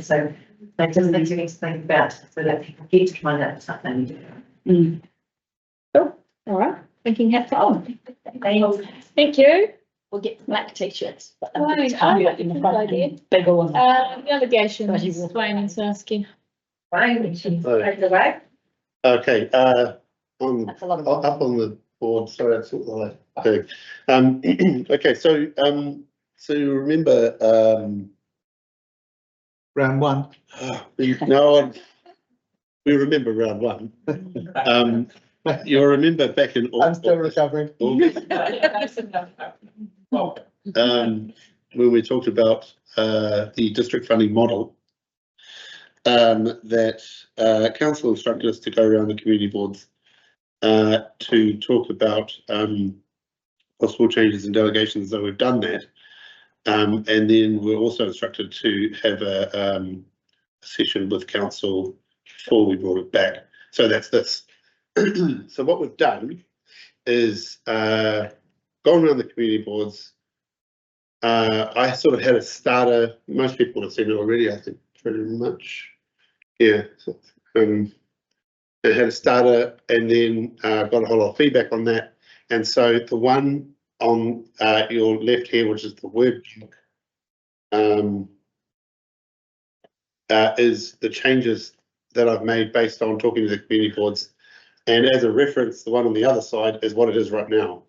S16: So they just need to think about so that people get to find out something they need to do.
S7: Cool. All right. Thinking hats on. Thank you.
S1: we'll get black t-shirts. But
S7: Right,
S1: they'll be tiny
S7: I
S1: in the
S7: think
S1: front
S7: idea.
S1: and bigger ones.
S7: Delegations, Wayne and Saskia.
S6: Take it away.
S17: Okay, on,
S1: That's a lot of.
S17: up on the board, sorry, that's what I heard. Okay, so remember,
S3: Round one.
S17: we remember round one. You'll remember back in.
S3: I'm still recovering.
S17: When we talked about the district funding model, that council instructed us to go around the community boards to talk about possible changes in delegations. So we've done that, and then we're also instructed to have a session with council before we brought it back. So that's this. So what we've done is gone around the community boards. I sort of had a starter. Most people have seen it already, I think, pretty much. Yeah. So, I had a starter and then got a whole lot of feedback on that. And so the one on your left here, which is the workbook, is the changes that I've made based on talking to the community boards. And as a reference, the one on the other side is what it is right now.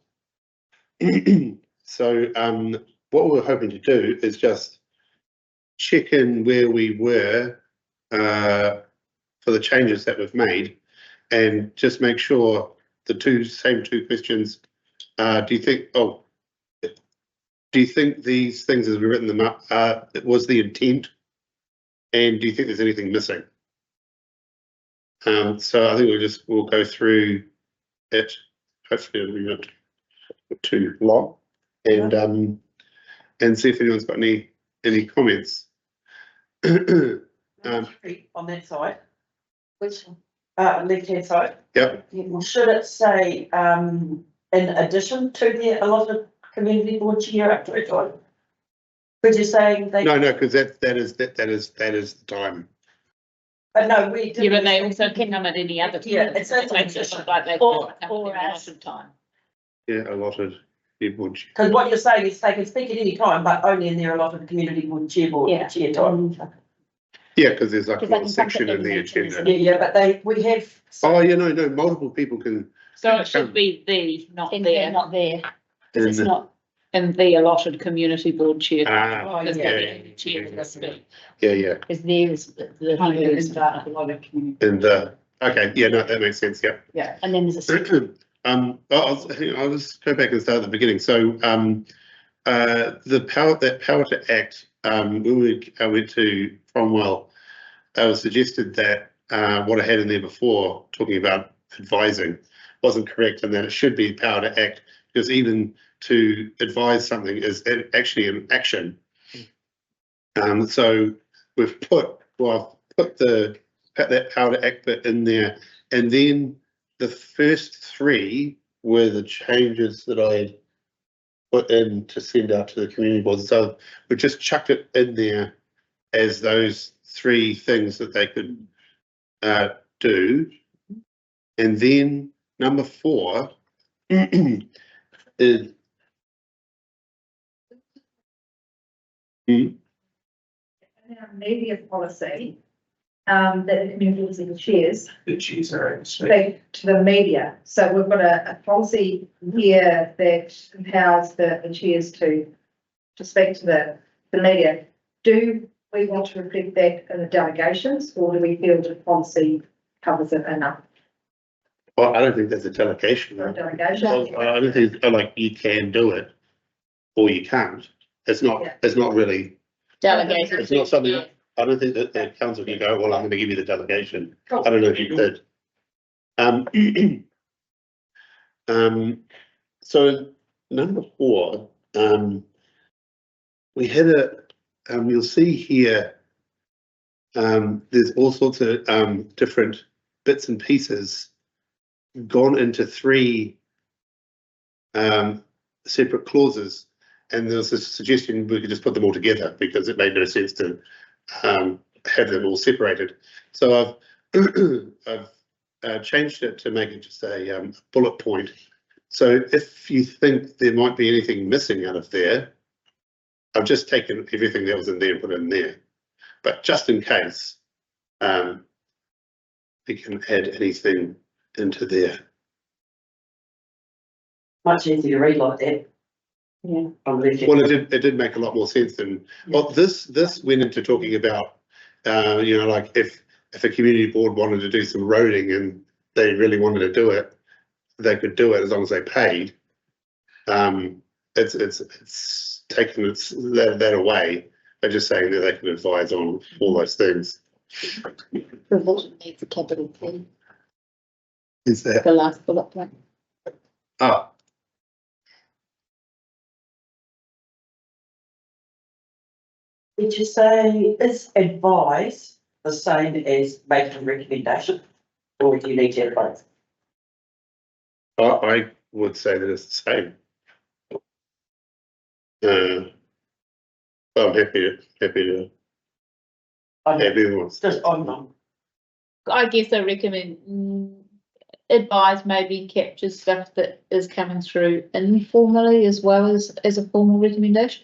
S17: So what we're hoping to do is just check in where we were for the changes that we've made, and just make sure the same two questions. Do you think these things as we've written them up was the intent, and do you think there's anything missing? So I think we'll go through it. Hopefully it'll be not too long, and see if anyone's got any comments.
S6: On that side.
S1: Which one?
S6: Left-hand side.
S17: Yep.
S6: Should it say, in addition to the allotted community board chair up to a time? Could you say they?
S17: No, because that is the time.
S6: But no, we did.
S7: Yeah, but they also can come at any other time.
S6: Yeah, it says
S7: Like they
S1: Or
S7: at some time.
S17: Yeah, allotted board chair.
S6: Because what you're saying is they can speak at any time, but only in their allotted community board chair chair time.
S17: Yeah, because there's like a
S1: Because they
S17: little
S1: can
S17: section
S1: come
S17: in
S1: to
S17: the
S1: any
S17: agenda.
S1: meeting.
S6: Yeah, but we have.
S17: Oh, yeah, no, multiple people can.
S7: So it should be the, not
S1: Then they're
S7: there,
S1: not there. 'Cause it's
S17: in-
S1: not.
S7: and the allotted community board chair.
S17: Ah,
S7: There's
S6: yeah.
S7: gotta be a chair for this bit.
S17: yeah,
S1: Because there is the.
S17: okay, yeah, no, that makes sense, yeah.
S1: Yeah. And then there's a.
S17: I'll just go back and start at the beginning. So, the power to act, when we went to Cromwell, it was suggested that, what I had in there before, talking about advising, wasn't correct, and that it should be power to act, because even to advise something is actually an action. So we've put that power to act bit in there, and then the first three were the changes that I had put in to send out to the community boards. So we just chucked it in there as those three things that they could do. And then number 4 is
S8: Media policy, that the community boards chairs
S4: The cheese are.
S8: speak to the media. So we've got a policy here that empowers the chairs to speak to the media. Do we want to reflect that in the delegations, or do we feel the policy covers it enough?
S17: well, I don't think there's a delegation.
S8: For a
S17: I
S8: delegation?
S17: don't think like you can do it or you can't. It's not really,
S7: Delegated.
S17: it's not something, I don't think that the council can go, well, I'm going to give you the delegation. I don't know if you did. So number 4, we had you'll see here, there's all sorts of different bits and pieces gone into 3 separate clauses, and there was a suggestion we could just put them all together because it made no sense to have them all separated. So I've changed it to make it just a bullet point So if you think there might be anything missing out of there, I've just taken everything that was in there and put it in there. But just in case, we can add anything into there.
S6: Much easier to read like that.
S14: Yeah.
S17: Well, it did make a lot more sense than, well, this went into talking about, you know, like if a community board wanted to do some roading and they really wanted to do it, they could do it as long as they paid. It's taken that away by just saying that they can advise on all those things.
S1: Provision needs a capital P.
S17: Is that?
S1: The last bullet point.
S17: Ah.
S6: Did you say is advise the same as making a recommendation, or do you need to advise?
S17: I would say that it's the same. I'm happy to. Everyone's.
S6: Just on.
S7: I guess I recommend advise maybe captures stuff that is coming through informally as well as a formal recommendation.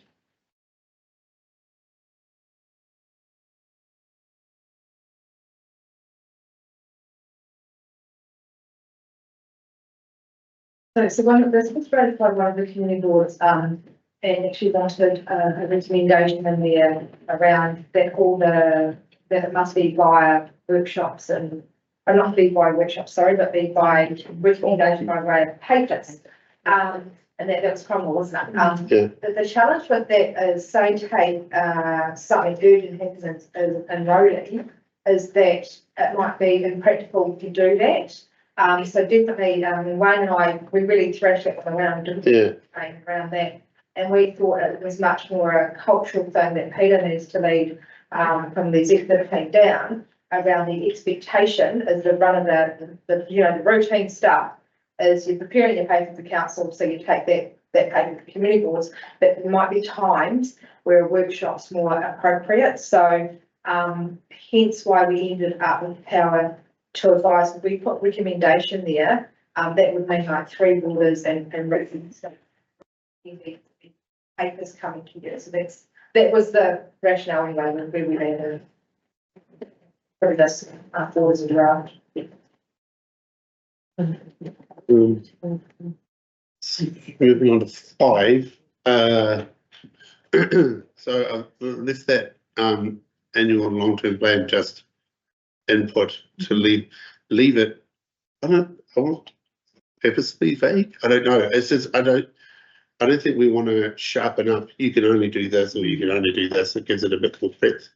S14: So one of this was raised by one of the community boards, and actually wanted a recommendation in there around that that it must be via workshops and, or not be via workshops, sorry, but be by recommendation by way of papers. And that was Cromwell, wasn't it? The challenge with that is, say, take something urgent happens in roading, is that it might be impractical to do that. So definitely, Wayne and I, we really thrashed it around that. And we thought it was much more a cultural thing that Peter needs to lead from the executive team down around the expectation is the run of the routine stuff is you're preparing your paper for council, so you take that paper to community boards, but there might be times where a workshop's more appropriate. So hence why we ended up with power to advise. We put recommendation there. That would mean like 3 orders and reference papers coming together. So that was the rationale anyway, where we landed for this forwards and draft.
S17: Moving on to 5. So left that annual and long-term plan just input to leave it. I want purposely vague. I don't know. It's just I don't think we want to sharpen up. You can only do this, or you can only do this. It gives it a bit more breadth.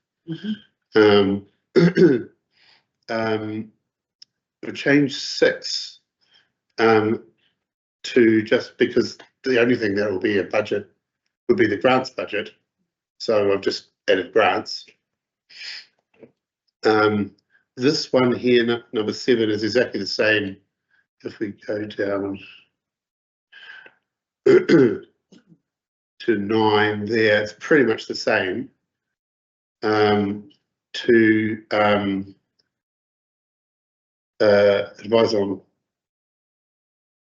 S17: We change 6 to just because the only thing that will be a budget would be the grants budget. So I've just added grants. This one here, number 7, is exactly the same. If we go down to 9 there, it's pretty much the same. To advise on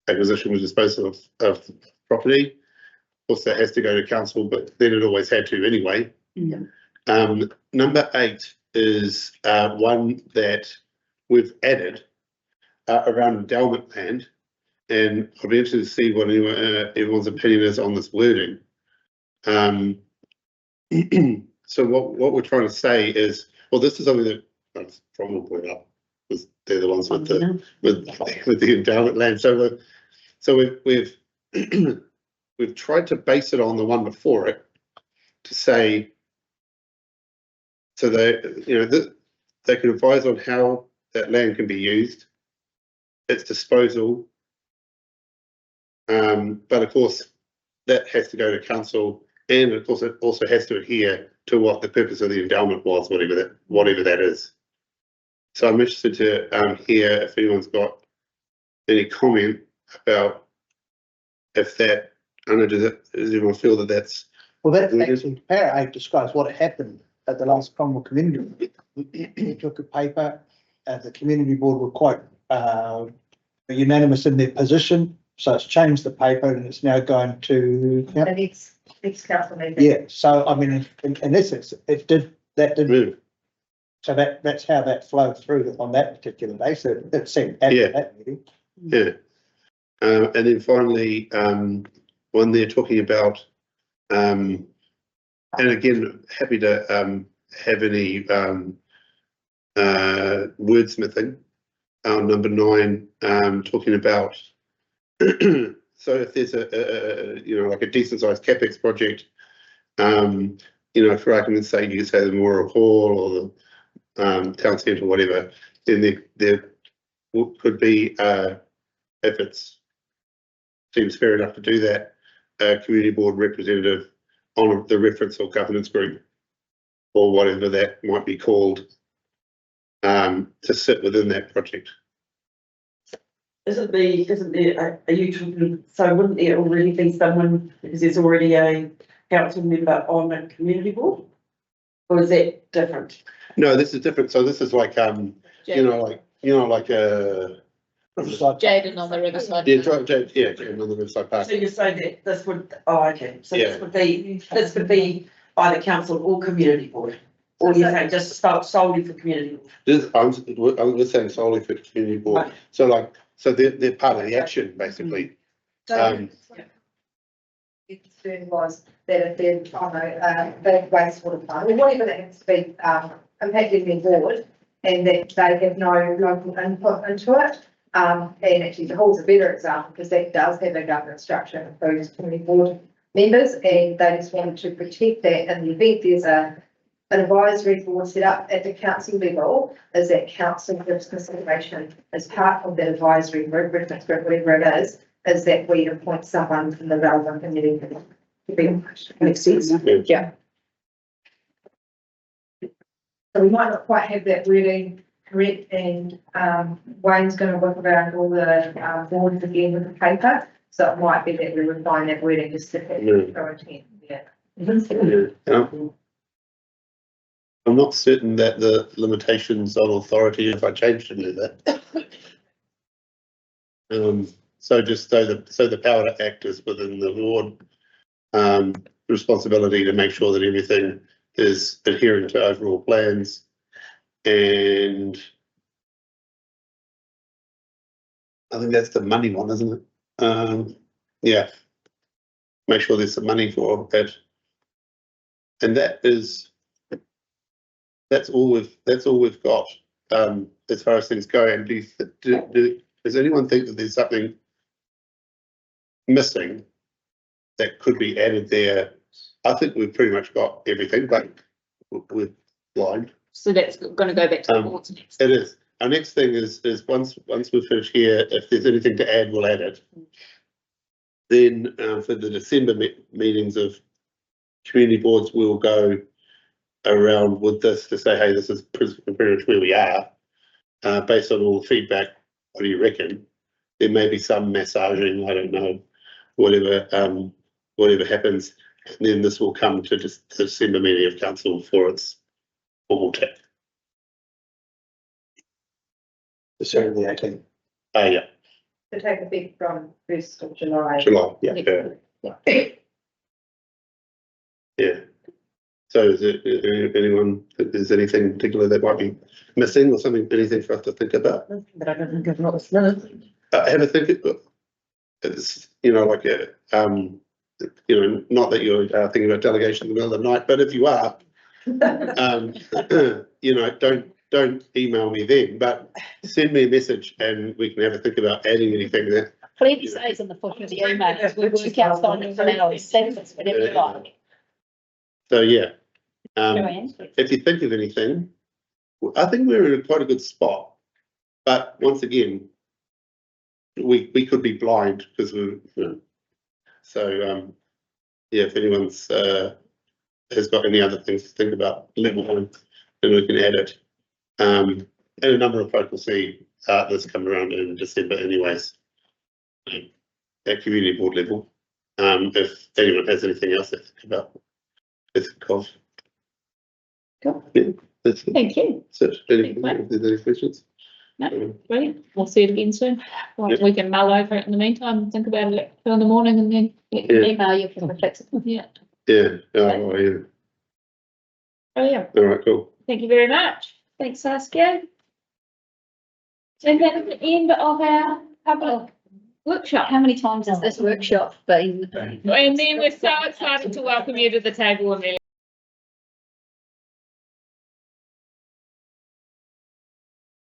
S17: acquisition or disposal of property. Of course, that has to go to council, but then it always had to anyway. Number 8 is one that we've added around endowment land, and I'll be interested to see what everyone's opinion is on this wording. So what we're trying to say is, well, this is something that Cromwell brought up, because they're the ones with the endowment land. So we've we've tried to base it on the one before it to say, so they can advise on how that land can be used, its disposal, but of course that has to go to council, and of course it also has to adhere to what the purpose of the endowment was, whatever that is. So I'm interested to hear if anyone's got any comment about if that, I don't know, does everyone feel that that's...
S3: Well, that actually, Para 8 describes what happened at the last Cromwell community. We took a paper, the community board were quite unanimous in their position. So it's changed the paper and it's now going to,
S12: The next council meeting.
S3: yeah, so I mean, in essence, it did, that did. So that's how that flowed through on that particular day, so it seemed after that meeting.
S17: Yeah. And then finally, when they're talking about, and again, happy to have any wordsmithing. Number 9, talking about so if there's a you know, like a decent sized capex project, you know, for argument's sake, you could say the Memorial Hall or the town centre or whatever, then there could be if it's seems fair enough to do that, a community board representative on the reference or governance group or whatever that might be called, to sit within that project.
S6: Isn't there, are you talking, so wouldn't there already be someone, because there's already a council member on a community board? Or is that different?
S17: No, this is different. So this is like, you know, like a.
S7: Jaden on the Riverside.
S17: Yeah, Jaden on the Riverside Park.
S6: So you're saying that this would, oh, okay, so
S17: Yeah.
S6: this would be either council or community board? Or you say just start solely for community?
S17: I'm saying solely for community board.
S6: Right.
S17: So they're part of the action, basically.
S12: The concern was that if they're on the wastewater plant, or whatever that has to be, impacting their board, and that they have no local input into it. And actually the hall's a better example, because that does have a governance structure and includes community board members, and they just wanted to protect that in the event there's an advisory board set up at the council level, is that council gives consideration as part of that advisory group, reference group, whatever it is that we appoint someone from the relevant committee. Makes sense.
S2: Yeah.
S12: So we might not quite have that wording correct, and Wayne's going to work around all the boards again with the paper, so it might be that we refine that wording just to fit our intent. Yeah.
S17: I'm not certain that the limitations of authority, if I changed to do that. So just so the power to act is within the board, responsibility to make sure that everything is adhering to overall plans, and I think that's the money one, isn't it? Yeah, make sure there's some money for that, and that's all we've got as far as things go. And does anyone think that there's something missing that could be added there? I think we've pretty much got everything, but we're blind.
S7: So that's going to go back to the boards next.
S17: It is. Our next thing is once we finish here, if there's anything to add, we'll add it. Then for the December meetings of community boards, we'll go around with this to say, hey, this is pretty much where we are. Based on all the feedback, what do you reckon? There may be some massaging, I don't know, whatever happens. And then this will come to the December meeting of council for its formal tap.
S3: December the 18th.
S17: Yeah.
S12: To take effect from 1st of July.
S17: Yeah. So is there anyone, is anything particular that might be missing or something, anything for us to think about?
S6: But I don't think I've not listened.
S17: Have a think. It's, you know, like a, you know, not that you're thinking about delegation in the middle of the night, but if you are, you know, don't email me then, but send me a message and we can have a think about adding anything there.
S1: Plenty stays in the footer of the email. We work out something for hours, sentence, whatever you like.
S17: So yeah, if you think of anything, I think we're in quite a good spot. But once again, we could be blind because we. So yeah, if anyone's has got any other things to think about, let me know, and we can add it. And a number of folk will see this come around in December, anyways, at community board level. If anyone has anything else to think about. Cool.
S1: Cool.
S17: Yeah, that's it.
S1: Thank you.
S17: So, if there's any questions?
S7: No, brilliant. We'll see it again soon. Right, we can mull over it in the meantime, think about it in the morning and then.
S1: Email you for the flexible.
S7: Yeah.
S17: Yeah, oh, yeah,
S7: Brilliant.
S17: all right, cool.
S7: Thank you very much. Thanks, Saskia. So that's the end of our public workshop.
S1: How many times has this workshop been?
S7: And then we're so excited to welcome you to the table, Amelia.